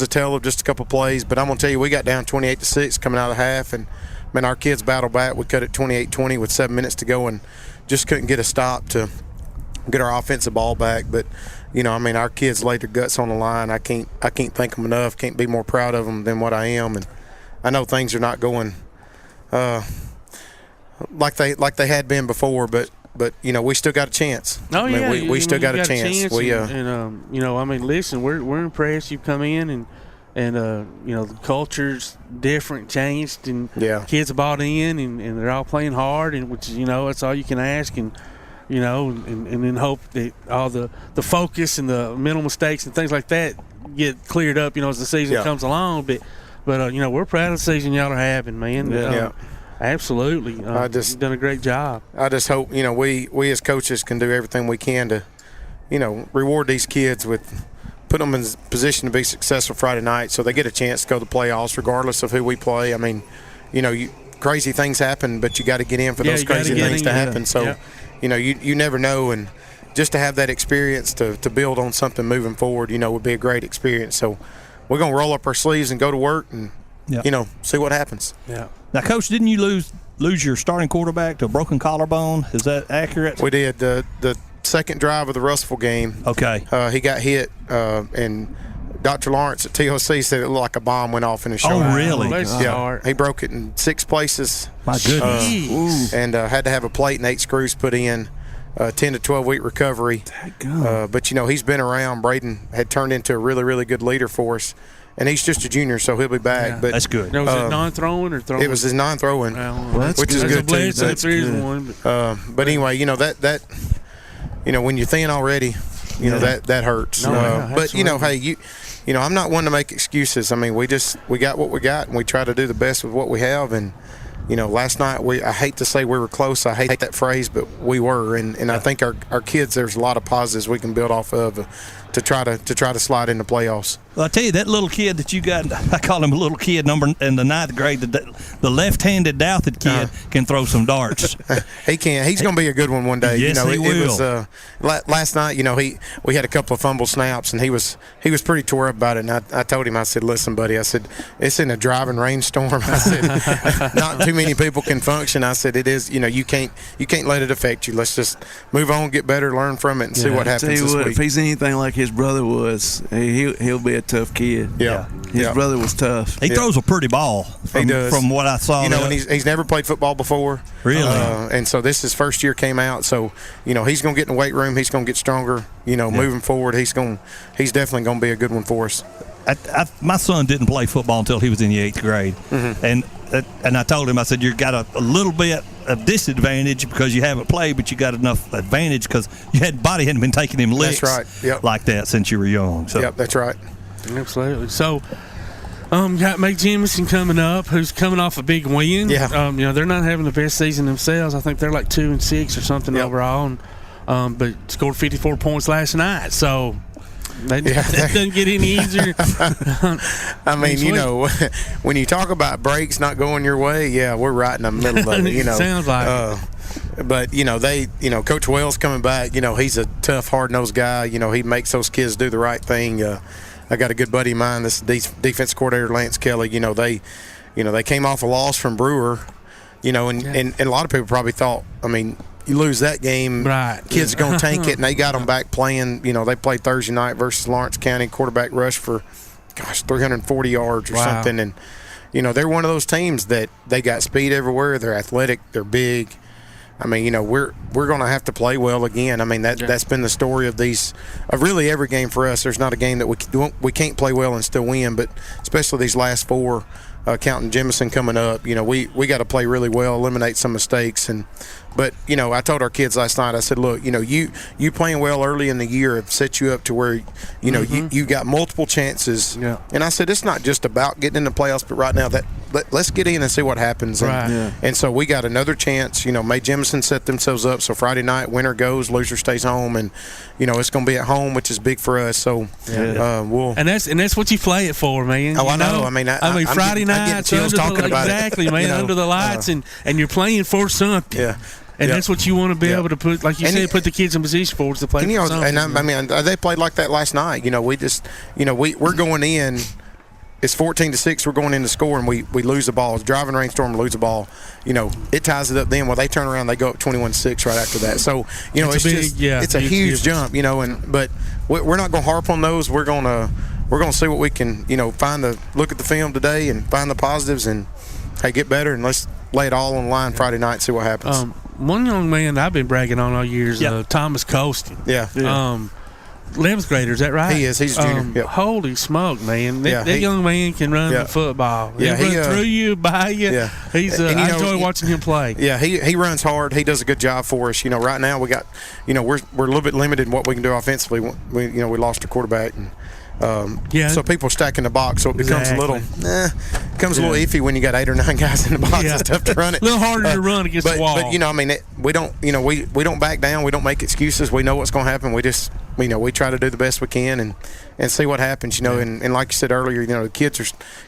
tale of just a couple plays. But I'm gonna tell you, we got down 28-6 coming out of the half, and man, our kids battled back. We cut it 28-20 with 7 minutes to go, and just couldn't get a stop to get our offensive ball back. But our kids laid their guts on the line. I can't thank them enough. Can't be more proud of them than what I am. And I know things are not going like they had been before, but we still got a chance. Oh, I mean, yeah. we still got a chance. Listen, we're impressed. You come in and the culture's different, changed, and kids are bought in, and they're all playing hard, and which is, that's all you can ask, and then hope that all the focus and the mental mistakes and things like that get cleared up, as the season comes along. But we're proud of the season y'all are having, man. Absolutely. You've done a great job. I just hope, we as coaches can do everything we can to, reward these kids with put them in position to be successful Friday night so they get a chance to go to the playoffs regardless of who we play. I mean, crazy things happen, but you got to get in for those crazy things to happen. So, you never know. And just to have that experience to build on something moving forward, would be a great experience. So we're going to roll up our sleeves and go to work and, see what happens. Yeah. Now, Coach, didn't you lose your starting quarterback to a broken collarbone? Is that accurate? We did. The second drive of the Russellville game. Okay. He got hit, and Dr. Lawrence at TOC said it looked like a bomb went off in his shoulder. Oh, really? Yeah. He broke it in 6 places. My goodness. And had to have a plate and 8 screws put in. 10 to 12 week recovery. But he's been around. Braden had turned into a really, really good leader for us. And he's just a junior, so he'll be back. Yeah. But that's good. Was it non-throwing or throwing? It was his non-throwing, which is good too. That's good. But anyway, that when you're thin already, that hurts. But hey, I'm not one to make excuses. I mean, we got what we got, and we try to do the best with what we have. And last night I hate to say we were close. I hate that phrase, but we were. And I think our kids, there's a lot of positives we can build off of to try to slide in the playoffs. Well, I tell you, that little kid that you got, I call him a little kid, number in the 9th grade, the left-handed Douthit kid can throw some darts. He can. He's going to be a good one day. Yes, he will. It was, last night, we had a couple of fumble snaps, and he was pretty tore up about it. And I told him, I said, listen, buddy, I said, it's in a driving rainstorm. I said, not too many people can function. I said, it is, you can't let it affect you. Let's just move on, get better, learn from it, and see what happens this week. If he's anything like his brother was, he'll be a tough kid. His brother was tough. He throws a pretty ball. He does. From what I saw. And he's never played football before. Really? And so this his first year came out. So he's going to get in the weight room. He's going to get stronger. Moving forward, he's definitely going to be a good one for us. My son didn't play football until he was in the 8th grade, and I told him, I said, you got a little bit of disadvantage because you haven't played, but you got enough advantage because your body hadn't been taking him licks like that since you were young. So. Yep, that's right. Absolutely. So, got Mike Jemison coming up, who's coming off a big win. Yeah. They're not having the best season themselves. I think they're like 2-6 or something overall, and, but scored 54 points last night. So. That doesn't get any easier. I mean, when you talk about breaks not going your way, we're right in the middle of it. Sounds like it. But Coach Wells coming back. He's a tough, hard-nosed guy. He makes those kids do the right thing. I got a good buddy of mine, this defense coordinator Lance Kelly. They came off a loss from Brewer. And a lot of people probably thought, you lose that game, kids are going to tank it, and they got them back playing. They played Thursday night versus Lawrence County, quarterback rush for, 340 yards or something. And, they're one of those teams that they got speed everywhere. They're athletic. They're big. We're going to have to play well again. That's been the story of really every game for us. There's not a game that we can't play well and still win, but especially these last 4, counting Jemison coming up, we got to play really well, eliminate some mistakes. But I told our kids last night, I said, look, you playing well early in the year have set you up to where, you got multiple chances. Yeah. And I said, it's not just about getting in the playoffs, but right now let's get in and see what happens. And so we got another chance. May Jemison set themselves up. So Friday night, winner goes, loser stays home. And, it's going to be at home, which is big for us. So we'll. And that's what you play it for, man. Oh, I know. Friday night, talking about exactly, it. Man, under the lights, and you're playing for something. Yeah. And that's what you want to be able to put, like you said, put the kids in position for to play for something. And they played like that last night. We just, we're going in. It's 14-6. We're going in to score, and we lose the ball. It's driving rainstorm, lose the ball. It ties it up. Then when they turn around, they go up 21-6 right after that. So it's a huge jump. But we're not going to harp on those. We're going to we're going to see what we can, look at the film today and find the positives and, hey, get better, and let's lay it all on the line Friday night and see what happens. One young man that I've been bragging on all years, Thomas Colston. Yeah. 11th grader, is that right? He is. He's a junior. Yep. Holy smoke, man! That young man can run the football. Yeah, he run through you, by you. Yeah. He's. I enjoy watching him play. Yeah, he runs hard. He does a good job for us. Right now we got, we're a little bit limited in what we can do offensively. We lost our quarterback, and so people stack in the box, so it becomes a little iffy when you got 8 or 9 guys in the box. It's tough to run it. A little harder to run against the wall. But we don't, we don't back down. We don't make excuses. We know what's going to happen. We just, we try to do the best we can and see what happens. And like you said earlier, the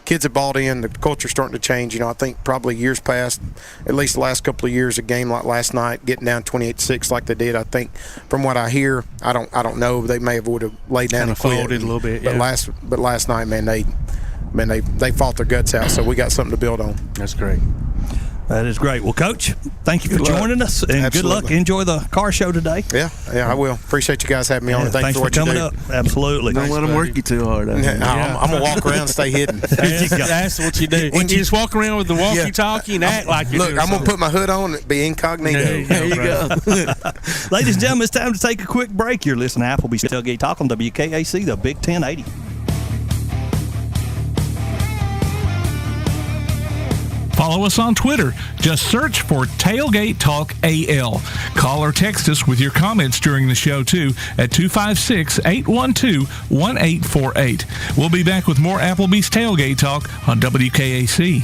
kids have bought in. The culture's starting to change. I think probably years past, at least the last couple of years, a game like last night, getting down 28-6 like they did. I think from what I hear, I don't know. They may have would have laid down and quit. Folded a little bit. But last night, man, they fought their guts out. So we got something to build on. That's great. That is great. Well, Coach, thank you for joining us, and Absolutely. Good luck. Enjoy the car show today. Yeah, I will. Appreciate you guys having me on. Thanks for what coming you do. up. Absolutely. Don't let them work you too hard. I'm going to walk around and stay hidden. That's what you do. You just walk around with the walkie-talkie and act like you're Look, I'm going to put my hood on and be incognito. There you go. Ladies and gentlemen, it's time to take a quick break. You're listening to Applebee's Tailgate Talk on WKAC, the Big 1080. Follow us on Twitter. Just search for Tailgate Talk AL. Call or text us with your comments during the show, too, at 256-812-1848. We'll be back with more Applebee's Tailgate Talk on WKAC.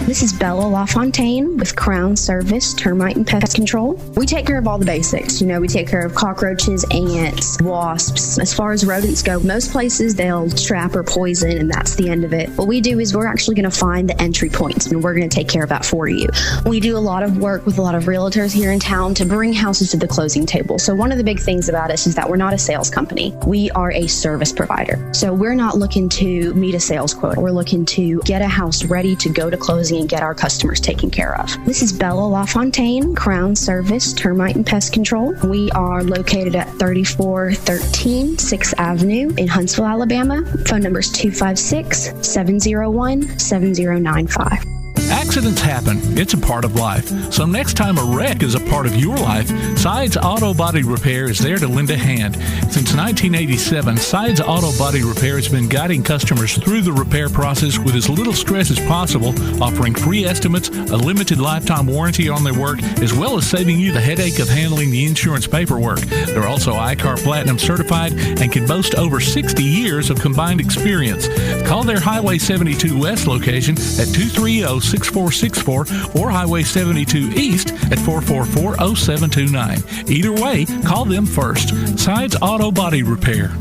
This is Bella LaFontaine with Crown Service Termite and Pest Control. We take care of all the basics. We take care of cockroaches, ants, wasps. As far as rodents go, most places they'll trap or poison, and that's the end of it. What we do is we're actually going to find the entry points, and we're going to take care of that for you. We do a lot of work with a lot of realtors here in town to bring houses to the closing table. So one of the big things about us is that we're not a sales company. We are a service provider. So we're not looking to meet a sales quota. We're looking to get a house ready to go to closing and get our customers taken care of. This is Bella LaFontaine, Crown Service Termite and Pest Control. We are located at 3413 6th Avenue in Huntsville, Alabama. Phone number is 256-701-7095. Accidents happen. It's a part of life. So next time a wreck is a part of your life, Sides Auto Body Repair is there to lend a hand. Since 1987, Sides Auto Body Repair has been guiding customers through the repair process with as little stress as possible, offering free estimates, a limited lifetime warranty on their work, as well as saving you the headache of handling the insurance paperwork. They're also ICAR Platinum certified and can boast over 60 years of combined experience. Call their Highway 72 West location at 230-6464 or Highway 72 East at 444-0729. Either way, call them first. Sides Auto Body Repair.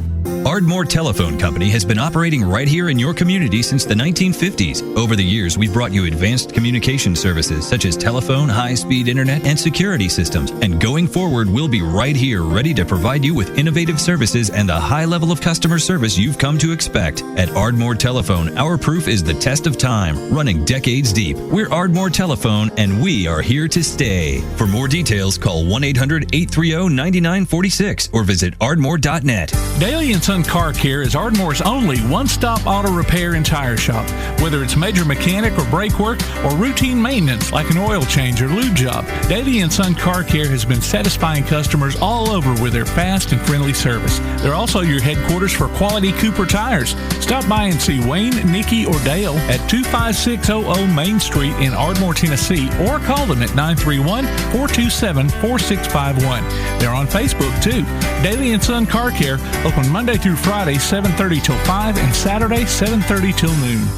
Ardmore Telephone Company has been operating right here in your community since the 1950s. Over the years, we've brought you advanced communication services such as telephone, high-speed internet, and security systems. And going forward, we'll be right here ready to provide you with innovative services and the high level of customer service you've come to expect. At Ardmore Telephone, our proof is the test of time, running decades deep. We're Ardmore Telephone, and we are here to stay. For more details, call 1-800-830-9946 or visit ardmore.net. Daily & Son Car Care is Ardmore's only one-stop auto repair and tire shop. Whether it's major mechanic or brake work or routine maintenance like an oil change or lube job, Daily & Son Car Care has been satisfying customers all over with their fast and friendly service. They're also your headquarters for quality Cooper tires. Stop by and see Wayne, Nikki, or Dale at 25600 Main Street in Ardmore, Tennessee, or call them at 931-427-4651. They're on Facebook, too. Daily & Son Car Care, open Monday through Friday, 7:30 till 5, and Saturday, 7:30 till noon.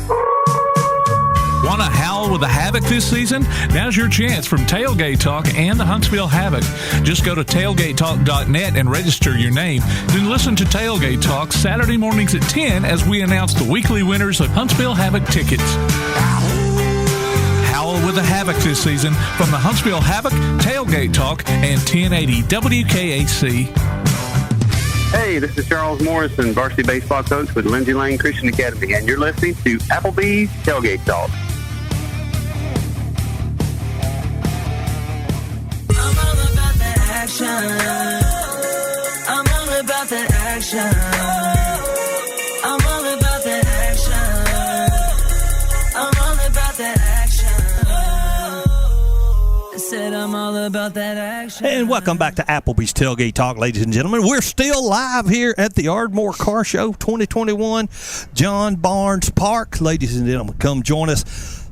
Want to howl with the Havoc this season? Now's your chance from Tailgate Talk and the Huntsville Havoc. Just go to tailgatetalk.net and register your name. Then listen to Tailgate Talk Saturday mornings at 10 as we announce the weekly winners of Huntsville Havoc tickets. Howl with the Havoc this season from the Huntsville Havoc, Tailgate Talk, and 1080 WKAC. Hey, this is Charles Morrison, varsity baseball coach with Lindsay Lane Christian Academy, and you're listening to Applebee's Tailgate Talk. action. I'm all about that action. I'm all about that action. I said I'm all about that action. And welcome back to Applebee's Tailgate Talk, ladies and gentlemen. We're still live here at the Ardmore Car Show 2021, John Barnes Park. Ladies and gentlemen, come join us.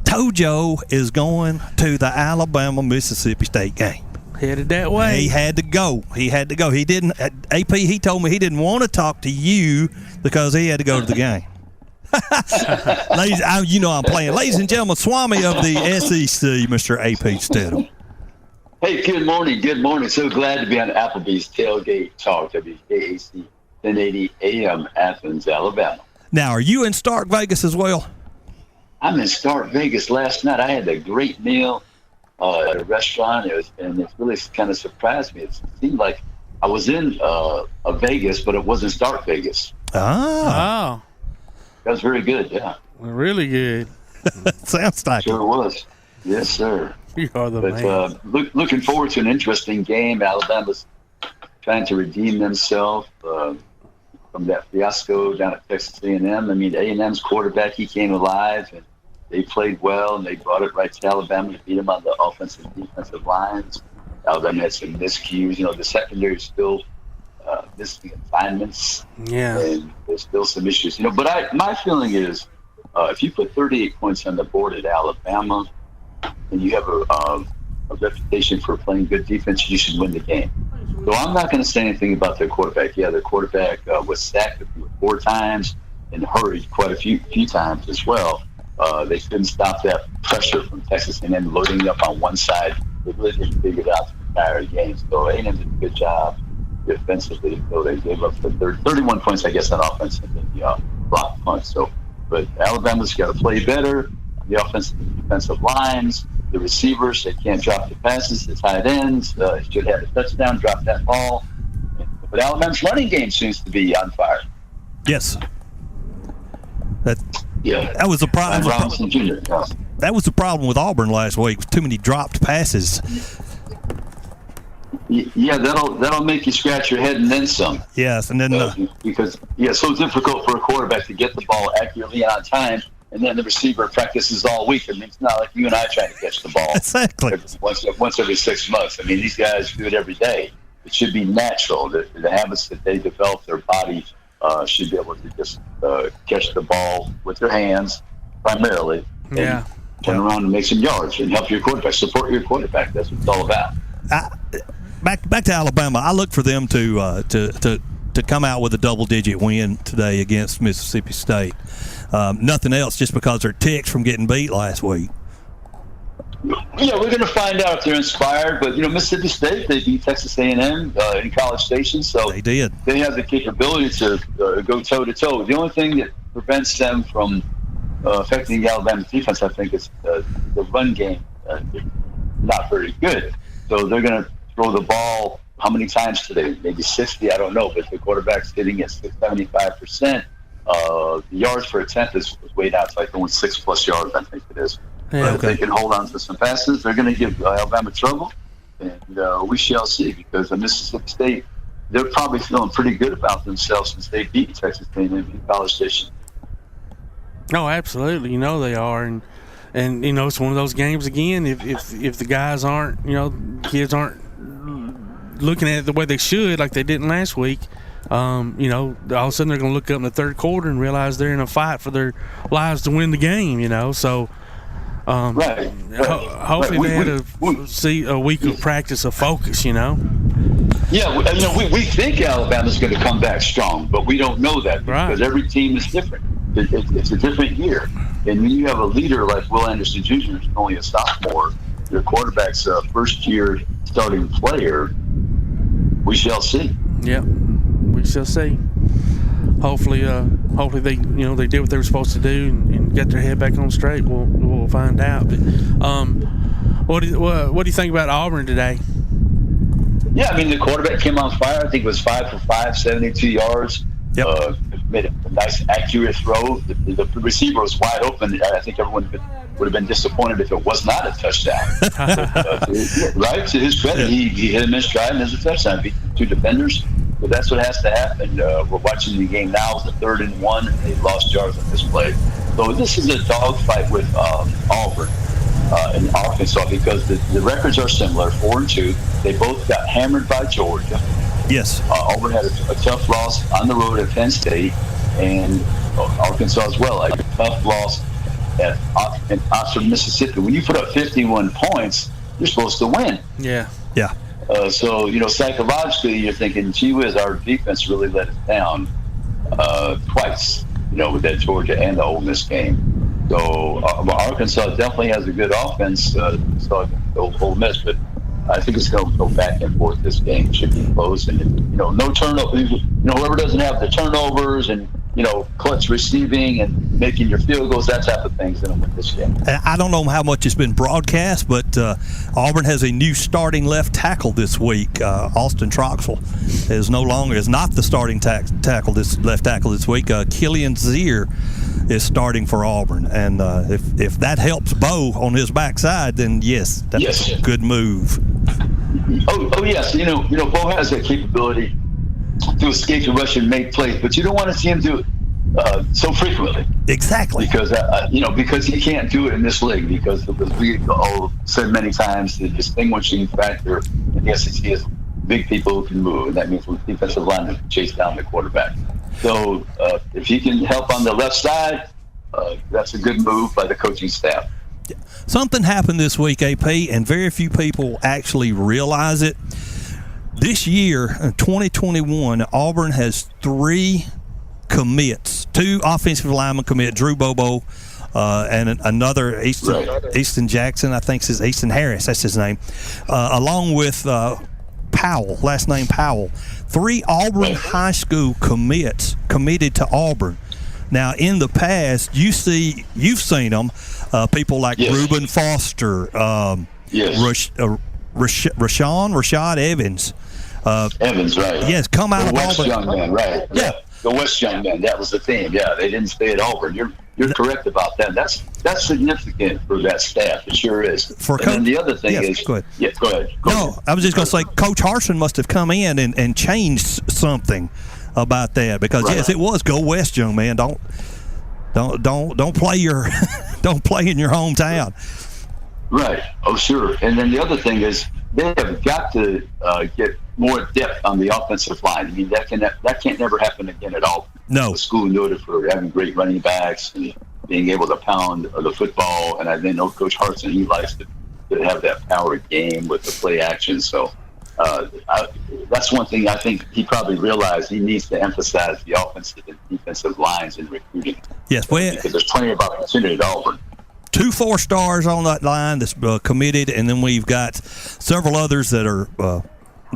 Tojo is going to the Alabama-Mississippi State game. Headed that way. He had to go. He didn't. AP, he told me he didn't want to talk to you because he had to go to the game. Ladies, you know I'm playing. Ladies and gentlemen, Swami of the SEC, Mr. AP Steadham. Hey, good morning. Good morning. So glad to be on Applebee's Tailgate Talk, WKAC 1080 AM, Athens, Alabama. Now, are you in Stark Vegas as well? I'm in Stark Vegas. Last night I had a great meal at a restaurant, and it really kind of surprised me. It seemed like I was in Vegas, but it wasn't Stark Vegas. Oh. That was very good, yeah. Really good. Sounds like sure it was. Yes, sir. You are the man. Looking forward to an interesting game. Alabama's trying to redeem themselves from that fiasco down at Texas A&M. I mean, A&M's quarterback, he came alive, and they played well, and they brought it right to Alabama to beat them on the offensive and defensive lines. Alabama had some miscues. You know, the secondary is still missing assignments. Yeah. And there's still some issues. You know, but my feeling is if you put 38 points on the board at Alabama and you have a reputation for playing good defense, you should win the game. So I'm not going to say anything about their quarterback. Yeah, their quarterback was sacked 4 times and hurried quite a few times as well. They couldn't stop that pressure from Texas A&M loading up on one side. They really didn't figure it out the entire game. So A&M did a good job defensively. So they gave up 31 points, I guess, on offense and then the block punt. So, but Alabama's got to play better. The offensive and defensive lines, the receivers, they can't drop the passes. The tight ends should have a touchdown, drop that ball. But Alabama's running game seems to be on fire. Yes. That was the problem. That was the problem with Auburn last week. Too many dropped passes. Yeah, that'll make you scratch your head and then some. Yes, and then because it's so difficult for a quarterback to get the ball accurately and on time, and then the receiver practices all week. I mean, it's not like you and I trying to catch the ball exactly once every 6 months. I mean, these guys do it every day. It should be natural. The habits that they develop, their body should be able to just catch the ball with their hands primarily. Yeah. Turn around and make some yards and help your quarterback, support your quarterback. That's what it's all about. Back to Alabama. I look for them to come out with a double-digit win today against Mississippi State. Nothing else, just because they're ticked from getting beat last week. Yeah, we're going to find out if they're inspired. But Mississippi State, they beat Texas A&M in College Station, so they did. They have the capability to go toe to toe. The only thing that prevents them from affecting the Alabama defense, I think, is the run game. Not very good, so they're going to throw the ball how many times today? Maybe 60, I don't know, but the quarterback's hitting at 75%. The yards per attempt is way down. It's like only 6+ yards, I think it is. Yeah, If they can hold on to some passes, they're going to give Alabama trouble, and we shall see, because Mississippi State, they're probably feeling pretty good about themselves since they beat Texas A&M in College Station. Oh, absolutely. They are, and it's one of those games again. If the guys aren't, kids aren't looking at it the way they should, like they didn't last week, all of a sudden they're going to look up in the third quarter and realize they're in a fight for their lives to win the game. So, hopefully they had see a week of practice of focus. Yeah, we think Alabama's going to come back strong, but we don't know that because every team is different. It's a different year. And when you have a leader like Will Anderson Jr., who's only a sophomore, your quarterback's a first-year starting player, we shall see. Yeah, we shall see. Hopefully they they did what they were supposed to do and get their head back on straight. We'll find out. But, what do you think about Auburn today? Yeah, I mean the quarterback came on fire. I think it was 5 for 5, 72 yards. Yep. Made a nice accurate throw. The receiver was wide open. I think everyone would have been disappointed if it was not a touchdown. Right? To his credit, he hit him in stride and there's a touchdown. Beat 2 defenders. But that's what has to happen. We're watching the game now. It's the 3rd and 1, and they lost yards on this play. So this is a dogfight with Auburn and Arkansas because the records are similar, 4-2. They both got hammered by Georgia. Yes. Auburn had a tough loss on the road at Penn State, and Arkansas as well. A tough loss at Oxford, Mississippi. When you put up 51 points, you're supposed to win. Yeah. Yeah. So, psychologically, you're thinking, gee whiz, our defense really let us down twice, with that Georgia and the Ole Miss game. So, Arkansas definitely has a good offense, Ole Miss, but I think it's going to go back and forth. This game should be close, and no turnover. Whoever doesn't have the turnovers and clutch receiving and making your field goals, that type of thing's going to win this game. I don't know how much it's been broadcast, but Auburn has a new starting left tackle this week. Austin Troxell is not the starting left tackle this week. Killian Zier is starting for Auburn, and if that helps Bo on his backside, then yes, that's a good move. Oh yes, Bo has that capability to escape the rush and make plays, but you don't want to see him do it so frequently. Exactly. Because he can't do it in this league, because we all said many times the distinguishing factor in the SEC is big people who can move, and that means with defensive linemen can chase down the quarterback. So if he can help on the left side, that's a good move by the coaching staff. Something happened this week, AP, and very few people actually realize it. This year, in 2021, Auburn has 3 commits, 2 offensive linemen commit, Drew Bobo and another Easton Jackson, I think is Easton Harris, that's his name, along with Powell, last name Powell. 3 Auburn high school commits committed to Auburn. Now, in the past, you've seen them, people like Reuben Foster, Rashad Evans. Evans, right. Yes, come out of West Auburn. Young man, right. Yeah. The West Young man, that was the theme. Yeah, they didn't stay at Auburn. You're correct about that. That's significant for that staff. It sure is. And the other thing is... Go ahead. Yeah, go ahead. I was just going to say, Coach Harsin must have come in and changed something about that, because yes, it was go West, young man. Don't play your don't play in your hometown. Right. Oh, sure. And then the other thing is they have got to get more depth on the offensive line. I mean, that can't never happen again at all. No. The school noted for having great running backs and being able to pound the football. And I know Coach Hartson, he likes to have that power game with the play action. So that's one thing I think he probably realized he needs to emphasize the offensive and defensive lines in recruiting. Yes, because there's plenty of opportunity at Auburn. 2 4-stars on that line that's committed, and then we've got several others that are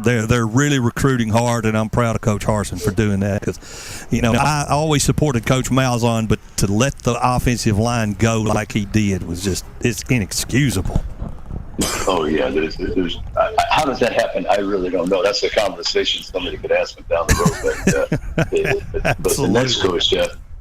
they're really recruiting hard, and I'm proud of Coach Harsin for doing that, because I always supported Coach Malzahn, but to let the offensive line go like he did was it's inexcusable. Oh yeah, there's how does that happen? I really don't know. That's a conversation somebody could ask him down the road. But the next coach,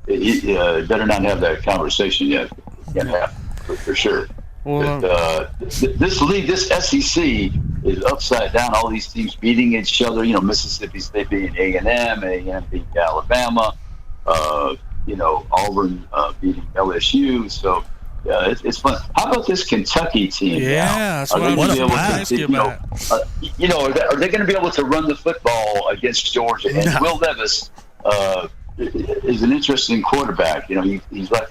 he better not have that conversation yet. Can't happen for sure. Well, but, this league, this SEC, is upside down. All these teams beating each other. Mississippi State beating A&M beating Alabama. Auburn beating LSU. So. It's fun. How about this Kentucky team? Yeah, that's what I was going to ask you about. Are they going to be able to run the football against Georgia? And Will Levis is an interesting quarterback. He's like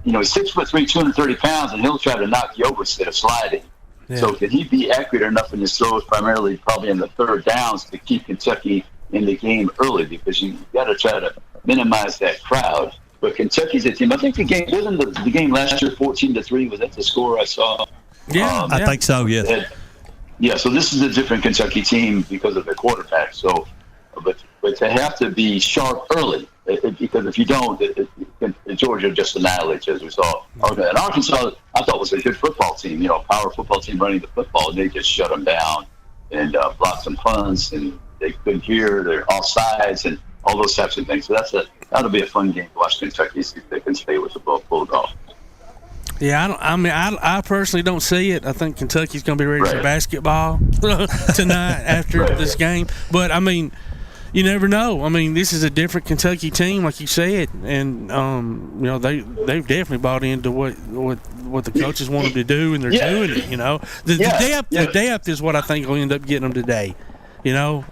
he's 6'3", 230 pounds, and he'll try to knock you over instead of sliding. Yeah. So can he be accurate enough in his throws, primarily probably in the third downs, to keep Kentucky in the game early? Because you got to try to minimize that crowd. But Kentucky's a team. I think the game wasn't the game last year 14-3. Was that the score I saw? Yeah, I think so. Yes. So this is a different Kentucky team because of the quarterback. So, but to have to be sharp early, because if you don't, Georgia just annihilates, as we saw. And Arkansas, I thought, was a good football team. Power football team running the football. They just shut them down and blocked some punts, and they couldn't hear. They're offsides and all those types of things. So that'll be a fun game to watch Kentucky, see if they can stay with the ball pulled off. Yeah, I personally don't see it. I think Kentucky's going to be ready for basketball tonight after this game. But I mean, you never know. I mean, this is a different Kentucky team, like you said, and they've definitely bought into what the coaches want them to do, and they're doing it. The depth is what I think will end up getting them today. They got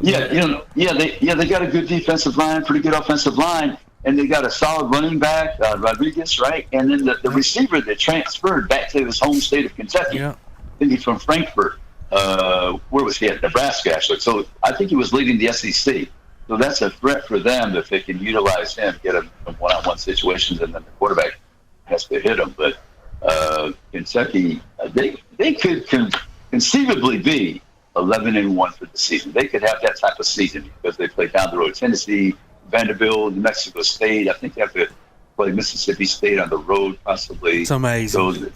a good defensive line, pretty good offensive line, and they got a solid running back, Rodriguez, right? And then the receiver that transferred back to his home state of Kentucky. I think he's from Frankfort. Where was he at? Nebraska, actually. So I think he was leading the SEC. So that's a threat for them if they can utilize him, get him in one-on-one situations, and then the quarterback has to hit him. But Kentucky, they could conceivably be 11-1 for the season. They could have that type of season because they play down the road. Tennessee, Vanderbilt, New Mexico State. I think they have to play Mississippi State on the road, possibly. It's amazing.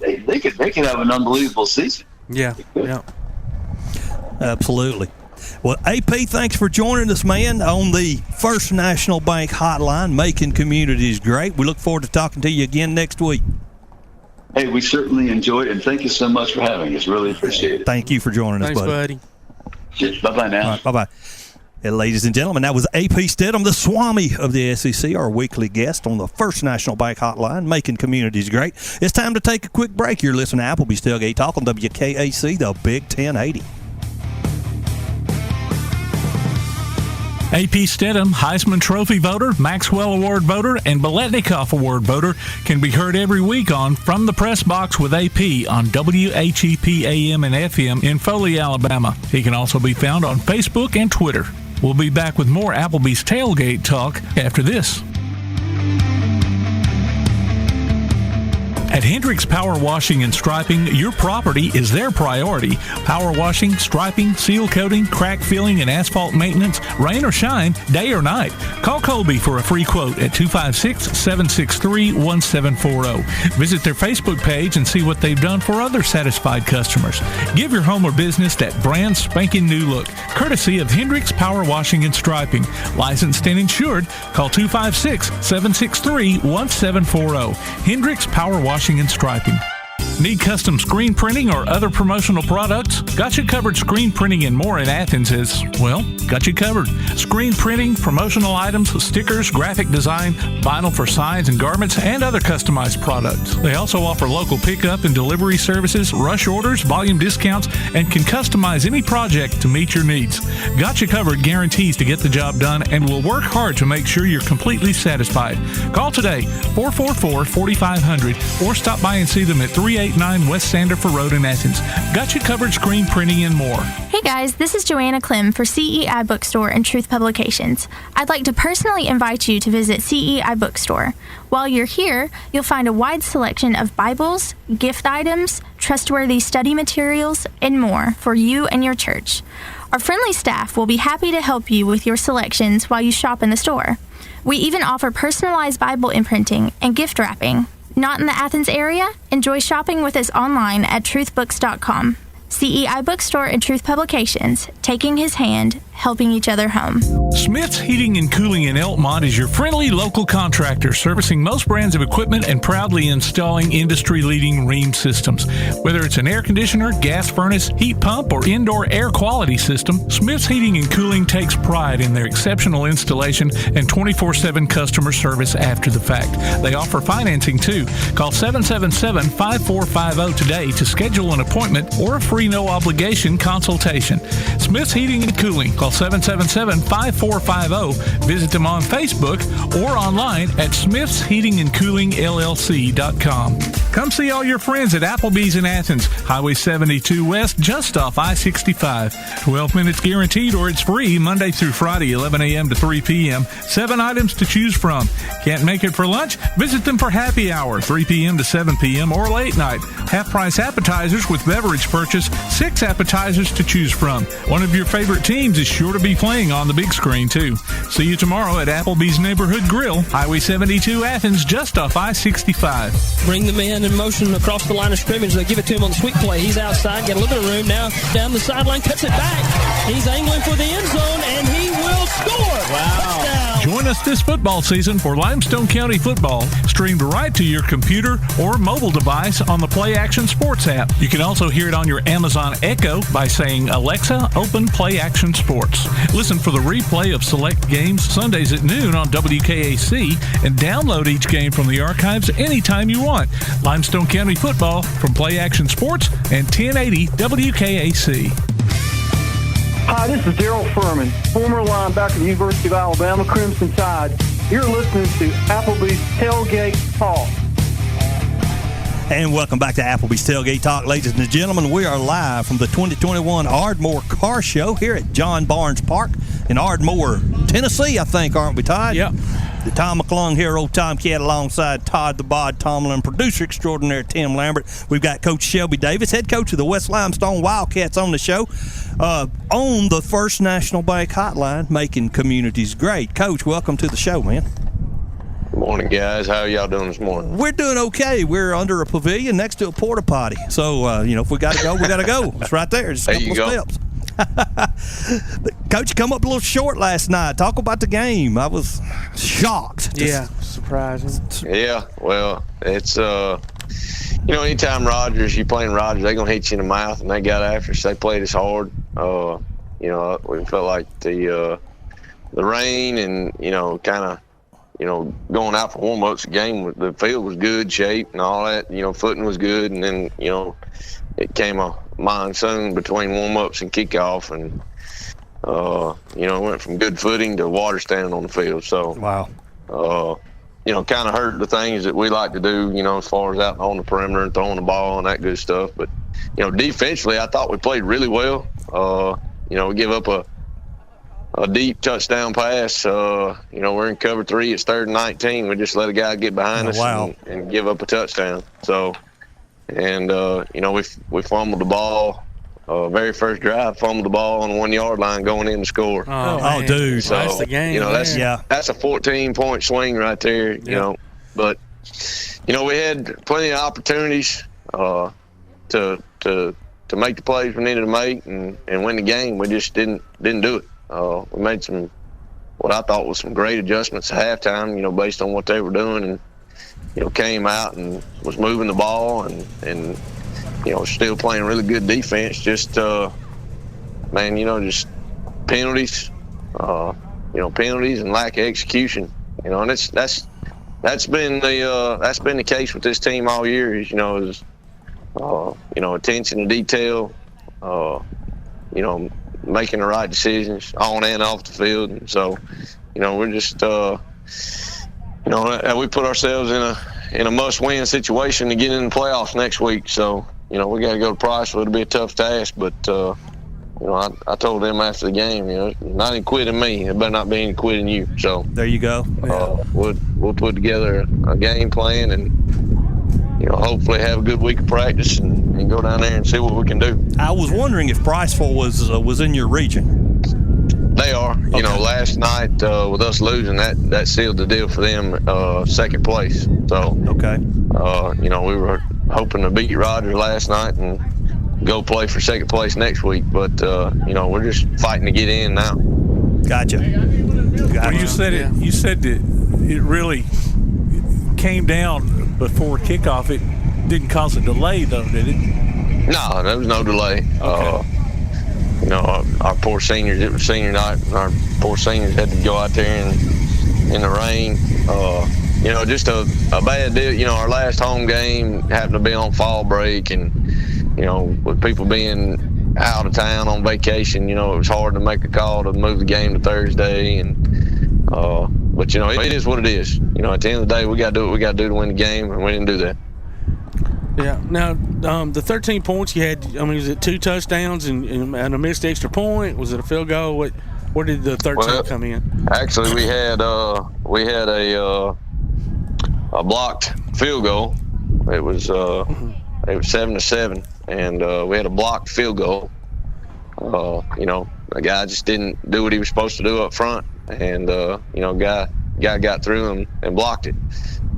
Yeah. Absolutely. Well, AP, thanks for joining us, man, on the First National Bank Hotline, making communities great. We look forward to talking to you again next week. Hey, we certainly enjoyed it, and thank you so much for having us. Really appreciate it. Thank you for joining us, buddy. Bye-bye now. All right, bye-bye. And ladies and gentlemen, that was AP Steadham, the Swami of the SEC, our weekly guest on the First National Bank Hotline, making communities great. It's time to take a quick break. You're listening to Applebee's Tailgate Talk on WKAC, the Big 1080. AP Steadham, Heisman Trophy voter, Maxwell Award voter, and Biletnikoff Award voter can be heard every week on From the Press Box with AP on WHEP AM and FM in Foley, Alabama. He can also be found on Facebook and Twitter. We'll be back with more Applebee's Tailgate Talk after this. At Hendricks Power Washing and Striping, your property is their priority. Power washing, striping, seal coating, crack filling, and asphalt maintenance, rain or shine, day or night. Call Colby for a free quote at 256-763-1740. Visit their Facebook page and see what they've done for other satisfied customers. Give your home or business that brand spanking new look, courtesy of Hendricks Power Washing and Striping. Licensed and insured. Call 256-763-1740. Hendricks Power Washing and Striping. Need custom screen printing or other promotional products? Got You Covered Screen Printing and More in Athens is, well, got you covered. Screen printing, promotional items, stickers, graphic design, vinyl for signs and garments, and other customized products. They also offer local pickup and delivery services, rush orders, volume discounts, and can customize any project to meet your needs. Got You Covered guarantees to get the job done and will work hard to make sure you're completely satisfied. Call today, 444-4500, or stop by and see them at 389 West Sandifer Road in Athens. Got You Covered Screen Printing and More. Hey guys, this is Joanna Clem for CEI Bookstore and Truth Publications. I'd like to personally invite you to visit CEI Bookstore. While you're here, you'll find a wide selection of Bibles, gift items, trustworthy study materials, and more for you and your church. Our friendly staff will be happy to help you with your selections while you shop in the store. We even offer personalized Bible imprinting and gift wrapping. Not in the Athens area? Enjoy shopping with us online at truthbooks.com. CEI Bookstore and Truth Publications, taking his hand, helping each other home. Smith's Heating and Cooling in Elkmont is your friendly local contractor servicing most brands of equipment and proudly installing industry-leading Rheem systems. Whether it's an air conditioner, gas furnace, heat pump, or indoor air quality system, Smith's Heating and Cooling takes pride in their exceptional installation and 24/7 customer service after the fact. They offer financing too. Call 777-5450 today to schedule an appointment or a free no-obligation consultation. Smith's Heating and Cooling. Call 777-5450. Visit them on Facebook or online at smithsheatingandcoolingllc.com. Come see all your friends at Applebee's in Athens, Highway 72 West, just off I-65. 12 minutes guaranteed or it's free Monday through Friday, 11 a.m. to 3 p.m. 7 items to choose from. Can't make it for lunch? Visit them for happy hour, 3 p.m. to 7 p.m. or late night. Half-price appetizers with beverage purchase, 6 appetizers to choose from. One of your favorite teams is sure to be playing on the big screen, too. See you tomorrow at Applebee's Neighborhood Grill, Highway 72 Athens, just off I-65. Bring the man in motion across the line of scrimmage. They give it to him on the sweep play. He's outside, got a little bit of room now. Down the sideline, cuts it back. He's angling for the end zone, and he will score. Wow. Touchdown. Join us this football season for Limestone County football, streamed right to your computer or mobile device on the Play Action Sports app. You can also hear it on your Amazon Echo by saying, Alexa, open Play Action Sports. Listen for the replay of select games Sundays at noon on WKAC and download each game from the archives anytime you want. Limestone County football from Play Action Sports and 1080 WKAC. Hi, this is Daryl Furman, former linebacker at the University of Alabama, Crimson Tide. You're listening to Applebee's Tailgate Talk. And welcome back to Applebee's Tailgate Talk, ladies and gentlemen. We are live from the 2021 Ardmore Car Show here at John Barnes Park in Ardmore, Tennessee, I think, aren't we, Todd? Yep. The Tom McClung here, old Tomcat, alongside Todd the Bod Tomlin, producer extraordinaire Tim Lambert. We've got Coach Shelby Davis, head coach of the West Limestone Wildcats, on the show on the First National Bank Hotline, making communities great. Coach, welcome to the show, man. Good morning, guys. How are y'all doing this morning? We're doing okay. We're under a pavilion next to a porta potty. So, if we got to go, we got to go. It's right there. Just a couple of steps. But Coach, you come up a little short last night. Talk about the game. I was shocked. Surprising. Yeah, well, it's anytime you playing Rogers, they're gonna hit you in the mouth, and they got after us. They played us hard. We felt like the rain and kind of going out for warm-ups, the game, the field was good shape and all that. Footing was good, and then it came a monsoon between warm-ups and kickoff, and went from good footing to water standing on the field. So wow. Kind of hurt the things that we like to do, as far as out on the perimeter and throwing the ball and that good stuff. But defensively, I thought we played really well. We give up a deep touchdown pass. We're in cover 3. It's 3rd and 19. We just let a guy get behind us and give up a touchdown. So, we fumbled the ball. Very first drive, fumbled the ball on the 1 yard line going in to score. Oh, dude. So, that's the game. That's a 14-point swing right there, But, we had plenty of opportunities to make the plays we needed to make and win the game. We just didn't do it. We made what I thought was some great adjustments at halftime, based on what they were doing, and came out and was moving the ball and still playing really good defense. Just just penalties, penalties and lack of execution. And that's been the case with this team all year. Is attention to detail, making the right decisions on and off the field. And so, we're just, we put ourselves in a must-win situation to get in the playoffs next week. So, we got to go to Priceville. It'll be a tough task, but I told them after the game, not any quitting me. It better not be any quitting you. So there you go. We'll put together a game plan and hopefully have a good week of practice and go down there and see what we can do. I was wondering if Priceville was in your region. They are. Okay. Last night with us losing, that sealed the deal for them, second place. So okay. We were hoping to beat Rogers last night and go play for second place next week, but we're just fighting to get in now. Gotcha. Well, you said that it really came down before kickoff. It didn't cause a delay, though, did it? No, there was no delay. Okay. Our poor seniors, it was senior night, and our poor seniors had to go out there in the rain. Just a bad deal. Our last home game happened to be on fall break, and, with people being out of town on vacation, it was hard to make a call to move the game to Thursday. But, it is what it is. At the end of the day, we got to do what we got to do to win the game, and we didn't do that. Yeah. Now, the 13 points you had, was it 2 touchdowns and a missed extra point? Was it a field goal? Where did the 13 come in? Actually, we had a blocked field goal. It was 7-7, and we had a blocked field goal. The guy just didn't do what he was supposed to do up front, and guy got through him and blocked it,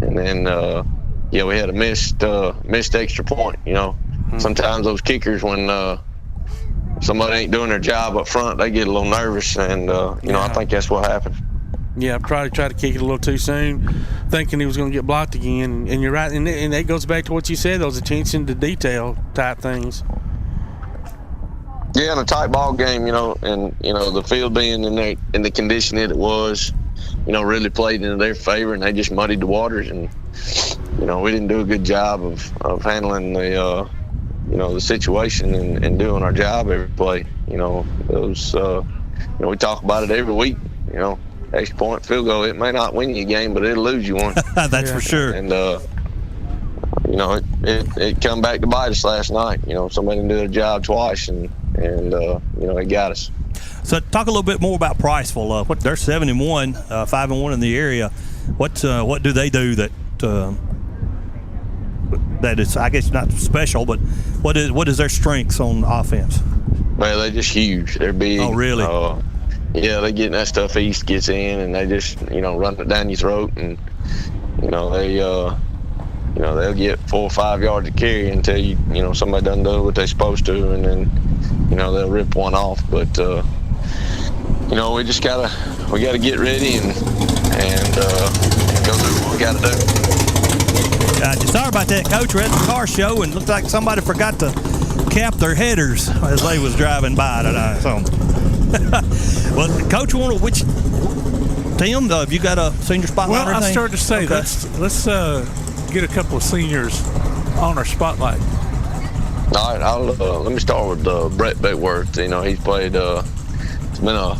and then we had a missed extra point. Sometimes those kickers, when somebody ain't doing their job up front, they get a little nervous, and I think that's what happened. Yeah, I probably tried to kick it a little too soon, thinking he was going to get blocked again. And you're right, and that goes back to what you said, those attention to detail type things. Yeah, in a tight ball game, and the field being in the condition that it was, really played into their favor, and they just muddied the waters. And we didn't do a good job of handling the the situation and doing our job every play. Those we talk about it every week. Extra point, field goal, it may not win you a game, but it'll lose you one. That's for sure. And it come back to bite us last night. Somebody didn't do their job twice, and it got us. So talk a little bit more about Priceville. They're 7-1, 5-1 in the area. What do they do that is, I guess, not special, but what is their strengths on offense? Well, they're just huge. They're big. Oh, really? Yeah, they getting that stuff east gets in, and they just run it down your throat, and they'll get 4 or 5 yards to carry until somebody doesn't do what they're supposed to, and then they'll rip one off. But we just gotta get ready and go do what we gotta do. Sorry about that, Coach. We're at the car show, and looked like somebody forgot to cap their headers as they was driving by tonight. So, well, Coach, Tim, have you got a senior spotlight? Well, I started to say, okay. let's get a couple of seniors on our spotlight. All right, let me start with Brett Beckworth. He's played. This will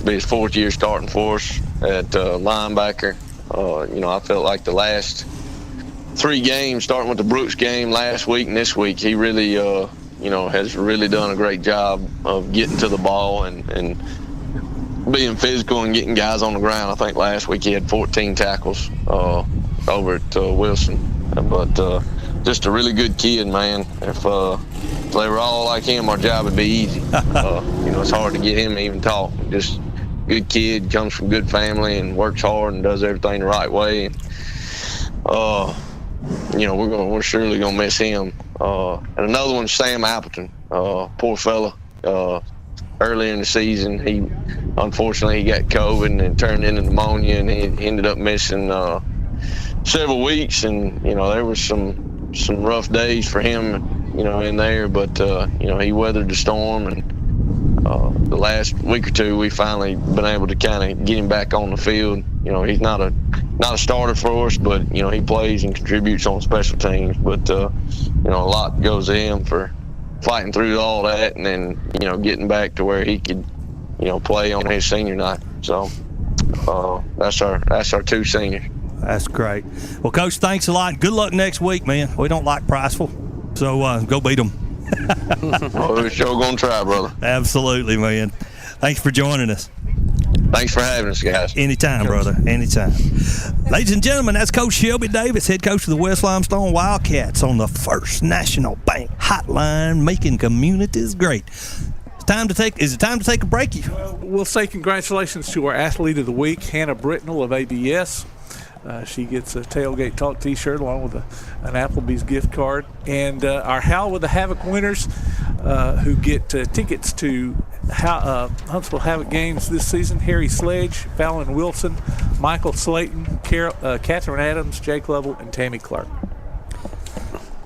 be his 4th year starting for us at linebacker. I felt like the last 3 games, starting with the Brooks game last week and this week, he really, has really done a great job of getting to the ball and being physical and getting guys on the ground. I think last week he had 14 tackles over at Wilson. But just a really good kid, man. If they were all like him, our job would be easy. It's hard to get him to even talk. Just good kid, comes from good family and works hard and does everything the right way. And, we're surely gonna miss him. And another one's Sam Appleton. Poor fella. Earlier in the season, he unfortunately got COVID and it turned into pneumonia, and he ended up missing several weeks. And there was some rough days for him, in there. But he weathered the storm, and the last week or two, we finally been able to kind of get him back on the field. He's not a starter for us, but he plays and contributes on special teams. But a lot goes to him for fighting through all that, and then getting back to where he could play on his senior night. So that's our 2 seniors. That's great. Well, Coach, thanks a lot. Good luck next week, man. We don't like Priceville, so go beat them. We're sure gonna try, brother. Absolutely, man. Thanks for joining us. Thanks for having us, guys. Anytime, brother. Anytime. Ladies and gentlemen, that's Coach Shelby Davis, head coach of the West Limestone Wildcats on the First National Bank Hotline, making communities great. Is it time to take a break? We'll say congratulations to our Athlete of the Week, Hannah Britnell of ABS. She gets a Tailgate Talk T-shirt along with an Applebee's gift card. And our Howl with the Havoc winners who get tickets to Huntsville Havoc games this season: Harry Sledge, Fallon Wilson, Michael Slayton, Catherine Adams, Jake Lovell, and Tammy Clark.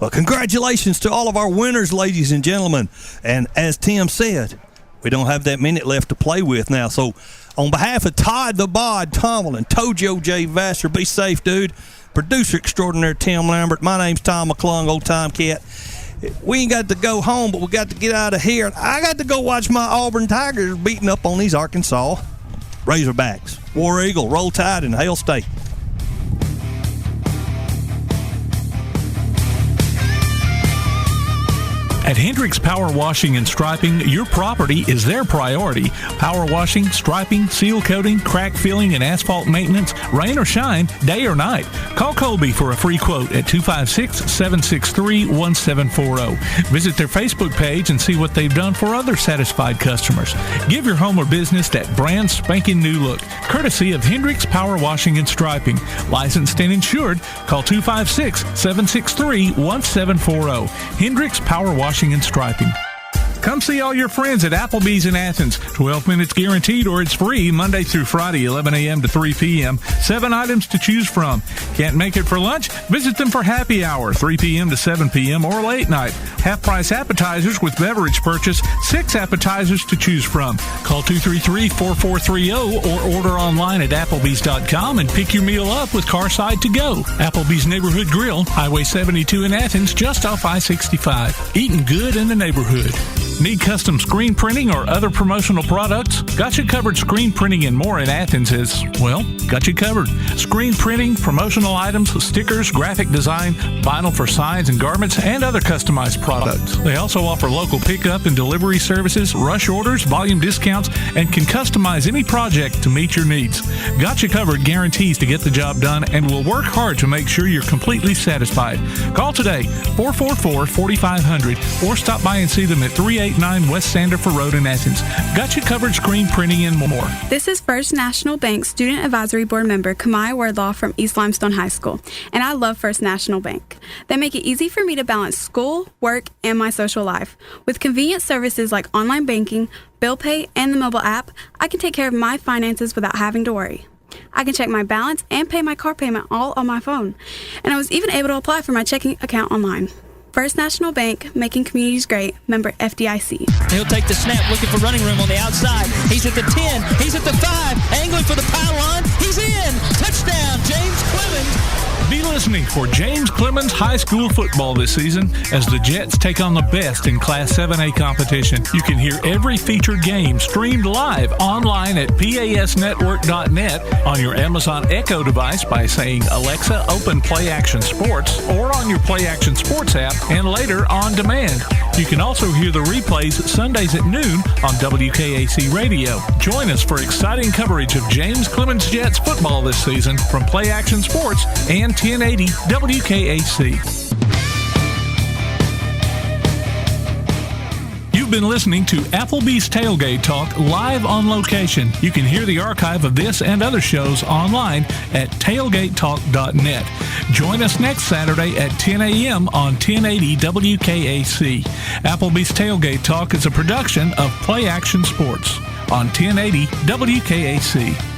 Well, congratulations to all of our winners, ladies and gentlemen. And as Tim said, we don't have that minute left to play with now. So on behalf of Todd the Bod Tomlin, Tojo J. Vassar, be safe, dude. Producer extraordinaire Tim Lambert. My name's Tom McClung, Old Time Cat. We ain't got to go home, but we got to get out of here. I got to go watch my Auburn Tigers beating up on these Arkansas Razorbacks. War Eagle, Roll Tide, and Hail State. At Hendricks Power Washing and Striping, your property is their priority. Power washing, striping, seal coating, crack filling, and asphalt maintenance, rain or shine, day or night. Call Colby for a free quote at 256-763-1740. Visit their Facebook page and see what they've done for other satisfied customers. Give your home or business that brand spanking new look, courtesy of Hendricks Power Washing and Striping. Licensed and insured. Call 256-763-1740. Hendricks Power Washing and Striping. Come see all your friends at Applebee's in Athens. 12 minutes guaranteed or it's free Monday through Friday, 11 a.m. to 3 p.m. 7 items to choose from. Can't make it for lunch? Visit them for happy hour, 3 p.m. to 7 p.m. or late night. Half-price appetizers with beverage purchase, 6 appetizers to choose from. Call 233-4430 or order online at applebees.com and pick your meal up with Carside to go. Applebee's Neighborhood Grill, Highway 72 in Athens, just off I-65. Eating good in the neighborhood. Need custom screen printing or other promotional products? Got You Covered Screen Printing and More in Athens is, well, got you covered. Screen printing, promotional items, stickers, graphic design, vinyl for signs and garments, and other customized products. They also offer local pickup and delivery services, rush orders, volume discounts, and can customize any project to meet your needs. Got You Covered guarantees to get the job done and will work hard to make sure you're completely satisfied. Call today, 444-4500, or stop by and see them at 389 West Sandifer Road in Athens. Got You Covered Screen Printing and more. This is First National Bank Student Advisory Board member Kamai Wardlaw from East Limestone High School, and I love First National Bank. They make it easy for me to balance school, work, and my social life. With convenient services like online banking, bill pay, and the mobile app, I can take care of my finances without having to worry. I can check my balance and pay my car payment all on my phone. And I was even able to apply for my checking account online. First National Bank, making communities great, member FDIC. He'll take the snap, looking for running room on the outside. He's at the 10, he's at the 5, angling for the pylon. He's in! Touchdown, James Clemens! Be listening for James Clemens High School football this season as the Jets take on the best in Class 7A competition. You can hear every featured game streamed live online at pasnetwork.net, on your Amazon Echo device by saying, Alexa, open Play Action Sports, or on your Play Action Sports app, and later on demand. You can also hear the replays Sundays at noon on WKAC Radio. Join us for exciting coverage of James Clemens Jets football this season from Play Action Sports and 1080 WKAC. You've been listening to Applebee's Tailgate Talk live on location. You can hear the archive of this and other shows online at tailgatetalk.net. Join us next Saturday at 10 a.m. on 1080 WKAC. Applebee's Tailgate Talk is a production of Play Action Sports on 1080 WKAC.